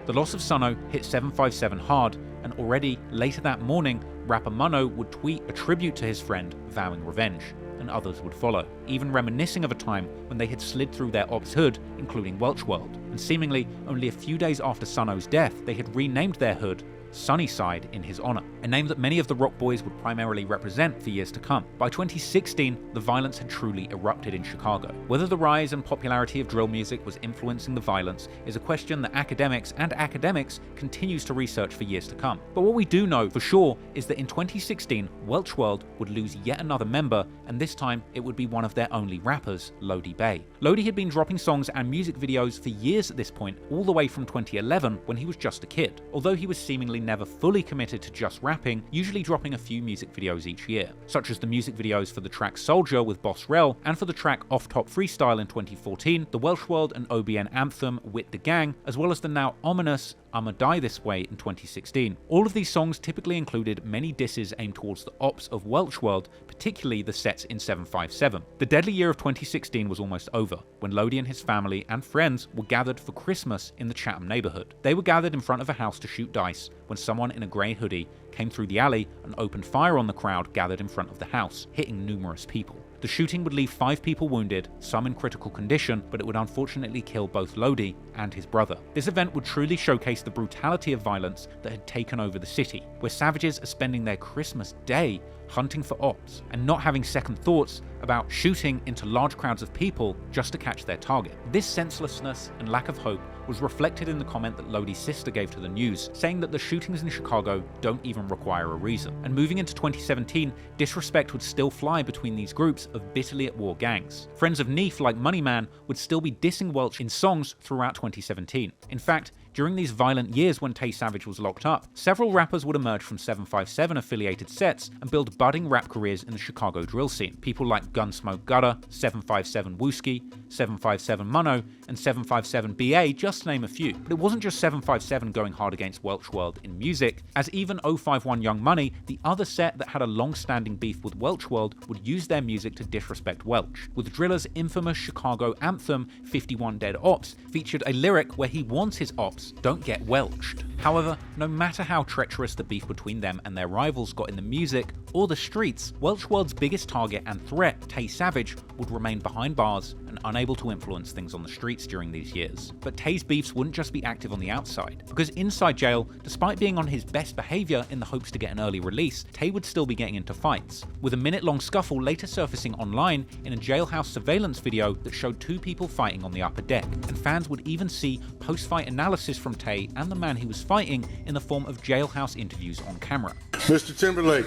The loss of Sono hit 757 hard, and already later that morning, rapper Mono would tweet a tribute to his friend, vowing revenge, and others would follow, even reminiscing of a time when they had slid through their ops hood, including Welch World, and seemingly only a few days after Sono's death, they had renamed their hood Sunnyside in his honor, a name that many of the rock boys would primarily represent for years to come. By 2016, the violence had truly erupted in Chicago. Whether the rise and popularity of drill music was influencing the violence is a question that academics continues to research for years to come. But what we do know for sure is that in 2016, Welch World would lose yet another member, and this time it would be one of their only rappers, Lodi Bay. Lodi had been dropping songs and music videos for years at this point, all the way from 2011 when he was just a kid, although he was seemingly never fully committed to just rapping, usually dropping a few music videos each year, such as the music videos for the track Soldier with Boss Rel, and for the track Off Top Freestyle in 2014, the Welch World and OBN anthem Wit the Gang, as well as the now ominous I'ma Die This Way in 2016. All of these songs typically included many disses aimed towards the ops of Welch World, particularly the sets in 757. The deadly year of 2016 was almost over, when Lodi and his family and friends were gathered for Christmas in the Chatham neighborhood. They were gathered in front of a house to shoot dice when someone in a grey hoodie came through the alley and opened fire on the crowd gathered in front of the house, hitting numerous people. The shooting would leave 5 people wounded, some in critical condition, but it would unfortunately kill both Lodi and his brother. This event would truly showcase the brutality of violence that had taken over the city, where savages are spending their Christmas day hunting for ops and not having second thoughts about shooting into large crowds of people just to catch their target. This senselessness and lack of hope was reflected in the comment that Lodi's sister gave to the news, saying that the shootings in Chicago don't even require a reason. And moving into 2017, disrespect would still fly between these groups of bitterly at war gangs. Friends of Neef like Money Man would still be dissing Welch in songs throughout 2017. In fact, during these violent years when Tay Savage was locked up, several rappers would emerge from 757 affiliated sets and build budding rap careers in the Chicago drill scene. People like Gunsmoke Gutter, 757 Wooski, 757 Mono, and 757 BA, just to name a few. But it wasn't just 757 going hard against Welch World in music, as even 051 Young Money, the other set that had a long-standing beef with Welch World, would use their music to disrespect Welch, with Driller's infamous Chicago anthem 51 Dead Ops featured a lyric where he warns his ops, "Don't get welched." However, no matter how treacherous the beef between them and their rivals got in the music or the streets, Welch World's biggest target and threat, Tay Savage, would remain behind bars and unable to influence things on the streets during these years. But Tay's beefs wouldn't just be active on the outside, because inside jail, despite being on his best behavior in the hopes to get an early release, Tay would still be getting into fights, with a minute-long scuffle later surfacing online in a jailhouse surveillance video that showed 2 people fighting on the upper deck, and fans would even see post-fight analysis from Tay and the man he was fighting in the form of jailhouse interviews on camera. Mr. Timberlake,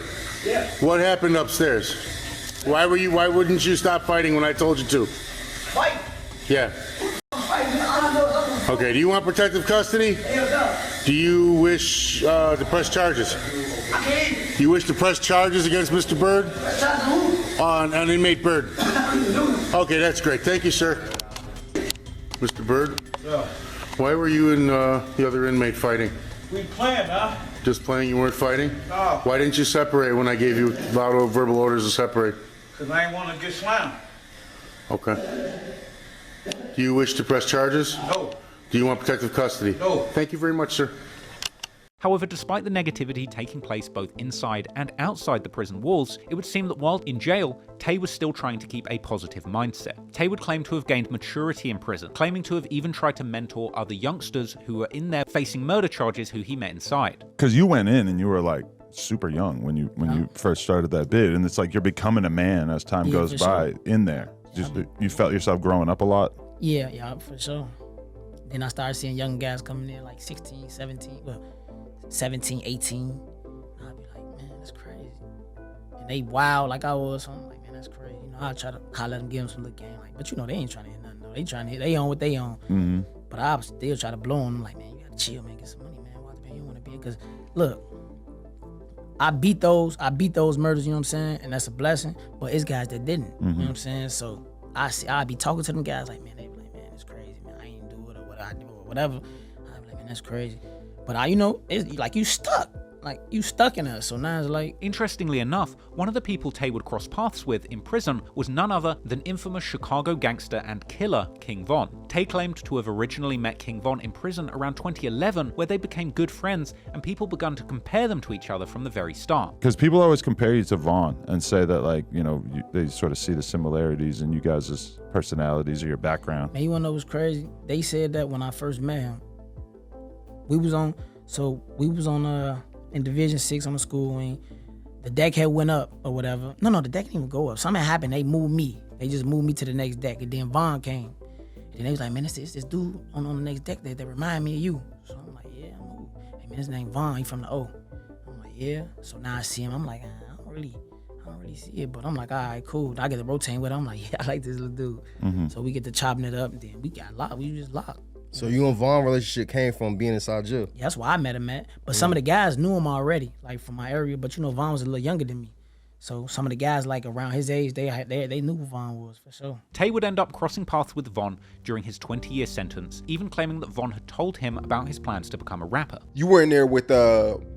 what happened upstairs? Why wouldn't you stop fighting when I told you to? Fight? Yeah. Okay, do you want protective custody? Do you wish to press charges? Do you wish to press charges against Mr. Bird? On inmate Bird. Okay, that's great. Thank you, sir. Mr. Bird? Yeah. Why were you and the other inmate fighting? We planned, huh? Just playing, you weren't fighting? No. Why didn't you separate when I gave you loud verbal orders to separate? Because I didn't want to get slammed. Okay. Do you wish to press charges? No. Do you want protective custody? No. Thank you very much, sir. However, despite the negativity taking place both inside and outside the prison walls, it would seem that while in jail, Tay was still trying to keep a positive mindset. Tay would claim to have gained maturity in prison, claiming to have even tried to mentor other youngsters who were in there facing murder charges who he met inside. Because you went in and you were like super young when you first started that bid, and it's like you're becoming a man as time goes by in there. Just you felt yourself growing up a lot? Yeah, for sure. Then I started seeing young guys coming in like 16, 17, 18. I'd be like, man, that's crazy. And they wild like I was, so I'm like, man, that's crazy. You know, I try to holler at them, give them some little game, like, but you know, they ain't trying to hit nothing. No. They trying to hit, they on what they on. Mm-hmm. But I still try to blow them, like, man, you gotta chill, man, get some money, man. Why the man you wanna be? Because look, I beat those murders, you know what I'm saying? And that's a blessing. But it's guys that didn't. You know what I'm saying? So I'd be talking to them guys like, man, they be like, man, it's crazy, man. I ain't do it or what I do or whatever. I'd be like, man, that's crazy. But it's like you stuck. Like, you stuck in us, so now it's like... Interestingly enough, one of the people Tay would cross paths with in prison was none other than infamous Chicago gangster and killer King Von. Tay claimed to have originally met King Von in prison around 2011, where they became good friends, and people began to compare them to each other from the very start. Because people always compare you to Von and say that, like, you know, they sort of see the similarities in you guys' personalities or your background. Man, you wanna know what's crazy? They said that when I first met him. We was on in Division 6 on the school wing. The deck had went up or whatever. No, the deck didn't even go up. Something happened. They moved me. They just moved me to the next deck. And then Von came. And then they was like, man, it's this dude on the next deck that remind me of you. So I'm like, yeah, I'm who? Hey, man, his name Von. He from the O. I'm like, yeah. So now I see him. I'm like, I don't really see it. But I'm like, all right, cool. I get to rotate with him. I'm like, yeah, I like this little dude. Mm-hmm. So we get to chopping it up. And then we got locked. We just locked. So you and Von relationship came from being inside jail? Yeah, that's why I met him, man. But some of the guys knew him already, like from my area. But you know, Von was a little younger than me. So some of the guys like around his age, they knew who Von was for sure. Tay would end up crossing paths with Von during his 20-year sentence, even claiming that Von had told him about his plans to become a rapper. You were in there with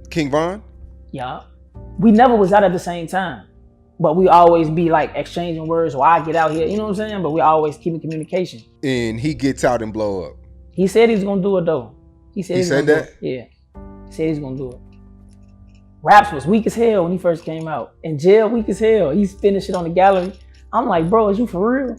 King Von? Yeah. We never was out at the same time. But we always be like exchanging words, or I get out here, you know what I'm saying? But we always keep in communication. And he gets out and blow up. He said he's gonna do it though. He said that? Yeah. He said he's gonna do it. Raps was weak as hell when he first came out. In jail, weak as hell. He's spinning shit on the gallery. I'm like, bro, is you for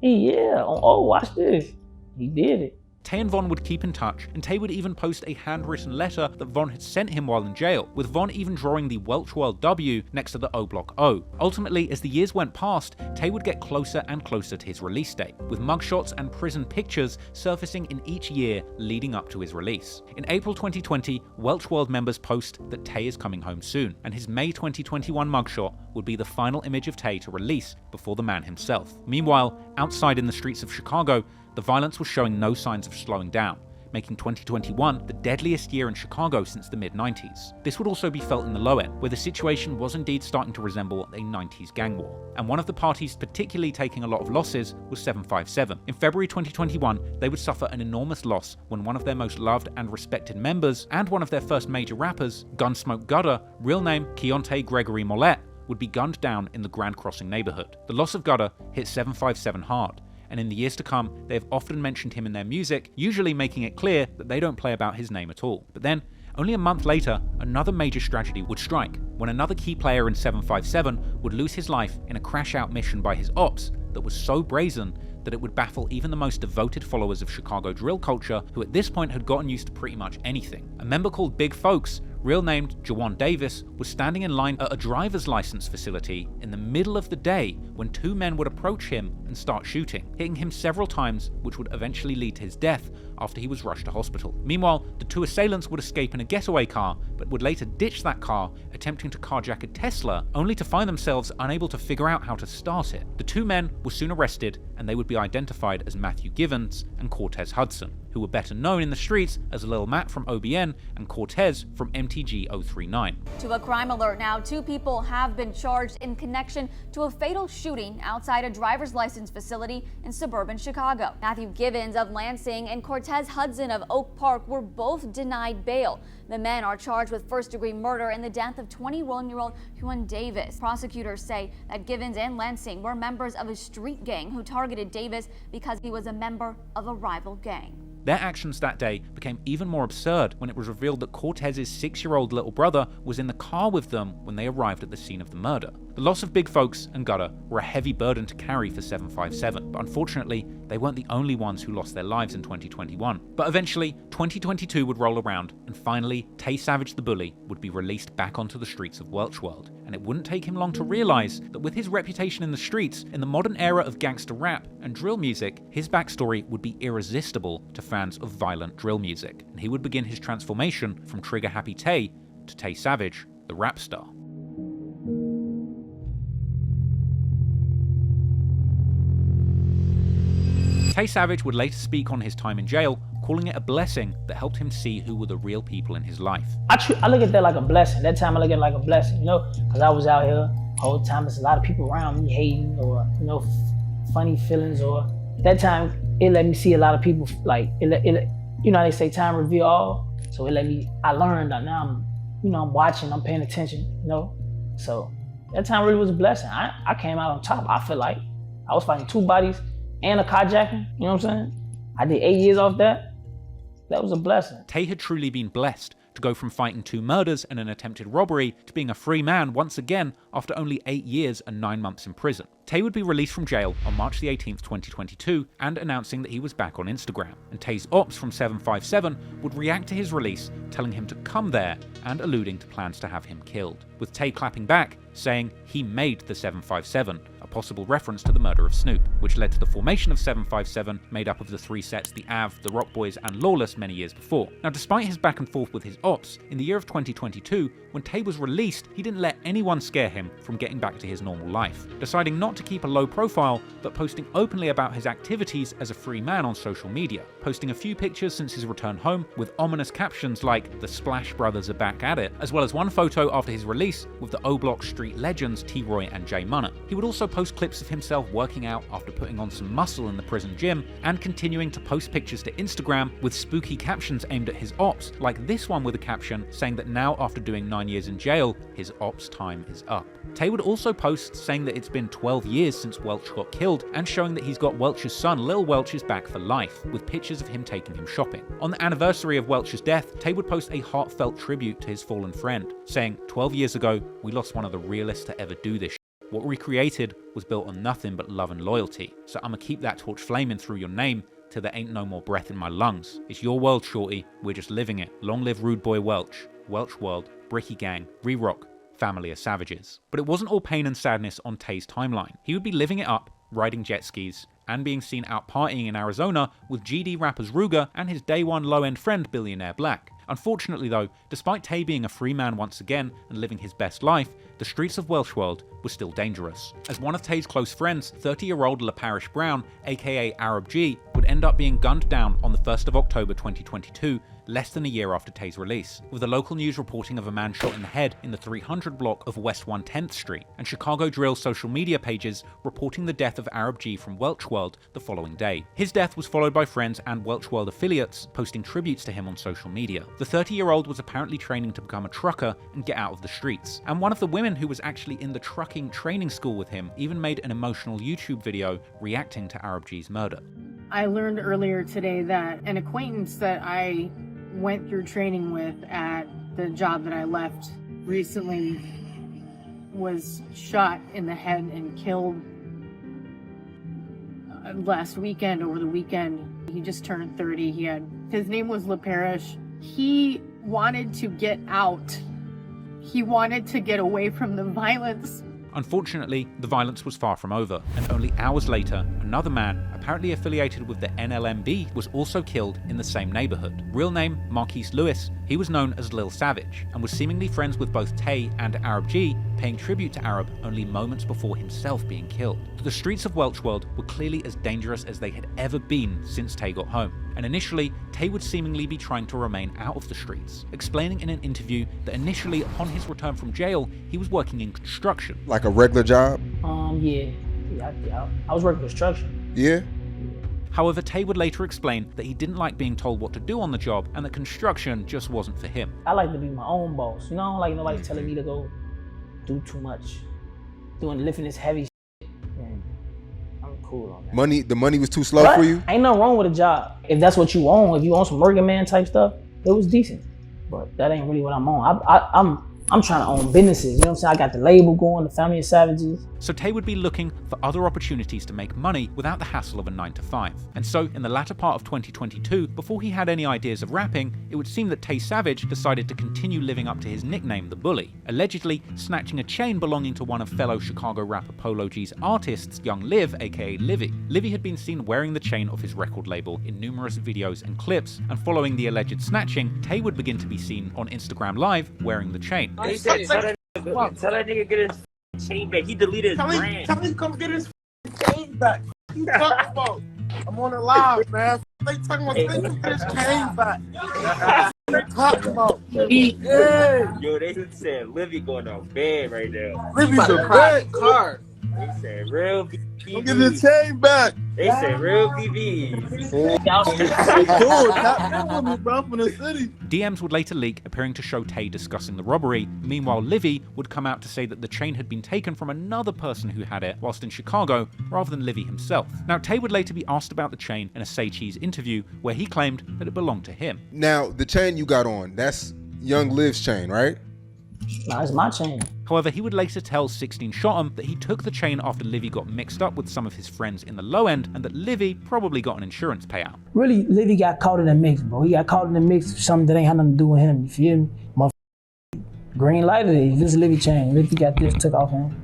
real? Watch this. He did it. Tay and Von would keep in touch, and Tay would even post a handwritten letter that Von had sent him while in jail, with Von even drawing the Welch World W next to the O Block O. Ultimately, as the years went past, Tay would get closer and closer to his release date, with mugshots and prison pictures surfacing in each year leading up to his release. In April 2020, Welch World members post that Tay is coming home soon, and his May 2021 mugshot would be the final image of Tay to release before the man himself. Meanwhile, outside in the streets of Chicago, the violence was showing no signs of slowing down, making 2021 the deadliest year in Chicago since the mid-90s. This would also be felt in the low end, where the situation was indeed starting to resemble a 90s gang war. And one of the parties particularly taking a lot of losses was 757. In February 2021, they would suffer an enormous loss when one of their most loved and respected members, and one of their first major rappers, Gunsmoke Gutter, real name Keontae Gregory Mollett, would be gunned down in the Grand Crossing neighborhood. The loss of Gutter hit 757 hard, and in the years to come, they have often mentioned him in their music, usually making it clear that they don't play about his name at all. But then, only a month later, another major tragedy would strike, when another key player in 757 would lose his life in a crash-out mission by his ops that was so brazen that it would baffle even the most devoted followers of Chicago drill culture, who at this point had gotten used to pretty much anything. A member called Big Folks, real named Jawan Davis, was standing in line at a driver's license facility in the middle of the day when two men would approach him and start shooting, hitting him several times, which would eventually lead to his death after he was rushed to hospital. Meanwhile, the two assailants would escape in a getaway car, but would later ditch that car, attempting to carjack a Tesla, only to find themselves unable to figure out how to start it. The two men were soon arrested, and they would be identified as Matthew Givens and Cortez Hudson, who were better known in the streets as Lil Matt from OBN and Cortez from MTG 039. To a crime alert now, two people have been charged in connection to a fatal shooting outside a driver's license facility in suburban Chicago. Matthew Givens of Lansing and Cortez Hudson of Oak Park were both denied bail. The men are charged with first-degree murder in the death of 21-year-old Juan Davis. Prosecutors say that Givens and Lansing were members of a street gang who targeted Davis because he was a member of a rival gang. Their actions that day became even more absurd when it was revealed that Cortez's 6-year-old little brother was in the car with them when they arrived at the scene of the murder. The loss of big folks and Gutter were a heavy burden to carry for 757, but unfortunately, they weren't the only ones who lost their lives in 2021. But eventually, 2022 would roll around, and finally, Tay Savage the Bully would be released back onto the streets of Welch World. And it wouldn't take him long to realize that with his reputation in the streets, in the modern era of gangster rap and drill music, his backstory would be irresistible to fans of violent drill music, and he would begin his transformation from Trigger Happy Tay to Tay Savage, the rap star. Tay Savage would later speak on his time in jail, calling it a blessing that helped him see who were the real people in his life. I look at that like a blessing. That time I look at it like a blessing, you know, because I was out here the whole time. There's a lot of people around me hating or, you know, funny feelings. Or that time it let me see a lot of people, like, you know, they say time reveal all. So it let me, I learned that now I'm watching, I'm paying attention, you know. So that time really was a blessing. I came out on top. I feel like I was fighting 2 bodies and a carjacking, you know what I'm saying? I did 8 years off that. That was a blessing. Tay had truly been blessed to go from fighting 2 murders and an attempted robbery to being a free man once again after only 8 years and 9 months in prison. Tay would be released from jail on March the 18th, 2022, and announcing that he was back on Instagram. And Tay's ops from 757 would react to his release, telling him to come there and alluding to plans to have him killed. With Tay clapping back, saying he made the 757, a possible reference to the murder of Snoop, which led to the formation of 757, made up of the 3 sets, the Av, the Rock Boys, and Lawless many years before. Now, despite his back and forth with his ops, in the year of 2022, when Tay was released, he didn't let anyone scare him from getting back to his normal life, deciding not to keep a low profile, but posting openly about his activities as a free man on social media, posting a few pictures since his return home with ominous captions like "The Splash Brothers are back at it," as well as one photo after his release with the O-Block street legends T-Roy and Jay Munna. He would also post clips of himself working out after putting on some muscle in the prison gym, and continuing to post pictures to Instagram with spooky captions aimed at his ops, like this one with a caption saying that now after doing 9 years in jail, his ops time is up. Tay would also post saying that it's been 12 years since Welch got killed, and showing that he's got Welch's son Lil Welch is back for life, with pictures of him taking him shopping. On the anniversary of Welch's death, Tay would post a heartfelt tribute to his fallen friend, saying, 12 years ago, we lost one of the realest to ever do this. What we created was built on nothing but love and loyalty, so I'ma keep that torch flaming through your name till there ain't no more breath in my lungs. It's your world, shorty, we're just living it. Long live Rude Boy Welch, Welch World, Bricky Gang, Re-Rock, Family of Savages. But it wasn't all pain and sadness on Tay's timeline. He would be living it up, riding jet skis, and being seen out partying in Arizona with GD rappers Ruger and his day one low-end friend Billionaire Black. Unfortunately though, despite Tay being a free man once again and living his best life, the streets of Welch World were still dangerous, as one of Tay's close friends, 30-year-old LaParish Brown, aka Arab G, would end up being gunned down on the 1st of October 2022, less than a year after Tay's release, with the local news reporting of a man shot in the head in the 300 block of West 110th Street, and Chicago Drill social media pages reporting the death of Arab G from Welch World the following day. His death was followed by friends and Welch World affiliates posting tributes to him on social media. The 30-year-old was apparently training to become a trucker and get out of the streets, and one of the women who was actually in the trucking training school with him even made an emotional YouTube video reacting to Arab G's murder. I learned earlier today that an acquaintance that I went through training with at the job that I left recently was shot in the head and killed last weekend, over the weekend. He just turned 30. His name was LaParish. He wanted to get out. He wanted to get away from the violence. Unfortunately, the violence was far from over, and only hours later, another man, apparently affiliated with the NLMB, was also killed in the same neighborhood. Real name, Marquise Lewis, he was known as Lil Savage, and was seemingly friends with both Tay and Arab G, paying tribute to Arab only moments before himself being killed. The streets of Welch World were clearly as dangerous as they had ever been since Tay got home, and initially, Tay would seemingly be trying to remain out of the streets, explaining in an interview that initially, upon his return from jail, he was working in construction. Like a regular job? Yeah, I was working construction. Yeah? However, Tay would later explain that he didn't like being told what to do on the job and that construction just wasn't for him. I like to be my own boss, you know? I don't like nobody telling me to go do too much, lifting this heavy shit. And I'm cool cool on that. The money was too slow But for you? ain't nothing wrong with a job. If that's what you own, if you own some working man type stuff, it was decent. But that ain't really what I'm on. I'm trying to own businesses, you know what I'm saying? I got the label going, the Family of Savages. So Tay would be looking for other opportunities to make money without the hassle of a 9-to-5. And so, in the latter part of 2022, before he had any ideas of rapping, it would seem that Tay Savage decided to continue living up to his nickname, The Bully, allegedly snatching a chain belonging to one of fellow Chicago rapper Polo G's artists, Young Liv, aka Livy. Livy had been seen wearing the chain off his record label in numerous videos and clips, and following the alleged snatching, Tay would begin to be seen on Instagram Live wearing the chain. They said, tell that nigga get his chain back. He deleted his brand. Tell him to come get his chain back. What you talking about? I'm on the live, man. They talking about they can get his chain back. They talking about. Yeah. Yo, they said Livy going on bad right now. Livy's a bad card. They said real BBs. Come get his chain back. They said real BBs. DMs would later leak, appearing to show Tay discussing the robbery. Meanwhile, Livy would come out to say that the chain had been taken from another person who had it whilst in Chicago, rather than Livy himself. Now, Tay would later be asked about the chain in a Say Cheese interview, where he claimed that it belonged to him. Now, the chain you got on, that's Young Liv's chain, right? Nah, it's my chain. However, he would later tell 16 Shot 'em that he took the chain after Livy got mixed up with some of his friends in the low end, and that Livy probably got an insurance payout. Really, Livy got caught in the mix, bro. He got caught in the mix of something that ain't had nothing to do with him. You feel me? Green lighted it. This Livy chain. Livy got this took off him.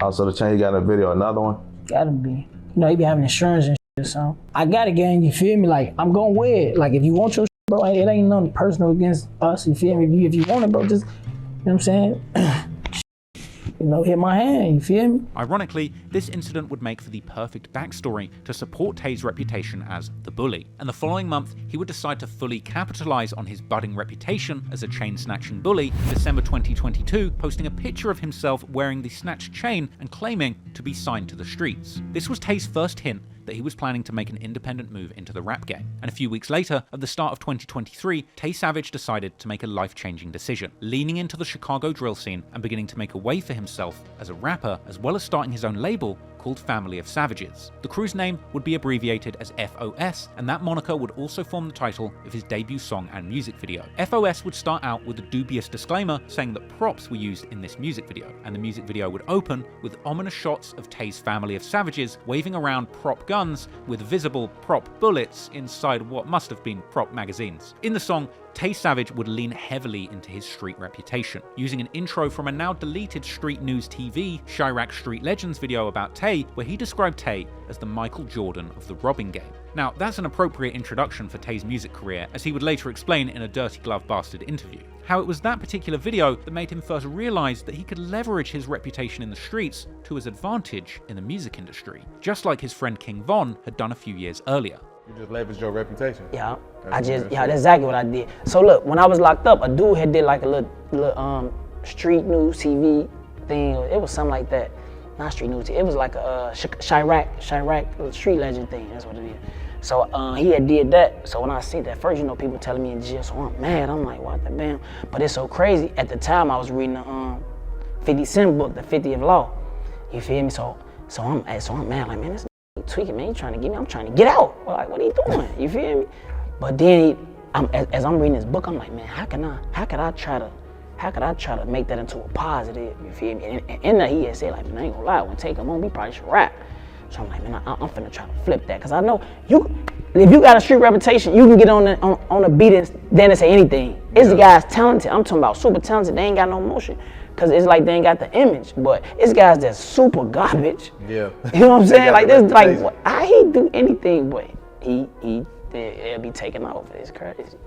Also, the chain he got in the video, another one? Gotta be. You know, he be having insurance and shit, so. I got it, gang. You feel me? Like, I'm gonna wear it. Like, if you want your shit, bro, it ain't nothing personal against us. You feel me? If you want it, bro, just, you know what I'm saying? You know, hit my hand, you feel me? Ironically, this incident would make for the perfect backstory to support Tay's reputation as the bully. And the following month, he would decide to fully capitalize on his budding reputation as a chain-snatching bully in December 2022, posting a picture of himself wearing the snatched chain and claiming to be signed to the streets. This was Tay's first hint that he was planning to make an independent move into the rap game. And a few weeks later, at the start of 2023, Tay Savage decided to make a life-changing decision, leaning into the Chicago drill scene and beginning to make a way for himself as a rapper, as well as starting his own label called Family of Savages. The crew's name would be abbreviated as FOS, and that moniker would also form the title of his debut song and music video. FOS would start out with a dubious disclaimer saying that props were used in this music video, and the music video would open with ominous shots of Tay's Family of Savages waving around prop guns with visible prop bullets inside what must have been prop magazines. In the song, Tay Savage would lean heavily into his street reputation, using an intro from a now deleted Street News TV Chirac Street Legends video about Tay, where he described Tay as the Michael Jordan of the robbing game. Now, that's an appropriate introduction for Tay's music career, as he would later explain in a Dirty Glove Bastard interview. How it was that particular video that made him first realize that he could leverage his reputation in the streets to his advantage in the music industry, just like his friend King Von had done a few years earlier. You just leveraged your reputation. Yeah, that's exactly what I did. So look, when I was locked up, a dude had did like a little Street News TV thing. It was something like that. Not Street News, it was like a Chirac Street Legend thing, that's what it is. So he had did that. So when I see that first, you know, people telling me in jail, so I'm mad. I'm like, what the damn? But it's so crazy. At the time, I was reading the 50 Cent book, The 50th Law. You feel me? So I'm mad, like, man, this tweaking, man, you trying to get me? I'm trying to get out. Well, like, what are you doing? You feel me? But then as I'm reading this book, I'm like, man, how could I try to make that into a positive? You feel me? And in there, he had said, like, man, I ain't gonna lie, when Tay come on, we probably should rap. So I'm like, man, I'm finna try to flip that, cause I know if you got a street reputation, you can get on a beat and then say anything. It's the guy's talented. I'm talking about super talented. They ain't got no motion. Cause it's like they ain't got the image, but it's guys that's super garbage. Yeah. You know what I'm saying? Like this, like what, how he do anything, but he'll be taking off. It's crazy.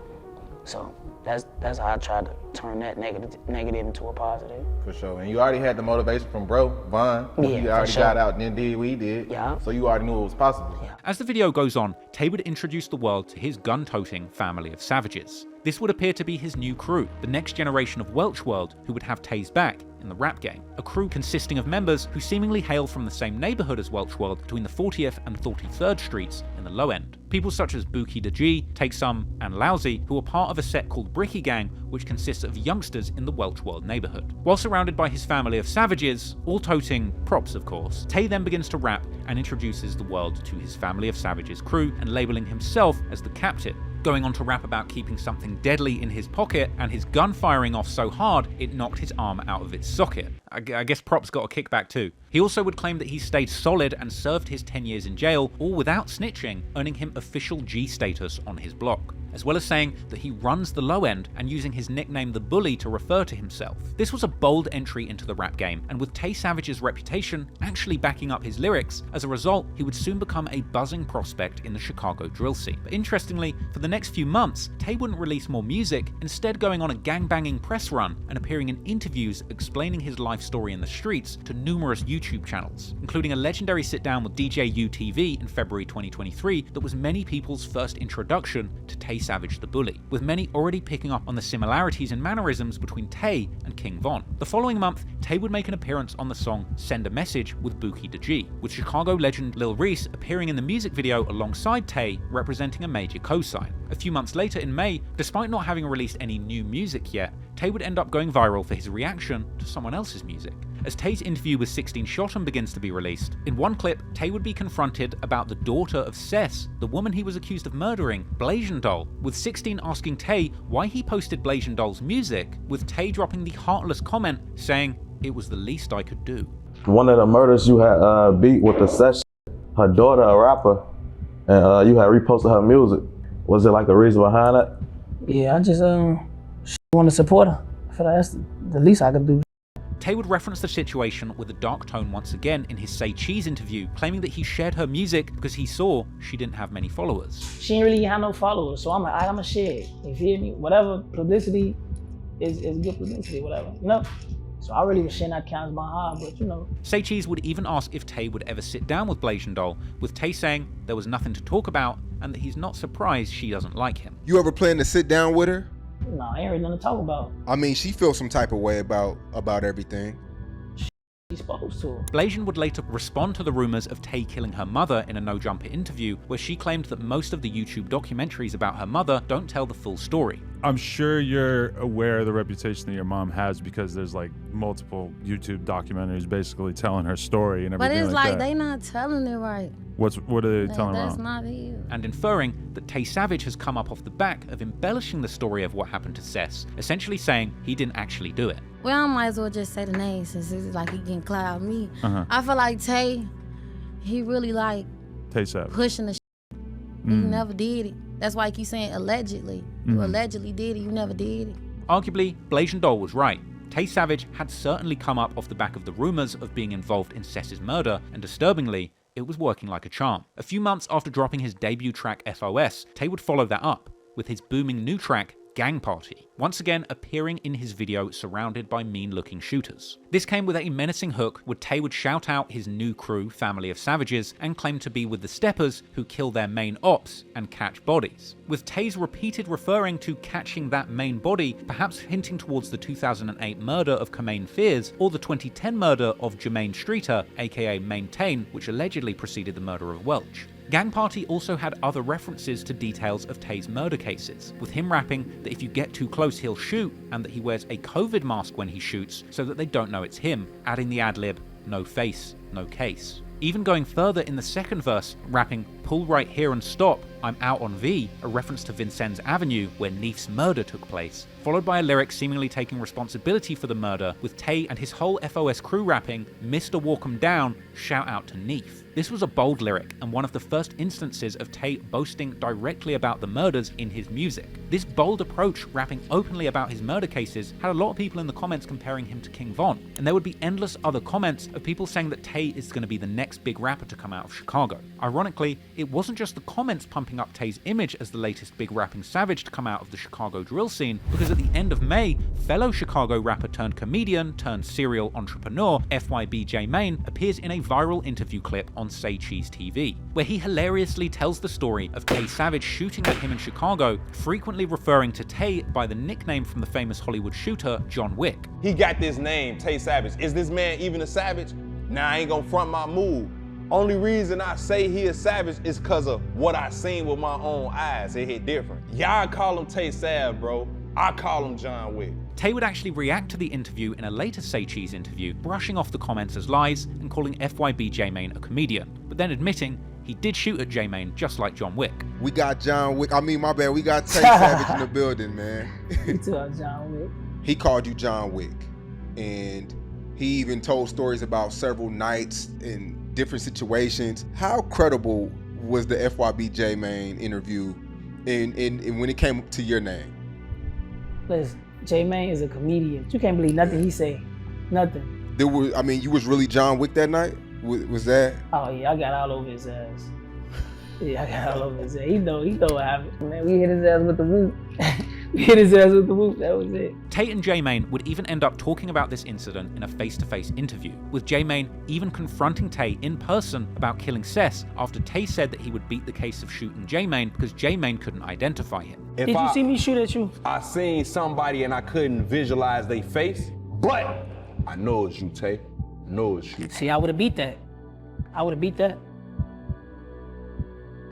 So that's how I tried to turn that negative into a positive. For sure. And you already had the motivation from bro, Von. Yeah, you already got out and then did what he did. Yeah. So you already knew it was possible. Yeah. As the video goes on, Tay would introduce the world to his gun-toting Family of Savages. This would appear to be his new crew, the next generation of Welch world who would have Tay's back in the rap game, a crew consisting of members who seemingly hail from the same neighborhood as Welch World between the 40th and 43rd Streets in the low end. People such as Bookie the G, Take Some, and Lousy, who are part of a set called Bricky Gang, which consists of youngsters in the Welch World neighborhood. While surrounded by his family of savages, all toting props of course, Tay then begins to rap and introduces the world to his family of savages crew and labeling himself as the captain, going on to rap about keeping something deadly in his pocket and his gun firing off so hard it knocked his arm out of its socket. I guess props got a kickback too. He also would claim that he stayed solid and served his 10 years in jail, all without snitching, earning him official G status on his block, as well as saying that he runs the low end and using his nickname The Bully to refer to himself. This was a bold entry into the rap game, and with Tay Savage's reputation actually backing up his lyrics, as a result, he would soon become a buzzing prospect in the Chicago drill scene. But interestingly, for the next few months, Tay wouldn't release more music, instead going on a gangbanging press run and appearing in interviews explaining his life story in the streets to numerous YouTube channels, including a legendary sit-down with DJ UTV in February 2023 that was many people's first introduction to Tay Savage the Bully, with many already picking up on the similarities and mannerisms between Tay and King Von. The following month, Tay would make an appearance on the song Send a Message with Bookie the G, with Chicago legend Lil Reese appearing in the music video alongside Tay, representing a major cosign. A few months later in May, despite not having released any new music yet, Tay would end up going viral for his reaction to someone else's music. As Tay's interview with 16 Shot'em begins to be released, in one clip, Tay would be confronted about the daughter of Cess, the woman he was accused of murdering, Blasian Doll, with 16 asking Tay why he posted Blasian Doll's music, with Tay dropping the heartless comment saying, "It was the least I could do." One of the murders you had beat with the Cess, her daughter, a rapper, and you had reposted her music. Was it like a reason behind that? Yeah, I just want to support her. I feel like that's the least I could do. Tay would reference the situation with a dark tone once again in his Say Cheese interview, claiming that he shared her music because he saw she didn't have many followers. She didn't really have no followers, so I'm like, I'm gonna share it. You feel me? Whatever publicity is good publicity, whatever, you know? So I really was sharing that counts my heart, but you know. Say Cheese would even ask if Tay would ever sit down with Blasian Doll, with Tay saying there was nothing to talk about and that he's not surprised she doesn't like him. You ever plan to sit down with her? No, I ain't really nothing to talk about. I mean, she feels some type of way about everything. She's supposed to. Blasian would later respond to the rumors of Tay killing her mother in a No Jumper interview, where she claimed that most of the YouTube documentaries about her mother don't tell the full story. I'm sure you're aware of the reputation that your mom has because there's like multiple YouTube documentaries basically telling her story and everything. But it's like like that. they not telling it right. What are they telling her? That's not it. And inferring that Tay Savage has come up off the back of embellishing the story of what happened to Cess, essentially saying he didn't actually do it. Well, I might as well just say the name since it's like he can cloud me. I feel like Tay, he really like Tay Savage pushing the shit. He never did it. That's why I keep saying allegedly. You allegedly did it, you never did it. Arguably, Blasian Doll was right. Tay Savage had certainly come up off the back of the rumors of being involved in Cess's murder, and disturbingly, it was working like a charm. A few months after dropping his debut track FOS, Tay would follow that up with his booming new track Gang Party, once again appearing in his video surrounded by mean-looking shooters. This came with a menacing hook where Tay would shout out his new crew, Family of Savages, and claim to be with the Steppers who kill their main ops and catch bodies, with Tay's repeated referring to catching that main body perhaps hinting towards the 2008 murder of Kamain Fears or the 2010 murder of Jermaine Streeter, aka Maintain, which allegedly preceded the murder of Welch. Gang Party also had other references to details of Tay's murder cases, with him rapping that if you get too close he'll shoot, and that he wears a COVID mask when he shoots so that they don't know it's him, adding the ad-lib, "No face, no case." Even going further in the second verse, rapping "Pull right here and stop, I'm out on V," a reference to Vincennes Avenue where Neef's murder took place, followed by a lyric seemingly taking responsibility for the murder, with Tay and his whole FOS crew rapping "Mr. Walk 'em down, shout out to Neef." This was a bold lyric, and one of the first instances of Tay boasting directly about the murders in his music. This bold approach, rapping openly about his murder cases, had a lot of people in the comments comparing him to King Von, and there would be endless other comments of people saying that Tay is going to be the next big rapper to come out of Chicago. Ironically, it wasn't just the comments pumping up Tay's image as the latest big rapping savage to come out of the Chicago drill scene, because at the end of May, fellow Chicago rapper turned comedian turned serial entrepreneur FYB J Main appears in a viral interview clip on Say Cheese TV, where he hilariously tells the story of Tay Savage shooting at him in Chicago, frequently referring to Tay by the nickname from the famous Hollywood shooter, John Wick. He got this name, Tay Savage. Is this man even a savage? Nah, I ain't gonna front my move. Only reason I say he is savage is cause of what I seen with my own eyes. It hit different. Y'all call him Tay Sav, bro. I call him John Wick. Tay would actually react to the interview in a later Say Cheese interview, brushing off the comments as lies and calling FYB J-Mane a comedian, but then admitting he did shoot at J-Mane just like John Wick. We got John Wick. I mean, my bad. We got Tay Savage in the building, man. You told John Wick. He called you John Wick, and he even told stories about several nights in different situations. How credible was the FYB J-Mane interview in when it came to your name? Listen, J-Mane is a comedian. You can't believe nothing he say. Nothing. There was, I mean, you was really John Wick that night? Was that? Oh yeah, I got all over his ass. Yeah, I got all over his ass. He know what happened. Man, we hit his ass with the whoop. We hit his ass with the whoop, that was it. Tay and J-Mane would even end up talking about this incident in a face-to-face interview, with J-Mane even confronting Tay in person about killing Cess after Tay said that he would beat the case of shooting J-Mane because J-Mane couldn't identify him. Did you see me shoot at you? I seen somebody and I couldn't visualize their face, but I know it's you, Tay. I know it's you. See, I would have beat that. I would have beat that.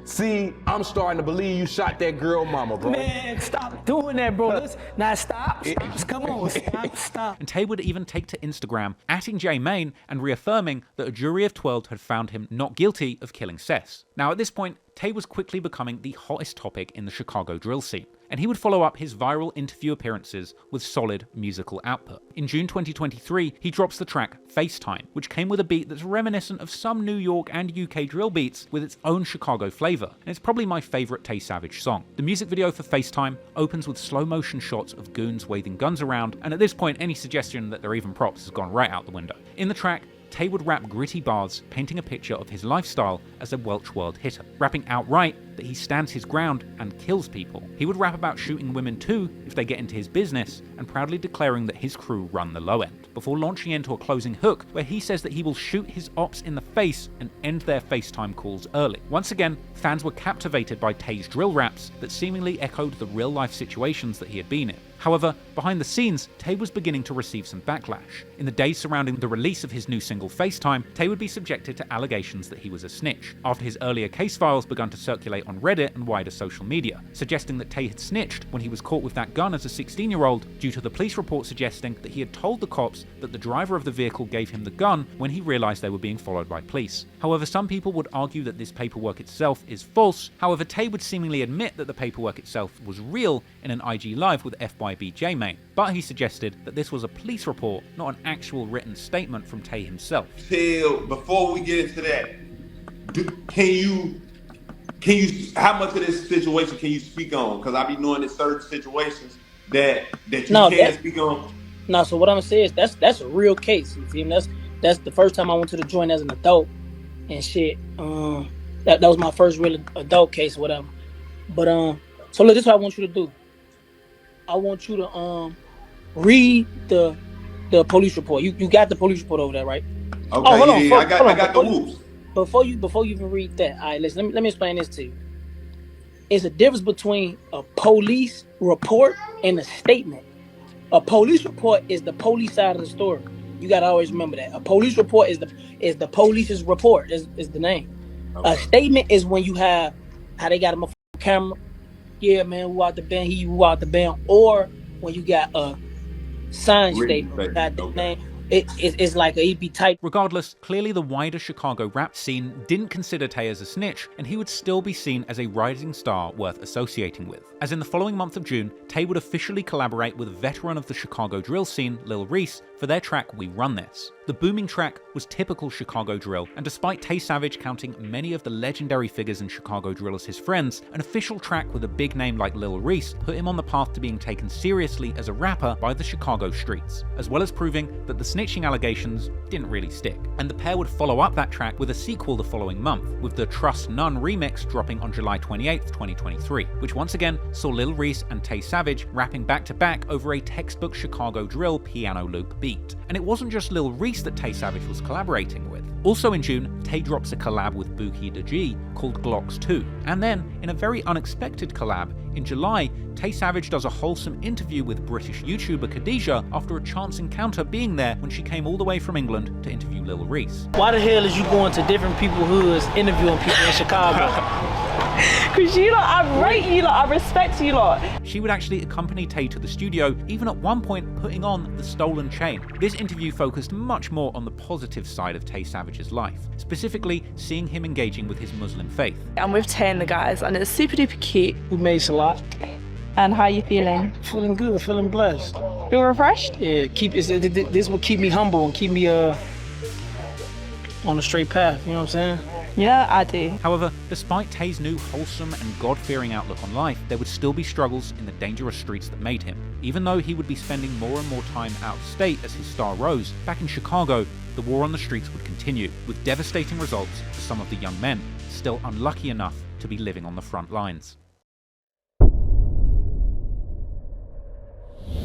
See, I'm starting to believe you shot that girl mama, bro. Man, stop doing that, bro. Now stop. Come on, stop. And Tay would even take to Instagram, atting J-Mane and reaffirming that a jury of 12 had found him not guilty of killing Cess. Now at this point, Tay was quickly becoming the hottest topic in the Chicago drill scene, and he would follow up his viral interview appearances with solid musical output. In June 2023, he drops the track FaceTime, which came with a beat that's reminiscent of some New York and UK drill beats with its own Chicago flavor, and it's probably my favorite Tay Savage song. The music video for FaceTime opens with slow motion shots of goons waving guns around, and at this point, any suggestion that they're even props has gone right out the window. In the track, Tay would rap gritty bars, painting a picture of his lifestyle as a Welch world hitter, rapping outright that he stands his ground and kills people. He would rap about shooting women too if they get into his business, and proudly declaring that his crew run the low end, before launching into a closing hook where he says that he will shoot his ops in the face and end their FaceTime calls early. Once again, fans were captivated by Tay's drill raps that seemingly echoed the real life situations that he had been in. However, behind the scenes, Tay was beginning to receive some backlash. In the days surrounding the release of his new single FaceTime, Tay would be subjected to allegations that he was a snitch, after his earlier case files begun to circulate on Reddit and wider social media, suggesting that Tay had snitched when he was caught with that gun as a 16-year-old due to the police report suggesting that he had told the cops that the driver of the vehicle gave him the gun when he realized they were being followed by police. However, some people would argue that this paperwork itself is false. However, Tay would seemingly admit that the paperwork itself was real in an IG Live with FYB J-Mane, but he suggested that this was a police report, not an actual written statement from Tay himself. Before we get into that, can you, how much of this situation can you speak on? Because I be knowing in certain situations that you can't speak on. No, so what I'm saying is that's a real case. You see, that's the first time I went to the joint as an adult and shit. That was my first real adult case, whatever. But so look, this is what I want you to do. I want you to read the police report. You got the police report over there, right? Okay, I got the whoops. Before you even read that, all right, listen, let me explain this to you. It's a difference between a police report and a statement. A police report is the police side of the story. You gotta always remember that. A police report is the police's report, is the name. Okay. A statement is when you have how they got a camera. Yeah, man, who out the band, who out the band, or when you got a signed statement, got the name. It's like a EP type. Regardless, clearly the wider Chicago rap scene didn't consider Tay as a snitch, and he would still be seen as a rising star worth associating with. As in the following month of June, Tay would officially collaborate with a veteran of the Chicago drill scene, Lil Reese, for their track We Run This. The booming track was typical Chicago drill, and despite Tay Savage counting many of the legendary figures in Chicago drill as his friends, an official track with a big name like Lil Reese put him on the path to being taken seriously as a rapper by the Chicago streets, as well as proving that the snitching allegations didn't really stick. And the pair would follow up that track with a sequel the following month, with the Trust None remix dropping on July 28th, 2023, which once again saw Lil Reese and Tay Savage rapping back-to-back over a textbook Chicago drill piano loop beat. And it wasn't just Lil Reese that Tay Savage was collaborating with. Also in June, Tay drops a collab with Buki Da G called Glocks 2. And then, in a very unexpected collab, in July, Tay Savage does a wholesome interview with British YouTuber Khadijah after a chance encounter being there when she came all the way from England to interview Lil Reese. Why the hell is you going to different people's hoods interviewing people in Chicago? Because you lot, I rate you lot, I respect you lot. She would actually accompany Tay to the studio, even at one point putting on the stolen chain. This interview focused much more on the positive side of Tay Savage's life, specifically seeing him engaging with his Muslim faith. I'm with Tay and the guys, and it's super duper cute. We made Salat. And how are you feeling? Feeling good, feeling blessed. Feel refreshed? Yeah, this will keep me humble and keep me on a straight path, you know what I'm saying? Yeah, I do. However, despite Tay's new wholesome and God-fearing outlook on life, there would still be struggles in the dangerous streets that made him. Even though he would be spending more and more time out of state as his star rose, back in Chicago, the war on the streets would continue, with devastating results for some of the young men still unlucky enough to be living on the front lines.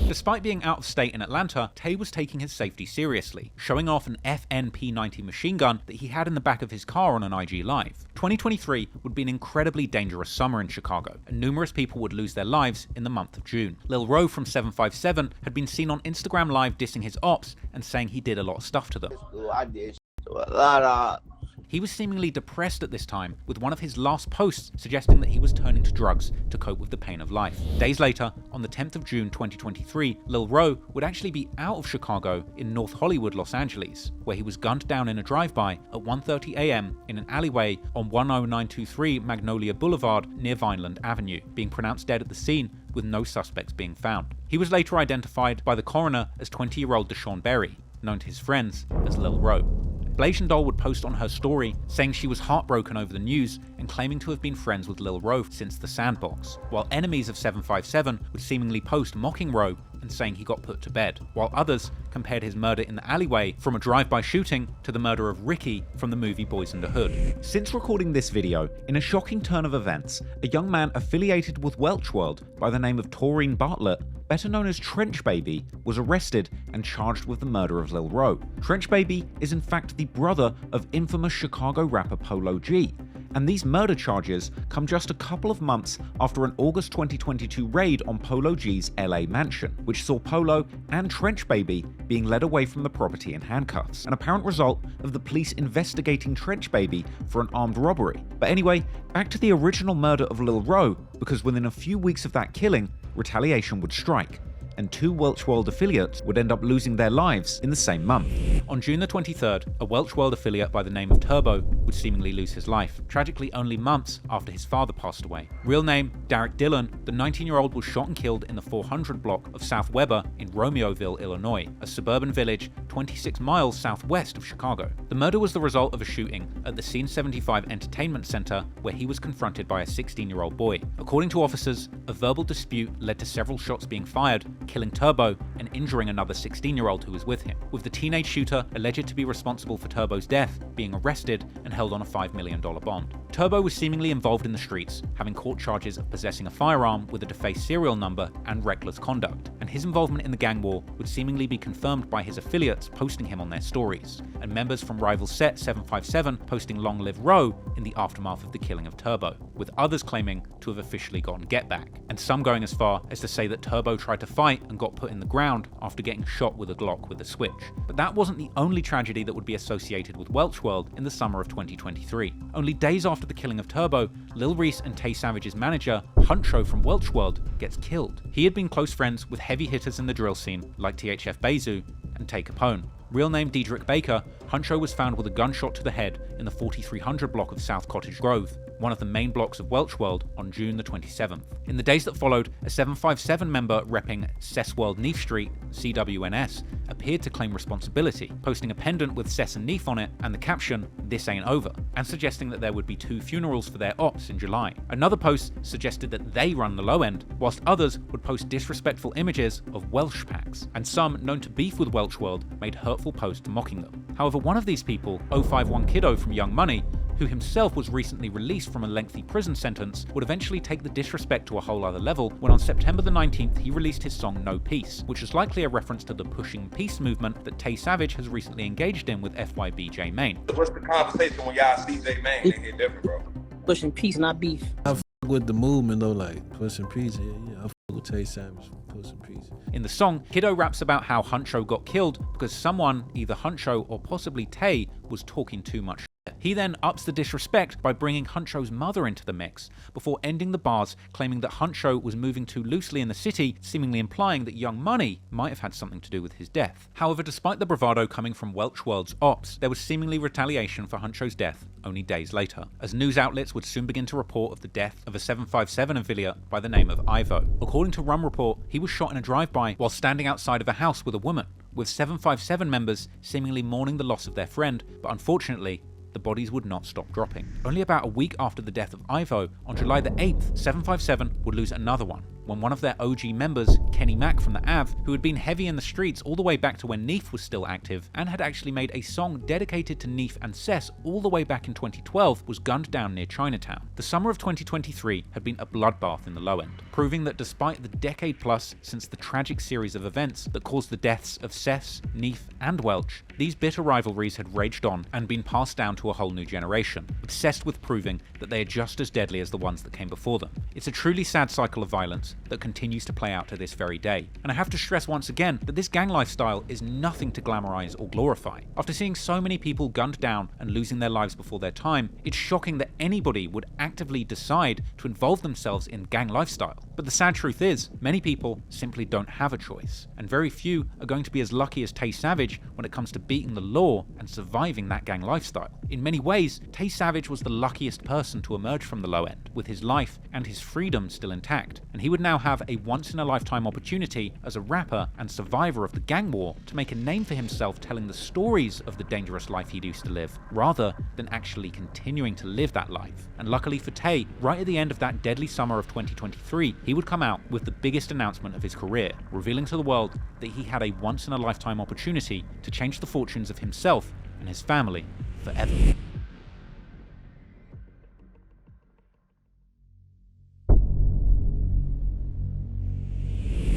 Despite being out of state in Atlanta, Tay was taking his safety seriously, showing off an FN-P90 machine gun that he had in the back of his car on an IG Live. 2023 would be an incredibly dangerous summer in Chicago, and numerous people would lose their lives in the month of June. Lil Ro from 757 had been seen on Instagram Live dissing his ops and saying he did a lot of stuff to them. I did a lot of... He was seemingly depressed at this time, with one of his last posts suggesting that he was turning to drugs to cope with the pain of life. Days later, on the 10th of June 2023, Lil Ro would actually be out of Chicago in North Hollywood, Los Angeles, where he was gunned down in a drive-by at 1:30 a.m. in an alleyway on 10923 Magnolia Boulevard near Vineland Avenue, being pronounced dead at the scene with no suspects being found. He was later identified by the coroner as 20-year-old Deshaun Berry, known to his friends as Lil Ro. Blasian Doll would post on her story saying she was heartbroken over the news and claiming to have been friends with Lil Ro since the Sandbox, while enemies of 757 would seemingly post mocking Ro and saying he got put to bed, while others compared his murder in the alleyway from a drive-by shooting to the murder of Ricky from the movie Boys in the Hood. Since recording this video, in a shocking turn of events, a young man affiliated with Welch World by the name of Taurine Bartlett, better known as Trench Baby, was arrested and charged with the murder of Lil Ro. Trench Baby is in fact the brother of infamous Chicago rapper Polo G, and these murder charges come just a couple of months after an August 2022 raid on Polo G's LA mansion, which saw Polo and Trench Baby being led away from the property in handcuffs, an apparent result of the police investigating Trench Baby for an armed robbery. But anyway, back to the original murder of Lil Ro, because within a few weeks of that killing, retaliation would strike, and two Welch World affiliates would end up losing their lives in the same month. On June the 23rd, a Welch World affiliate by the name of Turbo would seemingly lose his life, tragically only months after his father passed away. Real name, Derek Dillon, the 19-year-old was shot and killed in the 400 block of South Weber in Romeoville, Illinois, a suburban village 26 miles southwest of Chicago. The murder was the result of a shooting at the Scene 75 Entertainment Center where he was confronted by a 16-year-old boy. According to officers, a verbal dispute led to several shots being fired, killing Turbo and injuring another 16-year-old who was with him, with the teenage shooter alleged to be responsible for Turbo's death being arrested and held on a $5 million bond. Turbo was seemingly involved in the streets, having court charges of possessing a firearm with a defaced serial number and reckless conduct, and his involvement in the gang war would seemingly be confirmed by his affiliates posting him on their stories, and members from rival set 757 posting Long Live Ro in the aftermath of the killing of Turbo, with others claiming to have officially gotten get back, and some going as far as to say that Turbo tried to fight and got put in the ground after getting shot with a Glock with a switch. But that wasn't the only tragedy that would be associated with Welch World in the summer of 2023. Only days after the killing of Turbo, Lil Reese and Tay Savage's manager, Huncho from Welch World, gets killed. He had been close friends with heavy hitters in the drill scene like THF Bezu and Tay Capone. Real name Diedrich Baker, Huncho was found with a gunshot to the head in the 4300 block of South Cottage Grove, one of the main blocks of Welch World, on June the 27th. In the days that followed, a 757 member repping Cess World Neef Street, CWNS, appeared to claim responsibility, posting a pendant with Cess and Neef on it and the caption, "This ain't over," and suggesting that there would be 2 funerals for their ops in July. Another post suggested that they run the low end, whilst others would post disrespectful images of Welsh packs, and some known to beef with Welch World made hurtful posts mocking them. However, one of these people, 051 Kiddo from Young Money, who himself was recently released from a lengthy prison sentence, would eventually take the disrespect to a whole other level when on September the 19th he released his song No Peace, which is likely a reference to the Pushing Peace movement that Tay Savage has recently engaged in with FYB J Mane. What's the conversation when y'all see J Mane? They hit different, bro. Pushing peace, not beef. I f with the movement though, like pushing peace. Yeah, I f with Tay Savage for pushing peace. In the song, Kiddo raps about how Huncho got killed because someone, either Huncho or possibly Tay, was talking too much. He then ups the disrespect by bringing Huncho's mother into the mix, before ending the bars claiming that Huncho was moving too loosely in the city, seemingly implying that Young Money might have had something to do with his death. However, despite the bravado coming from Welch World's ops, there was seemingly retaliation for Huncho's death only days later, as news outlets would soon begin to report of the death of a 757 affiliate by the name of Ivo. According to Rum Report, he was shot in a drive-by while standing outside of a house with a woman, with 757 members seemingly mourning the loss of their friend, but unfortunately, the bodies would not stop dropping. Only about a week after the death of Ivo, on July the 8th, 757 would lose another one, when one of their OG members, Kenny Mack from the Av, who had been heavy in the streets all the way back to when Neef was still active, and had actually made a song dedicated to Neef and Cess all the way back in 2012, was gunned down near Chinatown. The summer of 2023 had been a bloodbath in the low end, proving that despite the decade plus since the tragic series of events that caused the deaths of Cess, Neef, and Welch, these bitter rivalries had raged on and been passed down to a whole new generation, obsessed with proving that they are just as deadly as the ones that came before them. It's a truly sad cycle of violence that continues to play out to this very day. And I have to stress once again that this gang lifestyle is nothing to glamorize or glorify. After seeing so many people gunned down and losing their lives before their time, it's shocking that anybody would actively decide to involve themselves in gang lifestyle. But the sad truth is, many people simply don't have a choice, and very few are going to be as lucky as Tay Savage when it comes to beating the law and surviving that gang lifestyle. In many ways, Tay Savage was the luckiest person to emerge from the low end, with his life and his freedom still intact, and he would now have a once-in-a-lifetime opportunity as a rapper and survivor of the gang war to make a name for himself telling the stories of the dangerous life he used to live, rather than actually continuing to live that life. And luckily for Tay, right at the end of that deadly summer of 2023, he would come out with the biggest announcement of his career, revealing to the world that he had a once-in-a-lifetime opportunity to change the fortunes of himself and his family forever.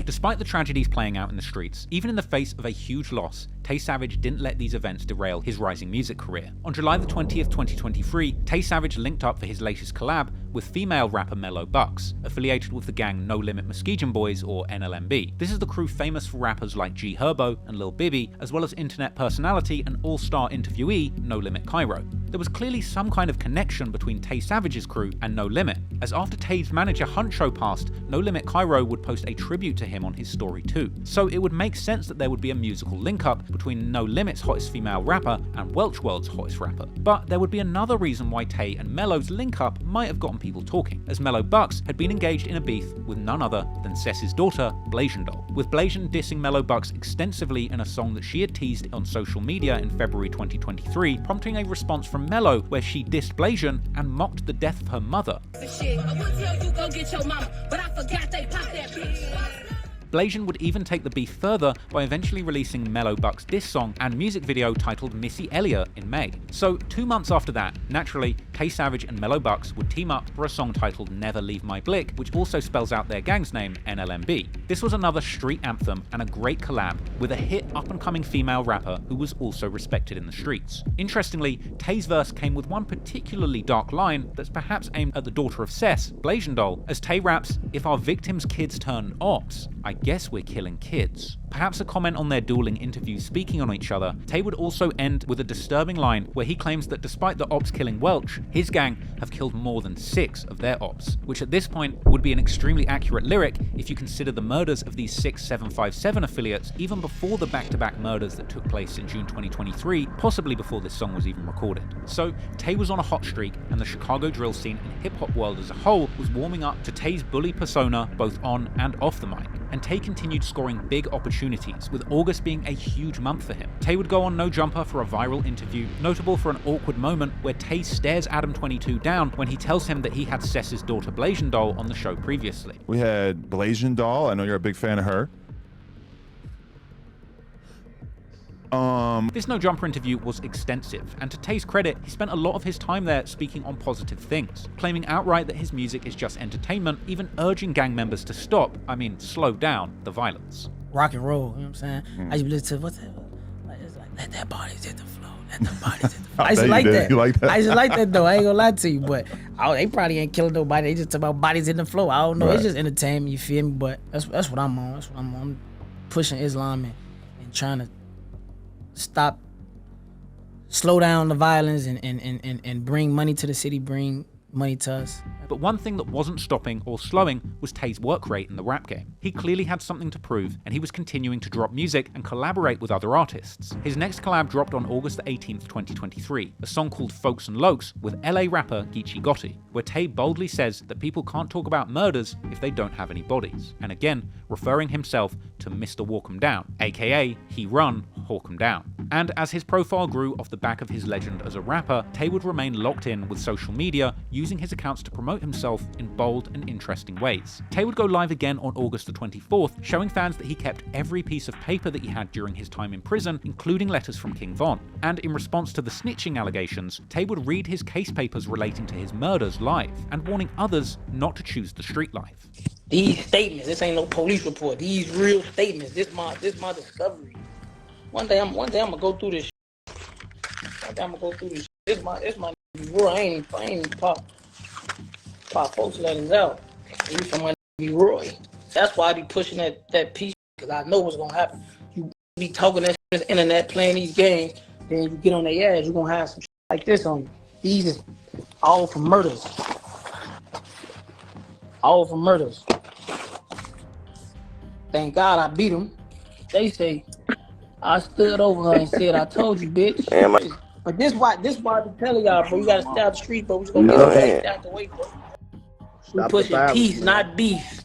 Despite the tragedies playing out in the streets, even in the face of a huge loss, Tay Savage didn't let these events derail his rising music career. On July the 20th, 2023, Tay Savage linked up for his latest collab with female rapper Mellow Bucks, affiliated with the gang No Limit Muskegon Boys, or NLMB. This is the crew famous for rappers like G Herbo and Lil Bibby, as well as internet personality and all-star interviewee No Limit Cairo. There was clearly some kind of connection between Tay Savage's crew and No Limit, as after Tay's manager Huncho passed, No Limit Cairo would post a tribute to him on his story too. So it would make sense that there would be a musical link-up between No Limit's hottest female rapper and Welch World's hottest rapper. But there would be another reason why Tay and Mellow's link-up might have gotten people talking, as Mellow Bucks had been engaged in a beef with none other than Cess's daughter, Blasian Doll, with Blasian dissing Mellow Bucks extensively in a song that she had teased on social media in February 2023, prompting a response from Mellow where she dissed Blasian and mocked the death of her mother. Blasian would even take the beef further by eventually releasing Mellow Bucks' diss song and music video titled Missy Elliott in May. So 2 months after that, naturally, Tay Savage and Mellow Bucks would team up for a song titled Never Leave My Blick, which also spells out their gang's name, NLMB. This was another street anthem and a great collab with a hit up-and-coming female rapper who was also respected in the streets. Interestingly, Tay's verse came with one particularly dark line that's perhaps aimed at the daughter of Cess, Blasian Doll, as Tay raps, "If our victims' kids turn ops, I guess we're killing kids. Perhaps a comment on their dueling interviews speaking on each other, Tay would also end with a disturbing line where he claims that despite the ops killing Welch, his gang have killed more than 6 of their ops, which at this point would be an extremely accurate lyric if you consider the murders of these 6 757 affiliates even before the back-to-back murders that took place in June 2023, possibly before this song was even recorded. So Tay was on a hot streak, and the Chicago drill scene and hip-hop world as a whole was warming up to Tay's bully persona both on and off the mic, and Tay continued scoring big opportunities, with August being a huge month for him. Tay would go on No Jumper for a viral interview, notable for an awkward moment where Tay stares Adam22 down when he tells him that he had Cess's daughter Blasian Doll on the show previously. We had Blasian Doll, I know you're a big fan of her. This No Jumper interview was extensive, and to Tay's credit, he spent a lot of his time there speaking on positive things, claiming outright that his music is just entertainment, even urging gang members to slow down the violence. Rock and roll, you know what I'm saying? I used to listen to, what's that? It's like, let that bodies hit the floor, let the bodies hit the floor. I used to like that. You like that? I used to like that though, I ain't gonna lie to you, but they probably ain't killing nobody, they just talk about bodies hitting the floor. I don't know, It's just entertainment, you feel me? But that's what I'm on, I'm pushing Islam and trying to slow down the violence and bring money to the city, bring money to us. But one thing that wasn't stopping or slowing was Tay's work rate in the rap game. He clearly had something to prove, and he was continuing to drop music and collaborate with other artists. His next collab dropped on August 18th, 2023, a song called Folks and Lokes with LA rapper Geechee Gotti, where Tay boldly says that people can't talk about murders if they don't have any bodies, and again, referring himself to Mr. Walk 'em Down, aka He Run, Hawk 'em Down. And as his profile grew off the back of his legend as a rapper, Tay would remain locked in with social media, using his accounts to promote himself in bold and interesting ways. Tay would go live again on August the 24th, showing fans that he kept every piece of paper that he had during his time in prison, including letters from King Von. And in response to the snitching allegations, Tay would read his case papers relating to his murders live, and warning others not to choose the street life. These statements, this ain't no police report, these real statements, this my discovery. One day I'm gonna go through this. This my bro. I ain't even pop folks letters out. He's from my Roy. That's why I be pushing that piece, because I know what's gonna happen. You be talking that shit on the internet, playing these games, then you get on their ass, you gonna have some shit like this on you. These is all for murders. All for murders. Thank God I beat them. They say I stood over her and said, I told you, bitch. But this why I be telling y'all, bro, you gotta stay out the street, bro. We just gonna get out the way, bro. We pushing peace, not beef.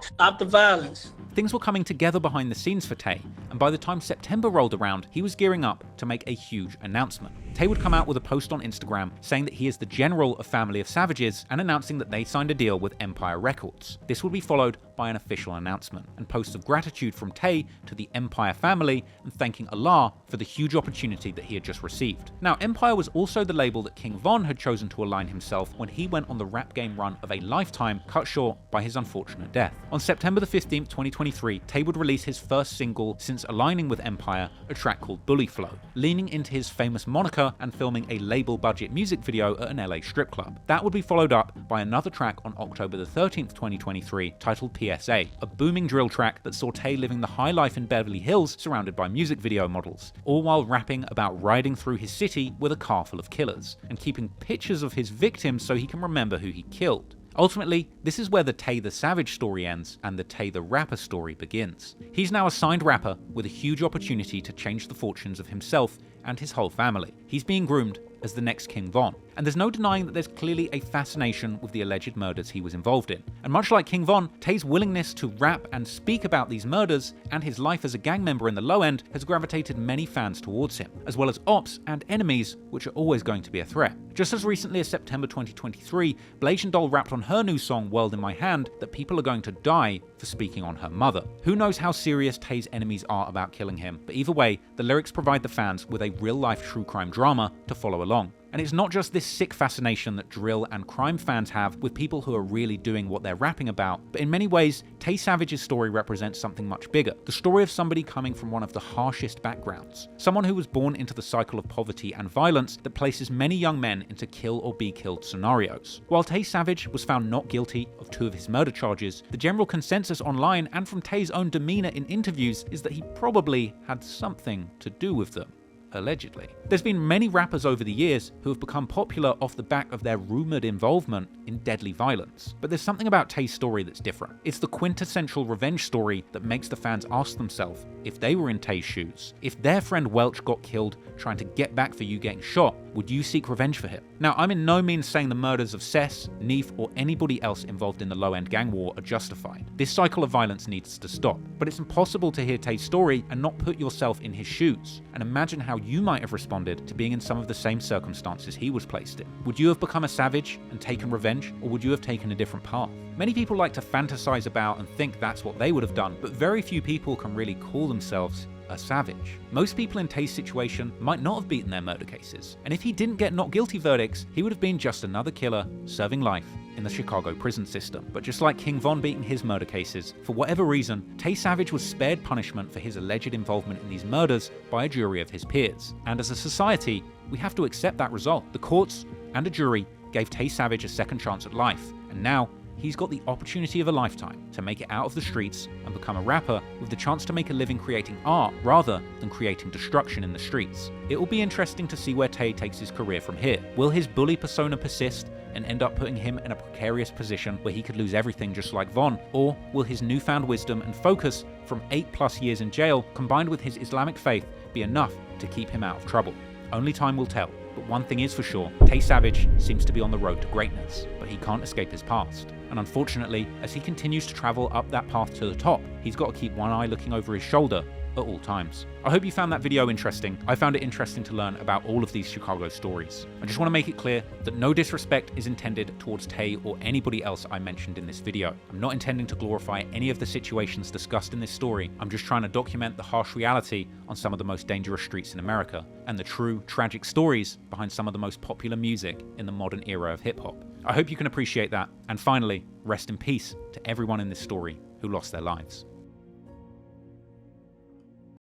Stop the violence. Things were coming together behind the scenes for Tay, and by the time September rolled around, he was gearing up to make a huge announcement. Tay would come out with a post on Instagram saying that he is the general of Family of Savages and announcing that they signed a deal with Empire Records. This would be followed by an official announcement and posts of gratitude from Tay to the Empire family and thanking Allah for the huge opportunity that he had just received. Now, Empire was also the label that King Von had chosen to align himself when he went on the rap game run of a lifetime, cut short by his unfortunate death. On September the 15th, 2023, Tay would release his first single since aligning with Empire, a track called Bully Flow, leaning into his famous moniker and filming a label budget music video at an LA strip club. That would be followed up by another track on October the 13th, 2023, titled PSA, a booming drill track that saw Tay living the high life in Beverly Hills surrounded by music video models, all while rapping about riding through his city with a car full of killers, and keeping pictures of his victims so he can remember who he killed. Ultimately, this is where the Tay the Savage story ends and the Tay the Rapper story begins. He's now a signed rapper with a huge opportunity to change the fortunes of himself and his whole family. He's being groomed as the next King Von, and there's no denying that there's clearly a fascination with the alleged murders he was involved in. And much like King Von, Tay's willingness to rap and speak about these murders and his life as a gang member in the low end has gravitated many fans towards him, as well as ops and enemies, which are always going to be a threat. Just as recently as September 2023, Blasian Doll rapped on her new song World in My Hand that people are going to die for speaking on her mother. Who knows how serious Tay's enemies are about killing him, but either way, the lyrics provide the fans with a real-life true crime drama to follow along. And it's not just this sick fascination that drill and crime fans have with people who are really doing what they're rapping about, but in many ways, Tay Savage's story represents something much bigger. The story of somebody coming from one of the harshest backgrounds. Someone who was born into the cycle of poverty and violence that places many young men into kill or be killed scenarios. While Tay Savage was found not guilty of 2 of his murder charges, the general consensus online and from Tay's own demeanor in interviews is that he probably had something to do with them. Allegedly. There's been many rappers over the years who have become popular off the back of their rumored involvement in deadly violence. But there's something about Tay's story that's different. It's the quintessential revenge story that makes the fans ask themselves, if they were in Tay's shoes, if their friend Welch got killed trying to get back for you getting shot, would you seek revenge for him? Now, I'm in no means saying the murders of Cess, Neef, or anybody else involved in the low-end gang war are justified. This cycle of violence needs to stop. But it's impossible to hear Tay's story and not put yourself in his shoes, and imagine how you might have responded to being in some of the same circumstances he was placed in. Would you have become a savage and taken revenge, or would you have taken a different path? Many people like to fantasize about and think that's what they would have done, but very few people can really call themselves a savage. Most people in Tay's situation might not have beaten their murder cases, and if he didn't get not guilty verdicts, he would have been just another killer serving life in the Chicago prison system. But just like King Von beating his murder cases, for whatever reason, Tay Savage was spared punishment for his alleged involvement in these murders by a jury of his peers. And as a society, we have to accept that result. The courts and a jury gave Tay Savage a second chance at life, and now he's got the opportunity of a lifetime to make it out of the streets and become a rapper with the chance to make a living creating art rather than creating destruction in the streets. It will be interesting to see where Tay takes his career from here. Will his bully persona persist and end up putting him in a precarious position where he could lose everything just like Von? Or will his newfound wisdom and focus from 8+ years in jail combined with his Islamic faith be enough to keep him out of trouble? Only time will tell. But one thing is for sure, Tay Savage seems to be on the road to greatness, but he can't escape his past. And unfortunately, as he continues to travel up that path to the top, he's got to keep one eye looking over his shoulder at all times. I hope you found that video interesting. I found it interesting to learn about all of these Chicago stories. I just want to make it clear that no disrespect is intended towards Tay or anybody else I mentioned in this video. I'm not intending to glorify any of the situations discussed in this story. I'm just trying to document the harsh reality on some of the most dangerous streets in America and the true, tragic stories behind some of the most popular music in the modern era of hip-hop. I hope you can appreciate that. And finally, rest in peace to everyone in this story who lost their lives.